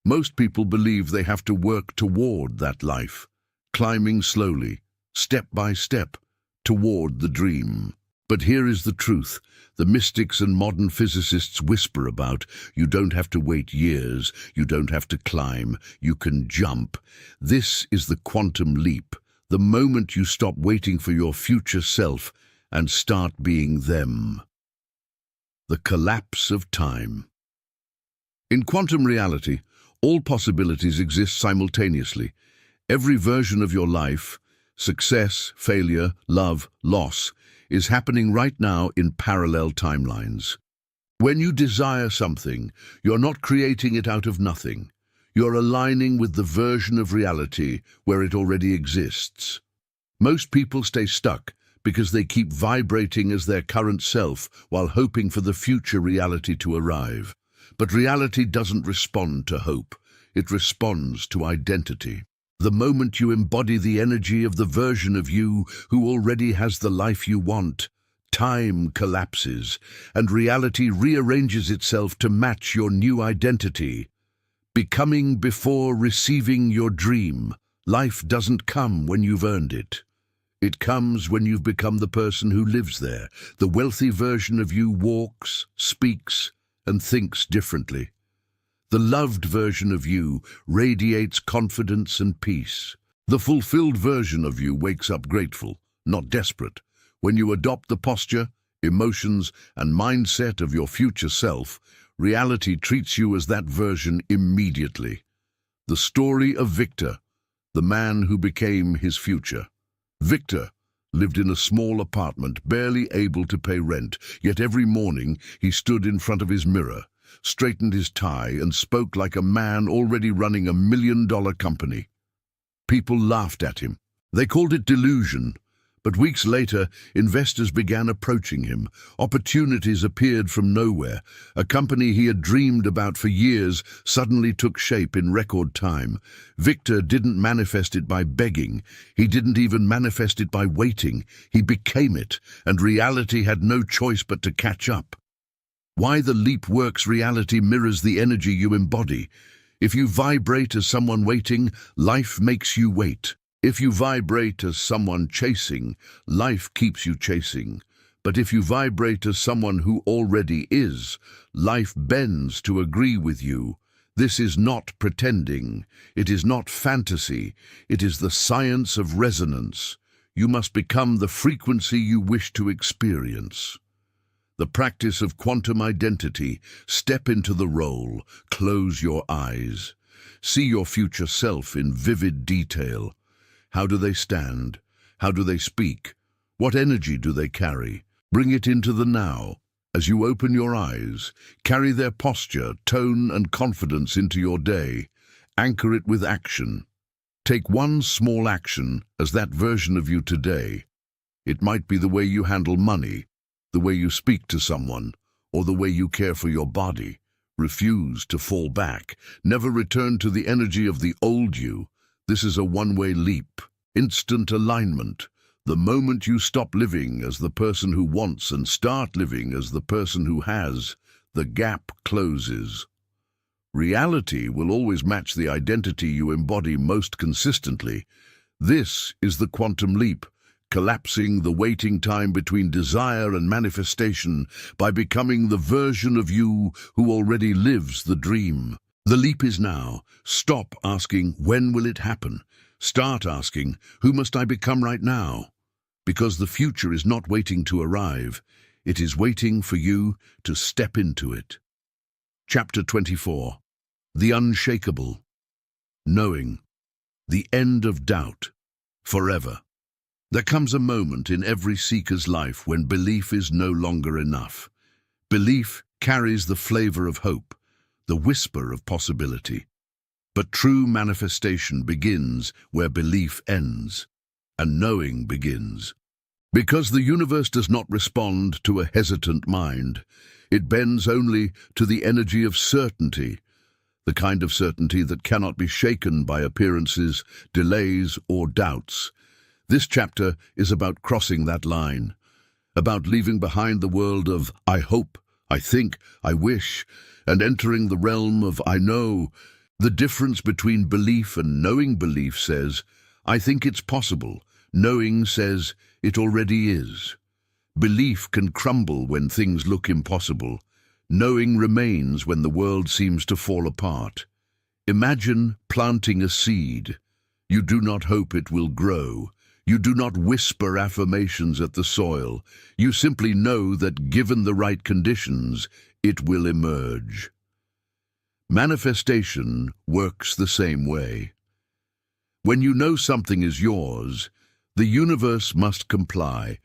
Most people believe they have to work toward that life, climbing slowly, step by step, toward the dream. But here is the truth. The mystics and modern physicists whisper about, you don't have to wait years, you don't have to climb, you can jump. This is the quantum leap, the moment you stop waiting for your future self and start being them. The collapse of time. In quantum reality, all possibilities exist simultaneously. Every version of your life, success, failure, love, loss, is happening right now in parallel timelines. When you desire something, you're not creating it out of nothing. You're aligning with the version of reality where it already exists. Most people stay stuck because they keep vibrating as their current self while hoping for the future reality to arrive. But reality doesn't respond to hope. It responds to identity. The moment you embody the energy of the version of you who already has the life you want, time collapses and reality rearranges itself to match your new identity. Becoming before receiving your dream. Life doesn't come when you've earned it. It comes when you've become the person who lives there. The wealthy version of you walks, speaks, and thinks differently. The loved version of you radiates confidence and peace. The fulfilled version of you wakes up grateful, not desperate. When you adopt the posture, emotions, and mindset of your future self, reality treats you as that version immediately. The story of Victor, the man who became his future. Victor lived in a small apartment, barely able to pay rent, yet every morning he stood in front of his mirror, straightened his tie, and spoke like a man already running $1 million company. People laughed at him. They called it delusion. But weeks later, investors began approaching him. Opportunities appeared from nowhere. A company he had dreamed about for years suddenly took shape in record time. Victor didn't manifest it by begging. He didn't even manifest it by waiting. He became it, and reality had no choice but to catch up. Why the leap works. Reality mirrors the energy you embody. If you vibrate as someone waiting, life makes you wait. If you vibrate as someone chasing, life keeps you chasing. But if you vibrate as someone who already is, life bends to agree with you. This is not pretending. It is not fantasy. It is the science of resonance. You must become the frequency you wish to experience. The practice of quantum identity. Step into the role. Close your eyes. See your future self in vivid detail. How do they stand? How do they speak? What energy do they carry? Bring it into the now. As you open your eyes, carry their posture, tone, and confidence into your day. Anchor it with action. Take one small action as that version of you today. It might be the way you handle money, the way you speak to someone, or the way you care for your body. Refuse to fall back. Never return to the energy of the old you. This is a one-way leap, instant alignment. The moment you stop living as the person who wants and start living as the person who has, the gap closes. Reality will always match the identity you embody most consistently. This is the quantum leap, collapsing the waiting time between desire and manifestation by becoming the version of you who already lives the dream. The leap is now. Stop asking, when will it happen? Start asking, who must I become right now? Because the future is not waiting to arrive. It is waiting for you to step into it. Chapter 24. The Unshakable. Knowing. The end of doubt. Forever. There comes a moment in every seeker's life when belief is no longer enough. Belief carries the flavor of hope, the whisper of possibility. But true manifestation begins where belief ends, and knowing begins. Because the universe does not respond to a hesitant mind, it bends only to the energy of certainty. the kind of certainty that cannot be shaken by appearances, delays, or doubts. This chapter is about crossing that line, about leaving behind the world of "I hope," "I think," "I wish," and entering the realm of "I know." The difference between belief and knowing belief says, "I think it's possible." Knowing says, "It already is." Belief can crumble when things look impossible. Knowing remains when the world seems to fall apart. Imagine planting a seed. You do not hope it will grow. You do not whisper affirmations at the soil. You simply know that given the right conditions, it will emerge. Manifestation works the same way. When you know something is yours, the universe must comply.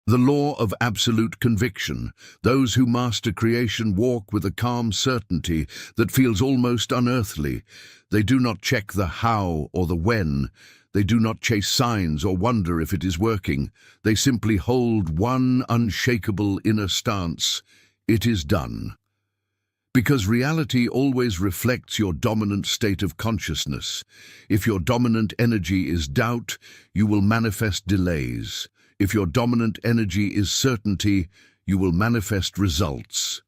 The law of absolute conviction. Those who master creation walk with a calm certainty that feels almost unearthly. They do not check the how or the when. They do not chase signs or wonder if it is working. They simply hold one unshakable inner stance. It is done. Because reality always reflects your dominant state of consciousness. If your dominant energy is doubt, you will manifest delays. If your dominant energy is certainty, you will manifest results.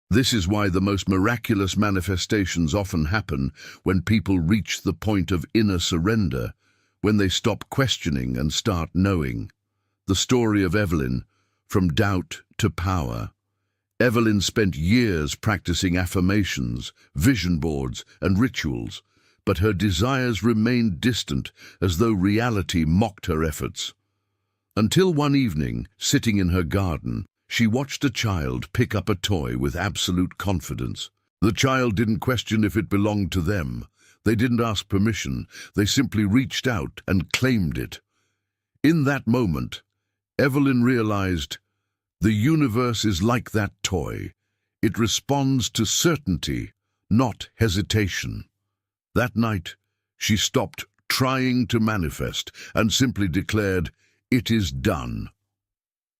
This is why the most miraculous manifestations often happen when people reach the point of inner surrender, when they stop questioning and start knowing. The story of Evelyn, from doubt to power. Evelyn spent years practicing affirmations, vision boards, and rituals, but her desires remained distant as though reality mocked her efforts. Until one evening, sitting in her garden, she watched a child pick up a toy with absolute confidence. The child didn't question if it belonged to them. They didn't ask permission. They simply reached out and claimed it. In that moment, Evelyn realized, the universe is like that toy. It responds to certainty, not hesitation. That night, she stopped trying to manifest and simply declared, "It is done."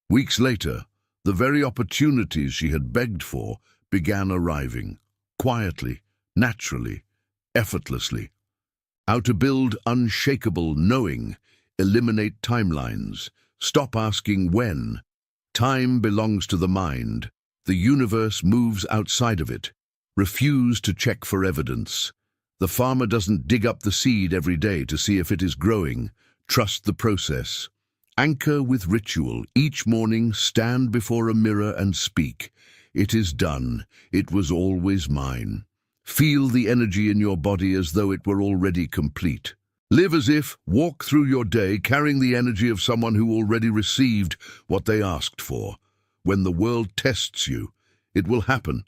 Weeks later, the very opportunities she had begged for began arriving, quietly, naturally, effortlessly. How to build unshakable knowing, eliminate timelines, stop asking when. Time belongs to the mind. The universe moves outside of it. Refuse to check for evidence. The farmer doesn't dig up the seed every day to see if it is growing. Trust the process. Anchor with ritual. Each morning, stand before a mirror and speak. It is done. It was always mine. Feel the energy in your body as though it were already complete. Live as if, walk through your day carrying the energy of someone who already received what they asked for. When the world tests you, it will happen.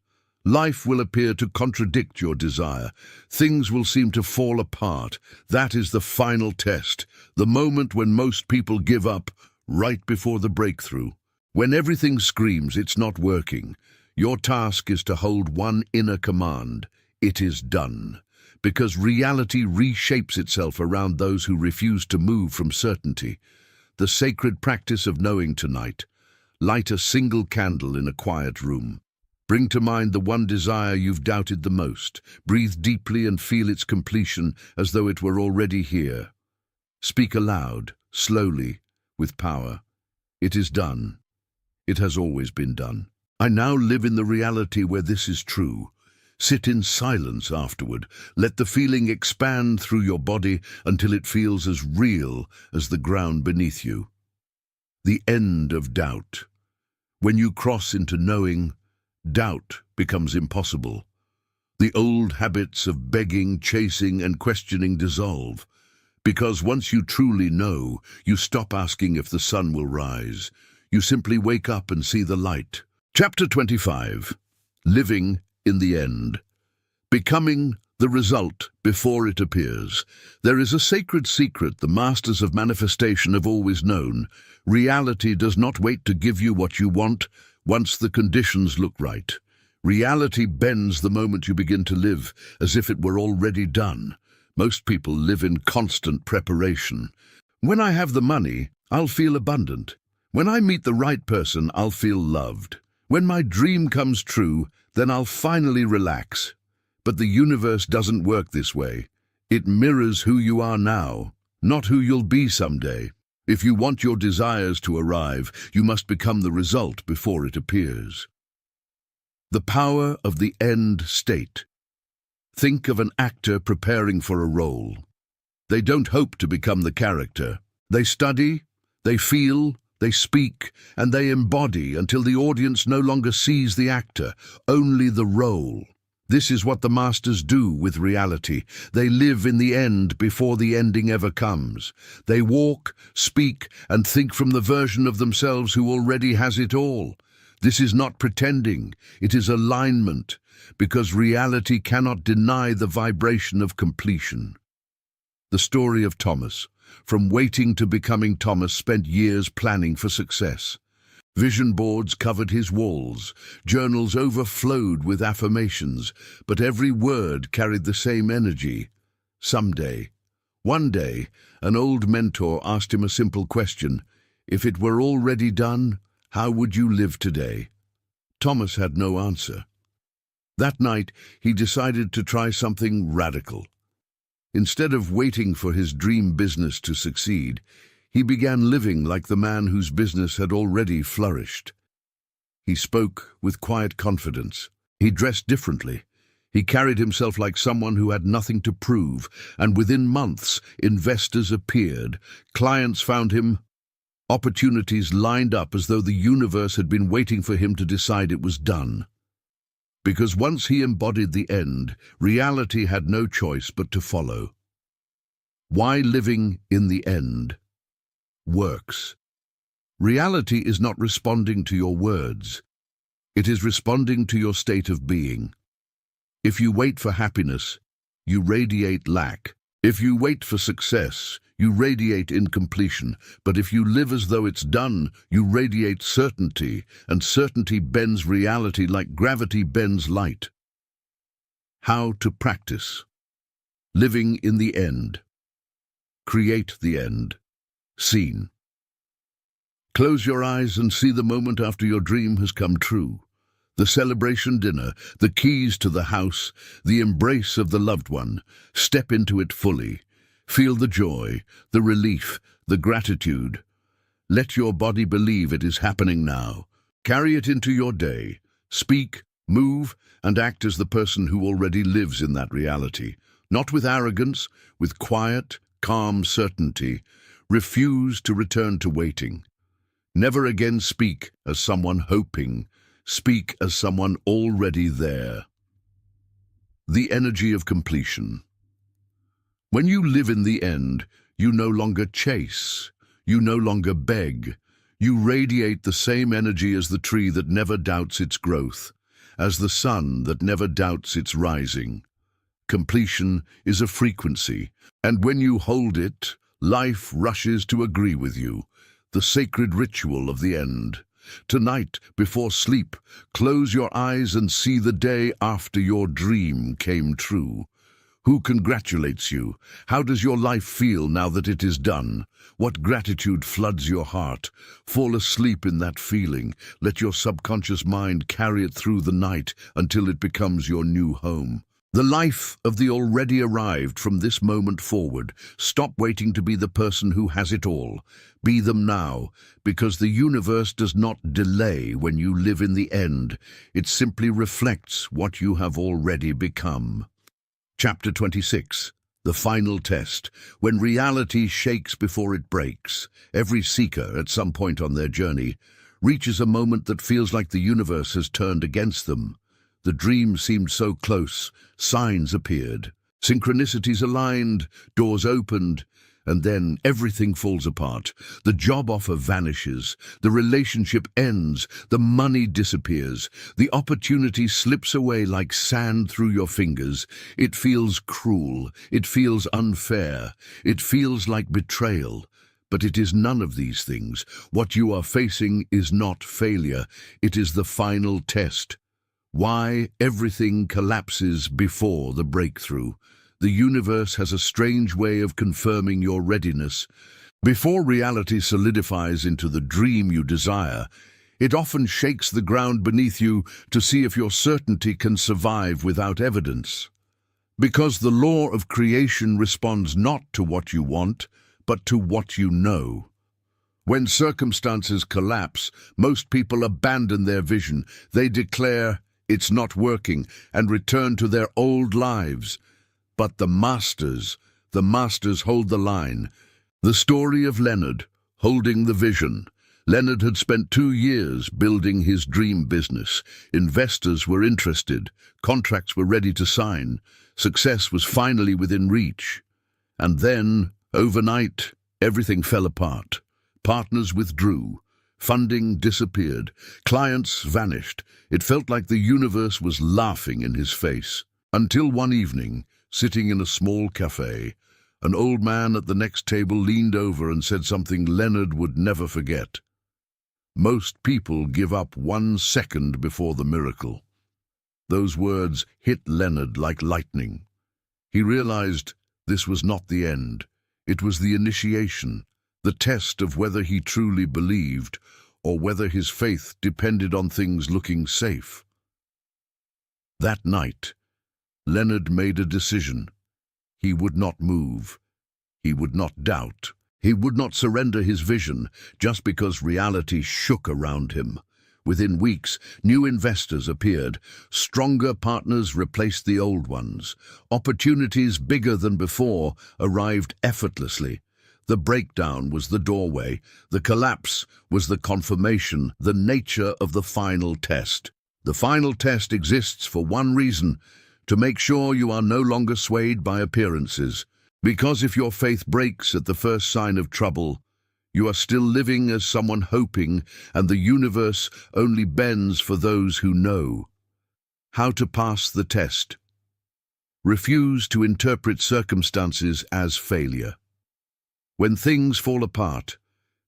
Life will appear to contradict your desire. Things will seem to fall apart. That is the final test, the moment when most people give up, right before the breakthrough. When everything screams it's not working, your task is to hold one inner command. It is done. Because reality reshapes itself around those who refuse to move from certainty. The sacred practice of knowing tonight. Light a single candle in a quiet room. Bring to mind the one desire you've doubted the most. Breathe deeply and feel its completion as though it were already here. Speak aloud, slowly, with power. It is done. It has always been done. I now live in the reality where this is true. Sit in silence afterward. Let the feeling expand through your body until it feels as real as the ground beneath you. The end of doubt. When you cross into knowing, doubt becomes impossible. The old habits of begging, chasing, and questioning dissolve. Because once you truly know, you stop asking if the sun will rise. You simply wake up and see the light. Chapter 25. Living in the end. Becoming the result before it appears. There is a sacred secret the masters of manifestation have always known. Reality does not wait to give you what you want once the conditions look right. Reality bends the moment you begin to live as if it were already done. Most people live in constant preparation. When I have the money, I'll feel abundant. When I meet the right person, I'll feel loved. When my dream comes true, then I'll finally relax. But the universe doesn't work this way. It mirrors who you are now, not who you'll be someday. If you want your desires to arrive, you must become the result before it appears. The power of the end state. Think of an actor preparing for a role. They don't hope to become the character. They study, they feel, they speak, and they embody until the audience no longer sees the actor, only the role. This is what the masters do with reality. They live in the end before the ending ever comes. They walk, speak, and think from the version of themselves who already has it all. This is not pretending, it is alignment, because reality cannot deny the vibration of completion. The story of Thomas, from waiting to becoming Thomas, spent years planning for success. Vision boards covered his walls, journals overflowed with affirmations, but every word carried the same energy. Someday, one day, an old mentor asked him a simple question. If it were already done, how would you live today? Thomas had no answer. That night, he decided to try something radical. Instead of waiting for his dream business to succeed, he began living like the man whose business had already flourished. He spoke with quiet confidence. He dressed differently. He carried himself like someone who had nothing to prove, and within months, investors appeared. Clients found him. Opportunities lined up as though the universe had been waiting for him to decide it was done. Because once he embodied the end, reality had no choice but to follow. Why living in the end works. Reality is not responding to your words. It is responding to your state of being. If you wait for happiness, you radiate lack. If you wait for success, you radiate incompletion. But if you live as though it's done, you radiate certainty, and certainty bends reality like gravity bends light. How to practice. Living in the end. Create the end. Scene. Close your eyes and see the moment after your dream has come true. The celebration dinner, the keys to the house, the embrace of the loved one. Step into it fully. Feel the joy, the relief, the gratitude. Let your body believe it is happening now. Carry it into your day. Speak, move, and act as the person who already lives in that reality. Not with arrogance, with quiet, calm certainty. Refuse to return to waiting. Never again speak as someone hoping. Speak as someone already there. The energy of completion. When you live in the end, you no longer chase. You no longer beg. You radiate the same energy as the tree that never doubts its growth, as the sun that never doubts its rising. Completion is a frequency, and when you hold it, life rushes to agree with you, the sacred ritual of the end. Tonight, before sleep, close your eyes and see the day after your dream came true. Who congratulates you? How does your life feel now that it is done? What gratitude floods your heart? Fall asleep in that feeling. Let your subconscious mind carry it through the night until it becomes your new home. The life of the already arrived from this moment forward. Stop waiting to be the person who has it all. Be them now, because the universe does not delay when you live in the end. It simply reflects what you have already become. Chapter 26. The final test. When reality shakes before it breaks, every seeker, at some point on their journey, reaches a moment that feels like the universe has turned against them. The dream seemed so close, signs appeared, synchronicities aligned, doors opened, and then everything falls apart. The job offer vanishes, the relationship ends, the money disappears, the opportunity slips away like sand through your fingers. It feels cruel, it feels unfair, it feels like betrayal. But it is none of these things. What you are facing is not failure, it is the final test. Why everything collapses before the breakthrough. The universe has a strange way of confirming your readiness. Before reality solidifies into the dream you desire, it often shakes the ground beneath you to see if your certainty can survive without evidence. Because the law of creation responds not to what you want, but to what you know. When circumstances collapse, most people abandon their vision. They declare, "It's not working," and return to their old lives. But the masters hold the line. The story of Leonard, holding the vision. Leonard had spent 2 years building his dream business. Investors were interested. Contracts were ready to sign. Success was finally within reach. And then, overnight, everything fell apart. Partners withdrew. Funding disappeared. Clients vanished. It felt like the universe was laughing in his face. Until one evening, sitting in a small cafe, an old man at the next table leaned over and said something Leonard would never forget. "Most people give up 1 second before the miracle." Those words hit Leonard like lightning. He realized this was not the end. It was the initiation, the test of whether he truly believed or whether his faith depended on things looking safe. That night, Leonard made a decision. He would not move. He would not doubt. He would not surrender his vision just because reality shook around him. Within weeks, new investors appeared. Stronger partners replaced the old ones. Opportunities bigger than before arrived effortlessly. The breakdown was the doorway. The collapse was the confirmation, the nature of the final test. The final test exists for one reason: to make sure you are no longer swayed by appearances. Because if your faith breaks at the first sign of trouble, you are still living as someone hoping, and the universe only bends for those who know. How to pass the test. Refuse to interpret circumstances as failure. When things fall apart,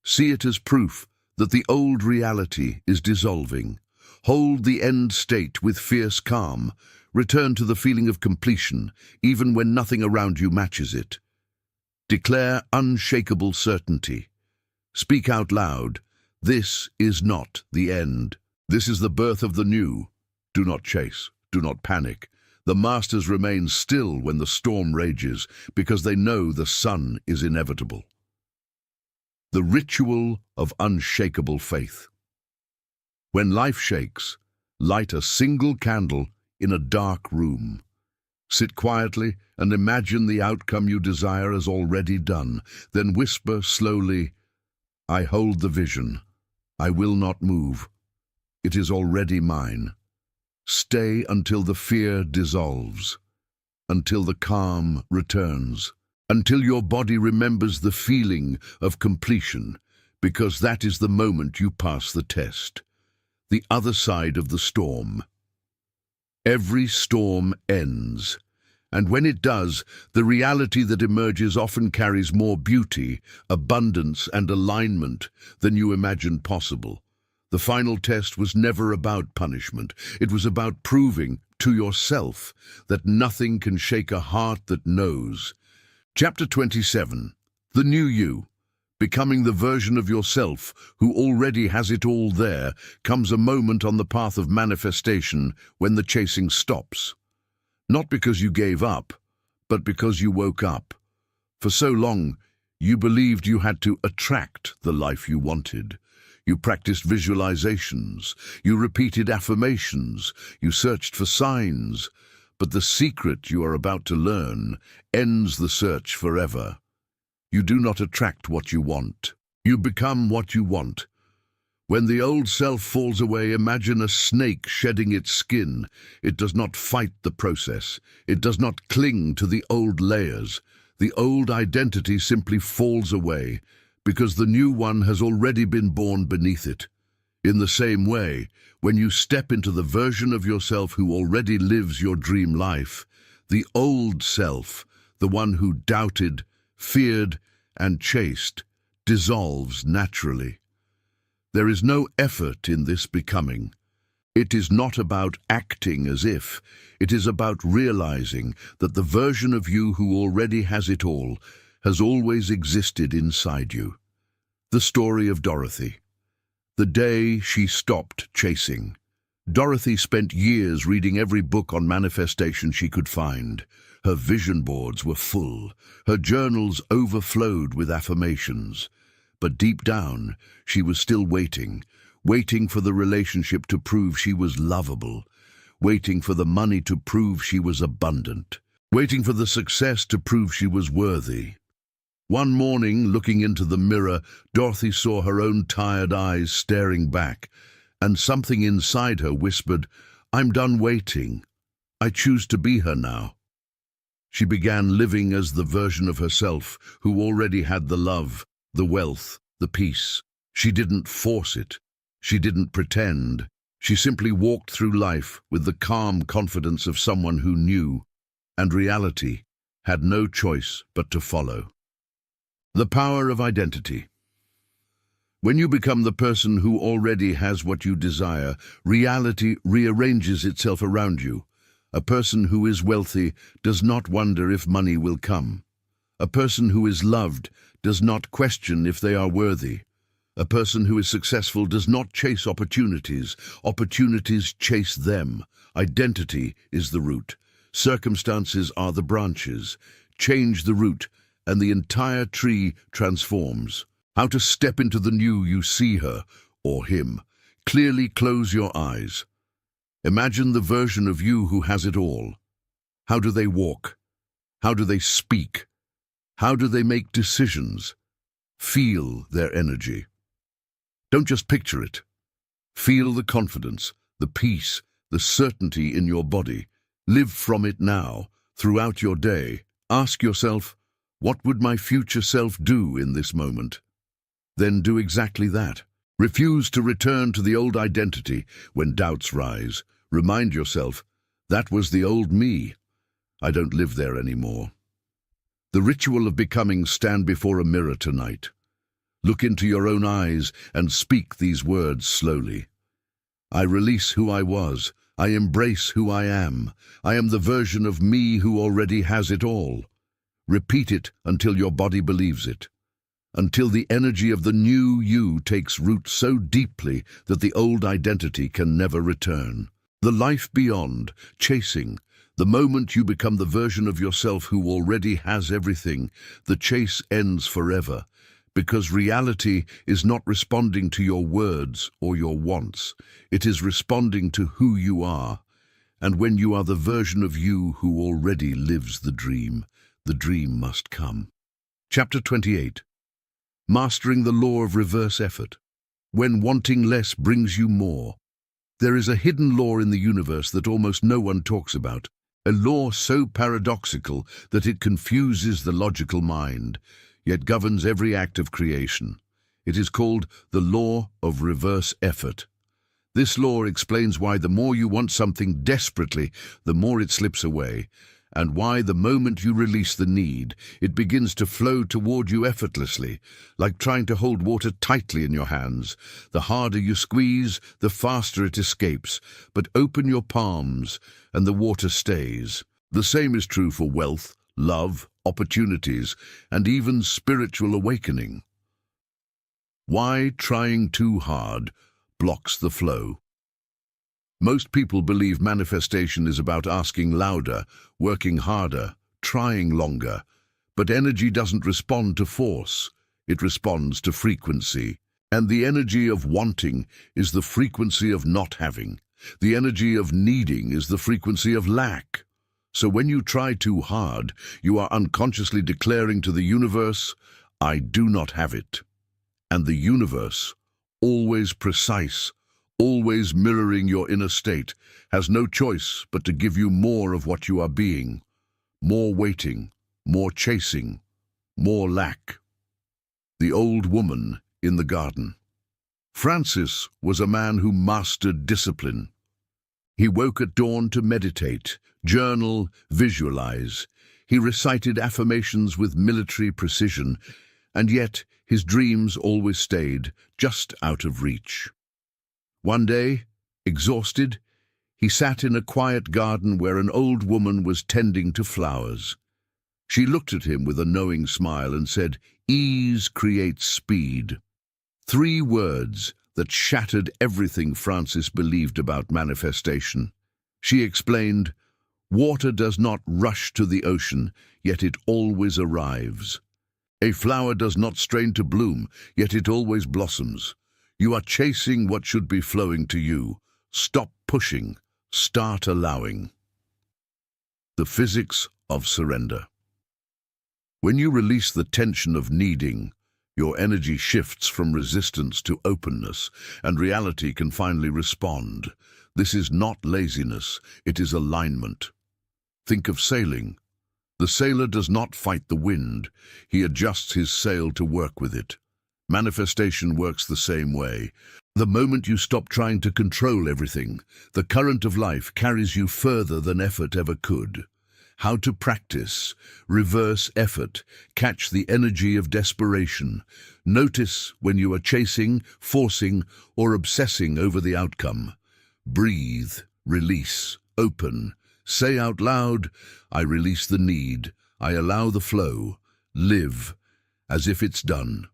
see it as proof that the old reality is dissolving. Hold the end state with fierce calm. Return to the feeling of completion, even when nothing around you matches it. Declare unshakable certainty. Speak out loud. This is not the end. This is the birth of the new. Do not chase. Do not panic. The masters remain still when the storm rages, because they know the sun is inevitable. The ritual of unshakable faith. When life shakes, light a single candle in a dark room. Sit quietly and imagine the outcome you desire is already done. Then whisper slowly, "I hold the vision. I will not move. It is already mine." Stay until the fear dissolves, until the calm returns, until your body remembers the feeling of completion, because that is the moment you pass the test. The other side of the storm. Every storm ends, and when it does, the reality that emerges often carries more beauty, abundance, and alignment than you imagined possible. The final test was never about punishment. It was about proving to yourself that nothing can shake a heart that knows. Chapter 27. The New You. Becoming the version of yourself who already has it all there, comes a moment on the path of manifestation when the chasing stops. Not because you gave up, but because you woke up. For so long, you believed you had to attract the life you wanted. You practiced visualizations, you repeated affirmations, you searched for signs. But the secret you are about to learn ends the search forever. You do not attract what you want. You become what you want. When the old self falls away, imagine a snake shedding its skin. It does not fight the process. It does not cling to the old layers. The old identity simply falls away, because the new one has already been born beneath it. In the same way, when you step into the version of yourself who already lives your dream life, the old self, the one who doubted, feared, and chased, dissolves naturally. There is no effort in this becoming. It is not about acting as if. It is about realizing that the version of you who already has it all has always existed inside you. The story of Dorothy. The day she stopped chasing. Dorothy spent years reading every book on manifestation she could find. Her vision boards were full. Her journals overflowed with affirmations. But deep down, she was still waiting for the relationship to prove she was lovable, waiting for the money to prove she was abundant, waiting for the success to prove she was worthy. One morning, looking into the mirror, Dorothy saw her own tired eyes staring back, and something inside her whispered, "I'm done waiting. I choose to be her now." She began living as the version of herself who already had the love, the wealth, the peace. She didn't force it. She didn't pretend. She simply walked through life with the calm confidence of someone who knew, and reality had no choice but to follow. The power of identity. When you become the person who already has what you desire, reality rearranges itself around you. A person who is wealthy does not wonder if money will come. A person who is loved does not question if they are worthy. A person who is successful does not chase opportunities. Opportunities chase them. Identity is the root. Circumstances are the branches. Change the root, and the entire tree transforms. How to step into the new you see her, or him. Clearly close your eyes. Imagine the version of you who has it all. How do they walk? How do they speak? How do they make decisions? Feel their energy. Don't just picture it. Feel the confidence, the peace, the certainty in your body. Live from it now, throughout your day. Ask yourself, what would my future self do in this moment? Then do exactly that. Refuse to return to the old identity when doubts rise. Remind yourself, that was the old me. I don't live there anymore. The ritual of becoming. Stand before a mirror tonight. Look into your own eyes and speak these words slowly. I release who I was. I embrace who I am. I am the version of me who already has it all. Repeat it until your body believes it. Until the energy of the new you takes root so deeply that the old identity can never return. The life beyond, chasing. The moment you become the version of yourself who already has everything, the chase ends forever. Because reality is not responding to your words or your wants. It is responding to who you are. And when you are the version of you who already lives the dream must come. Chapter 28. Mastering the law of reverse effort. When wanting less brings you more. There is a hidden law in the universe that almost no one talks about. A law so paradoxical that it confuses the logical mind, yet governs every act of creation. It is called the law of reverse effort. This law explains why the more you want something desperately, the more it slips away, and why the moment you release the need, it begins to flow toward you effortlessly, like trying to hold water tightly in your hands. The harder you squeeze, the faster it escapes, but open your palms and the water stays. The same is true for wealth, love, opportunities, and even spiritual awakening. Why trying too hard blocks the flow? Most people believe manifestation is about asking louder, working harder, trying longer. But energy doesn't respond to force. It responds to frequency. And the energy of wanting is the frequency of not having. The energy of needing is the frequency of lack. So when you try too hard, you are unconsciously declaring to the universe, I do not have it. And the universe, always precise, always mirroring your inner state, has no choice but to give you more of what you are being. More waiting, more chasing, more lack. The old woman in the garden. Francis was a man who mastered discipline. He woke at dawn to meditate, journal, visualize. He recited affirmations with military precision, and yet his dreams always stayed just out of reach. One day, exhausted, he sat in a quiet garden where an old woman was tending to flowers. She looked at him with a knowing smile and said, "Ease creates speed." 3 words, that shattered everything Francis believed about manifestation. She explained, "Water does not rush to the ocean, yet it always arrives. A flower does not strain to bloom, yet it always blossoms. You are chasing what should be flowing to you. Stop pushing, start allowing." The physics of surrender. When you release the tension of needing, your energy shifts from resistance to openness, and reality can finally respond. This is not laziness, it is alignment. Think of sailing. The sailor does not fight the wind, he adjusts his sail to work with it. Manifestation works the same way. The moment you stop trying to control everything, the current of life carries you further than effort ever could. How to practice: reverse effort, catch the energy of desperation. Notice when you are chasing, forcing, or obsessing over the outcome. Breathe, release, open. Say out loud, "I release the need, I allow the flow." Live as if it's done.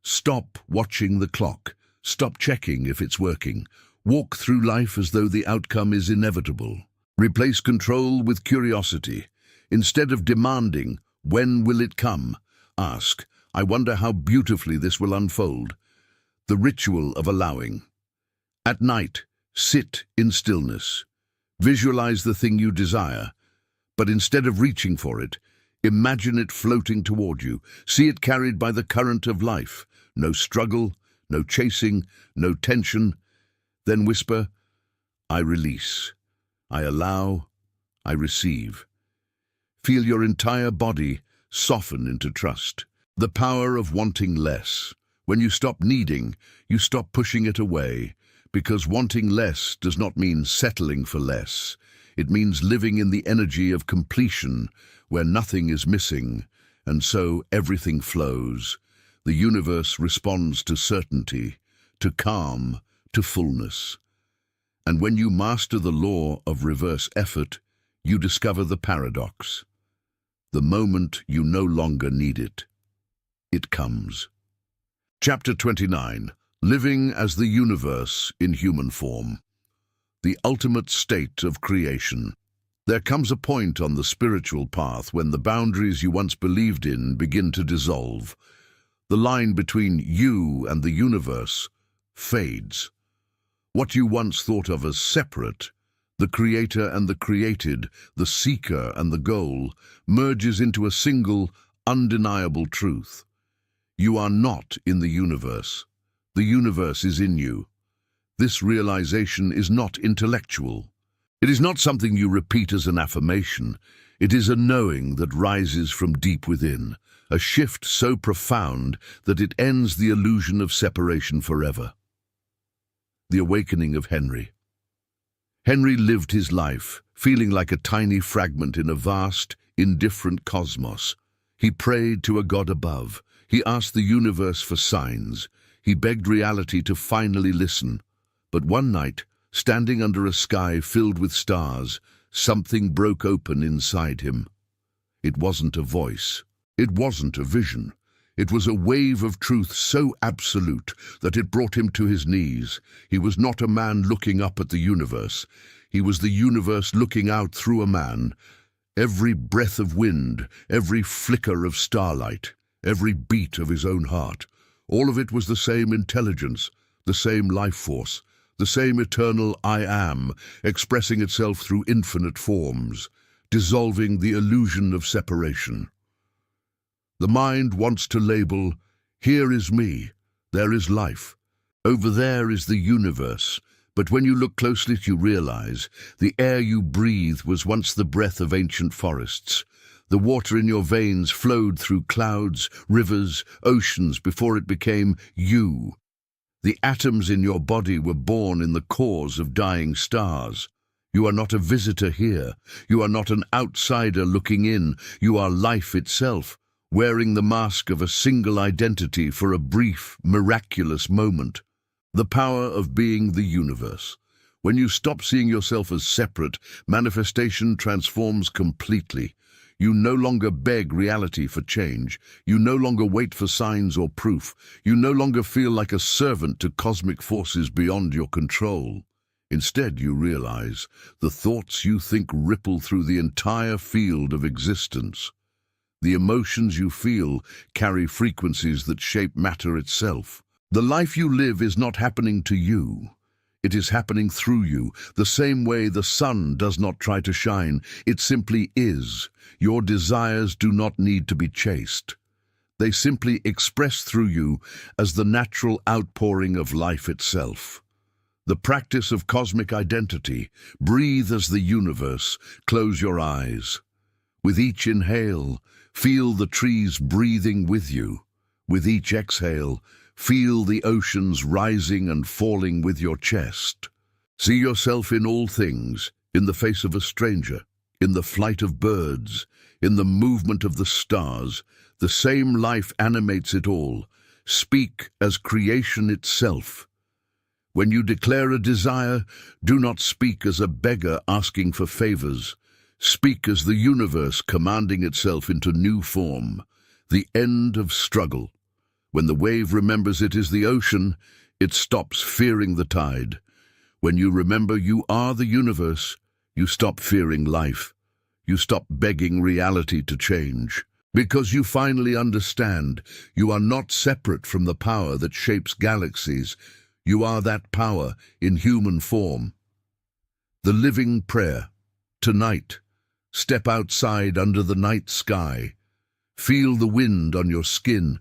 Stop watching the clock. Stop checking if it's working. Walk through life as though the outcome is inevitable. Replace control with curiosity. Instead of demanding, "When will it come?" ask, "I wonder how beautifully this will unfold." The ritual of allowing. At night, sit in stillness. Visualize the thing you desire, but instead of reaching for it, imagine it floating toward you. See it carried by the current of life. No struggle, no chasing, no tension. Then whisper, "I release. I allow, I receive." Feel your entire body soften into trust. The power of wanting less. When you stop needing, you stop pushing it away, because wanting less does not mean settling for less. It means living in the energy of completion, where nothing is missing, and so everything flows. The universe responds to certainty, to calm, to fullness. And when you master the law of reverse effort, you discover the paradox. The moment you no longer need it, it comes. Chapter 29. Living as the universe in human form. The ultimate state of creation. There comes a point on the spiritual path when the boundaries you once believed in begin to dissolve. The line between you and the universe fades. What you once thought of as separate, the creator and the created, the seeker and the goal, merges into a single, undeniable truth. You are not in the universe. The universe is in you. This realization is not intellectual. It is not something you repeat as an affirmation. It is a knowing that rises from deep within, a shift so profound that it ends the illusion of separation forever. The awakening of Henry. Henry lived his life, feeling like a tiny fragment in a vast, indifferent cosmos. He prayed to a God above. He asked the universe for signs. He begged reality to finally listen. But one night, standing under a sky filled with stars, something broke open inside him. It wasn't a voice. It wasn't a vision. It was a wave of truth so absolute that it brought him to his knees. He was not a man looking up at the universe. He was the universe looking out through a man. Every breath of wind, every flicker of starlight, every beat of his own heart, all of it was the same intelligence, the same life force, the same eternal I am, expressing itself through infinite forms, dissolving the illusion of separation. The mind wants to label, here is me, there is life, over there is the universe, but when you look closely you realize the air you breathe was once the breath of ancient forests. The water in your veins flowed through clouds, rivers, oceans before it became you. The atoms in your body were born in the cores of dying stars. You are not a visitor here. You are not an outsider looking in. You are life itself, wearing the mask of a single identity for a brief, miraculous moment. The power of being the universe. When you stop seeing yourself as separate, manifestation transforms completely. You no longer beg reality for change. You no longer wait for signs or proof. You no longer feel like a servant to cosmic forces beyond your control. Instead, you realize the thoughts you think ripple through the entire field of existence. The emotions you feel carry frequencies that shape matter itself. The life you live is not happening to you. It is happening through you, the same way the sun does not try to shine. It simply is. Your desires do not need to be chased. They simply express through you as the natural outpouring of life itself. The practice of cosmic identity. Breathe as the universe. Close your eyes. With each inhale, feel the trees breathing with you. With each exhale, feel the oceans rising and falling with your chest. See yourself in all things, in the face of a stranger, in the flight of birds, in the movement of the stars. The same life animates it all. Speak as creation itself. When you declare a desire, do not speak as a beggar asking for favors. Speak as the universe commanding itself into new form, the end of struggle. When the wave remembers it is the ocean, it stops fearing the tide. When you remember you are the universe, you stop fearing life. You stop begging reality to change. Because you finally understand you are not separate from the power that shapes galaxies. You are that power in human form. The living prayer. Tonight, step outside under the night sky. Feel the wind on your skin.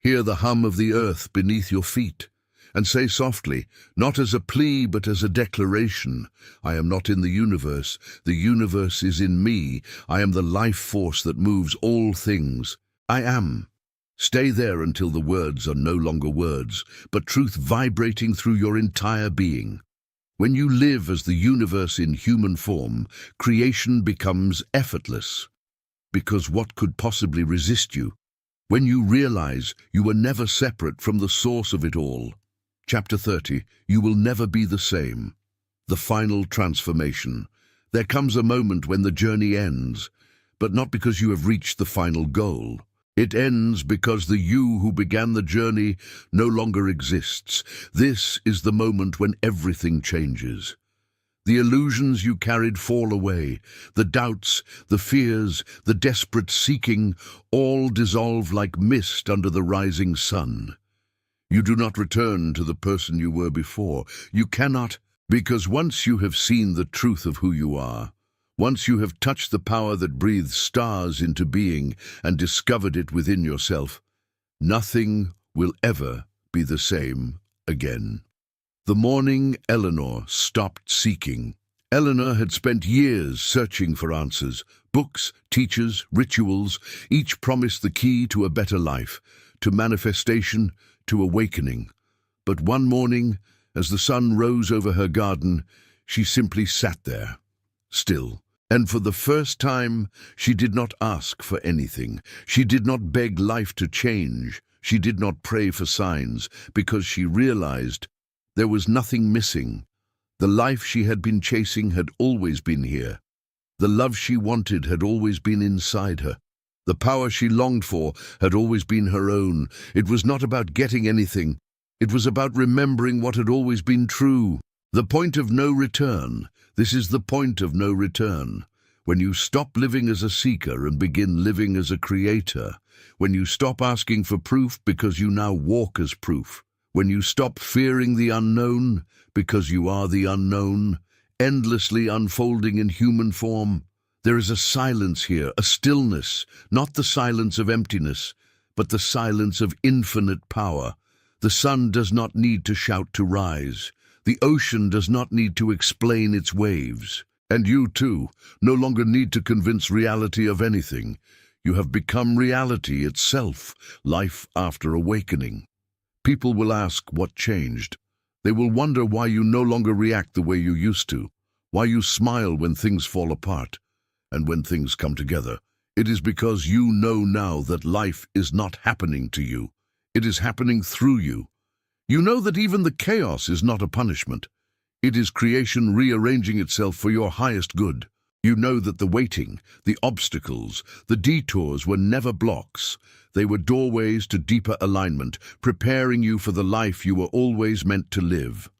Hear the hum of the earth beneath your feet. And say softly, not as a plea but as a declaration, I am not in the universe is in me. I am the life force that moves all things. I am. Stay there until the words are no longer words, but truth vibrating through your entire being. When you live as the universe in human form, creation becomes effortless. Because what could possibly resist you? When you realize you were never separate from the source of it all. Chapter 30, you will never be the same. The final transformation. There comes a moment when the journey ends, but not because you have reached the final goal. It ends because the you who began the journey no longer exists. This is the moment when everything changes. The illusions you carried fall away. The doubts, the fears, the desperate seeking, all dissolve like mist under the rising sun. You do not return to the person you were before. You cannot, because once you have seen the truth of who you are, once you have touched the power that breathes stars into being and discovered it within yourself, nothing will ever be the same again. The morning Eleanor stopped seeking. Eleanor had spent years searching for answers. Books, teachers, rituals, each promised the key to a better life, to manifestation, to awakening. But one morning, as the sun rose over her garden, she simply sat there, still. And for the first time, she did not ask for anything. She did not beg life to change. She did not pray for signs, because she realized there was nothing missing. The life she had been chasing had always been here. The love she wanted had always been inside her. The power she longed for had always been her own. It was not about getting anything. It was about remembering what had always been true. The point of no return. This is the point of no return. When you stop living as a seeker and begin living as a creator. When you stop asking for proof because you now walk as proof. When you stop fearing the unknown because you are the unknown, endlessly unfolding in human form. There is a silence here, a stillness, not the silence of emptiness, but the silence of infinite power. The sun does not need to shout to rise. The ocean does not need to explain its waves. And you, too, no longer need to convince reality of anything. You have become reality itself, life after awakening. People will ask what changed. They will wonder why you no longer react the way you used to, why you smile when things fall apart. And when things come together, it is because you know now that life is not happening to you. It is happening through you. You know that even the chaos is not a punishment. It is creation rearranging itself for your highest good. You know that the waiting, the obstacles, the detours were never blocks. They were doorways to deeper alignment, preparing you for the life you were always meant to live.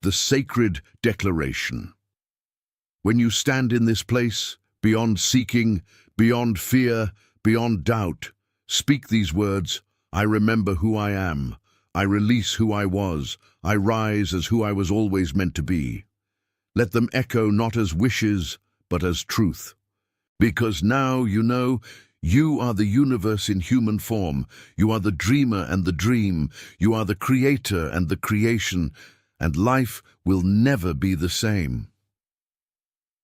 The sacred declaration. When you stand in this place, beyond seeking, beyond fear, beyond doubt, speak these words: I remember who I am. I release who I was. I rise as who I was always meant to be. Let them echo not as wishes, but as truth. Because now you know you are the universe in human form. You are the dreamer and the dream. You are the creator and the creation. And life will never be the same.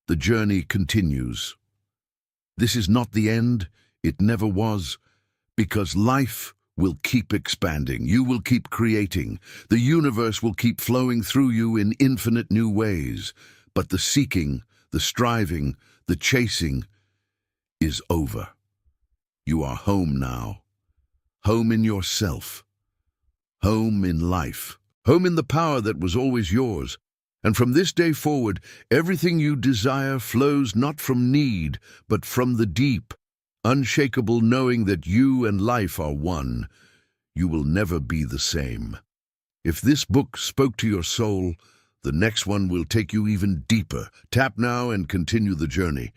The journey continues. This is not the end. It never was. Because life will keep expanding. You will keep creating. The universe will keep flowing through you in infinite new ways. But the seeking, the striving, the chasing is over. You are home now. Home in yourself. Home in life. Home in the power that was always yours. And from this day forward, everything you desire flows not from need, but from the deep, unshakable knowing that you and life are one. You will never be the same. If this book spoke to your soul, the next one will take you even deeper. Tap now and continue the journey.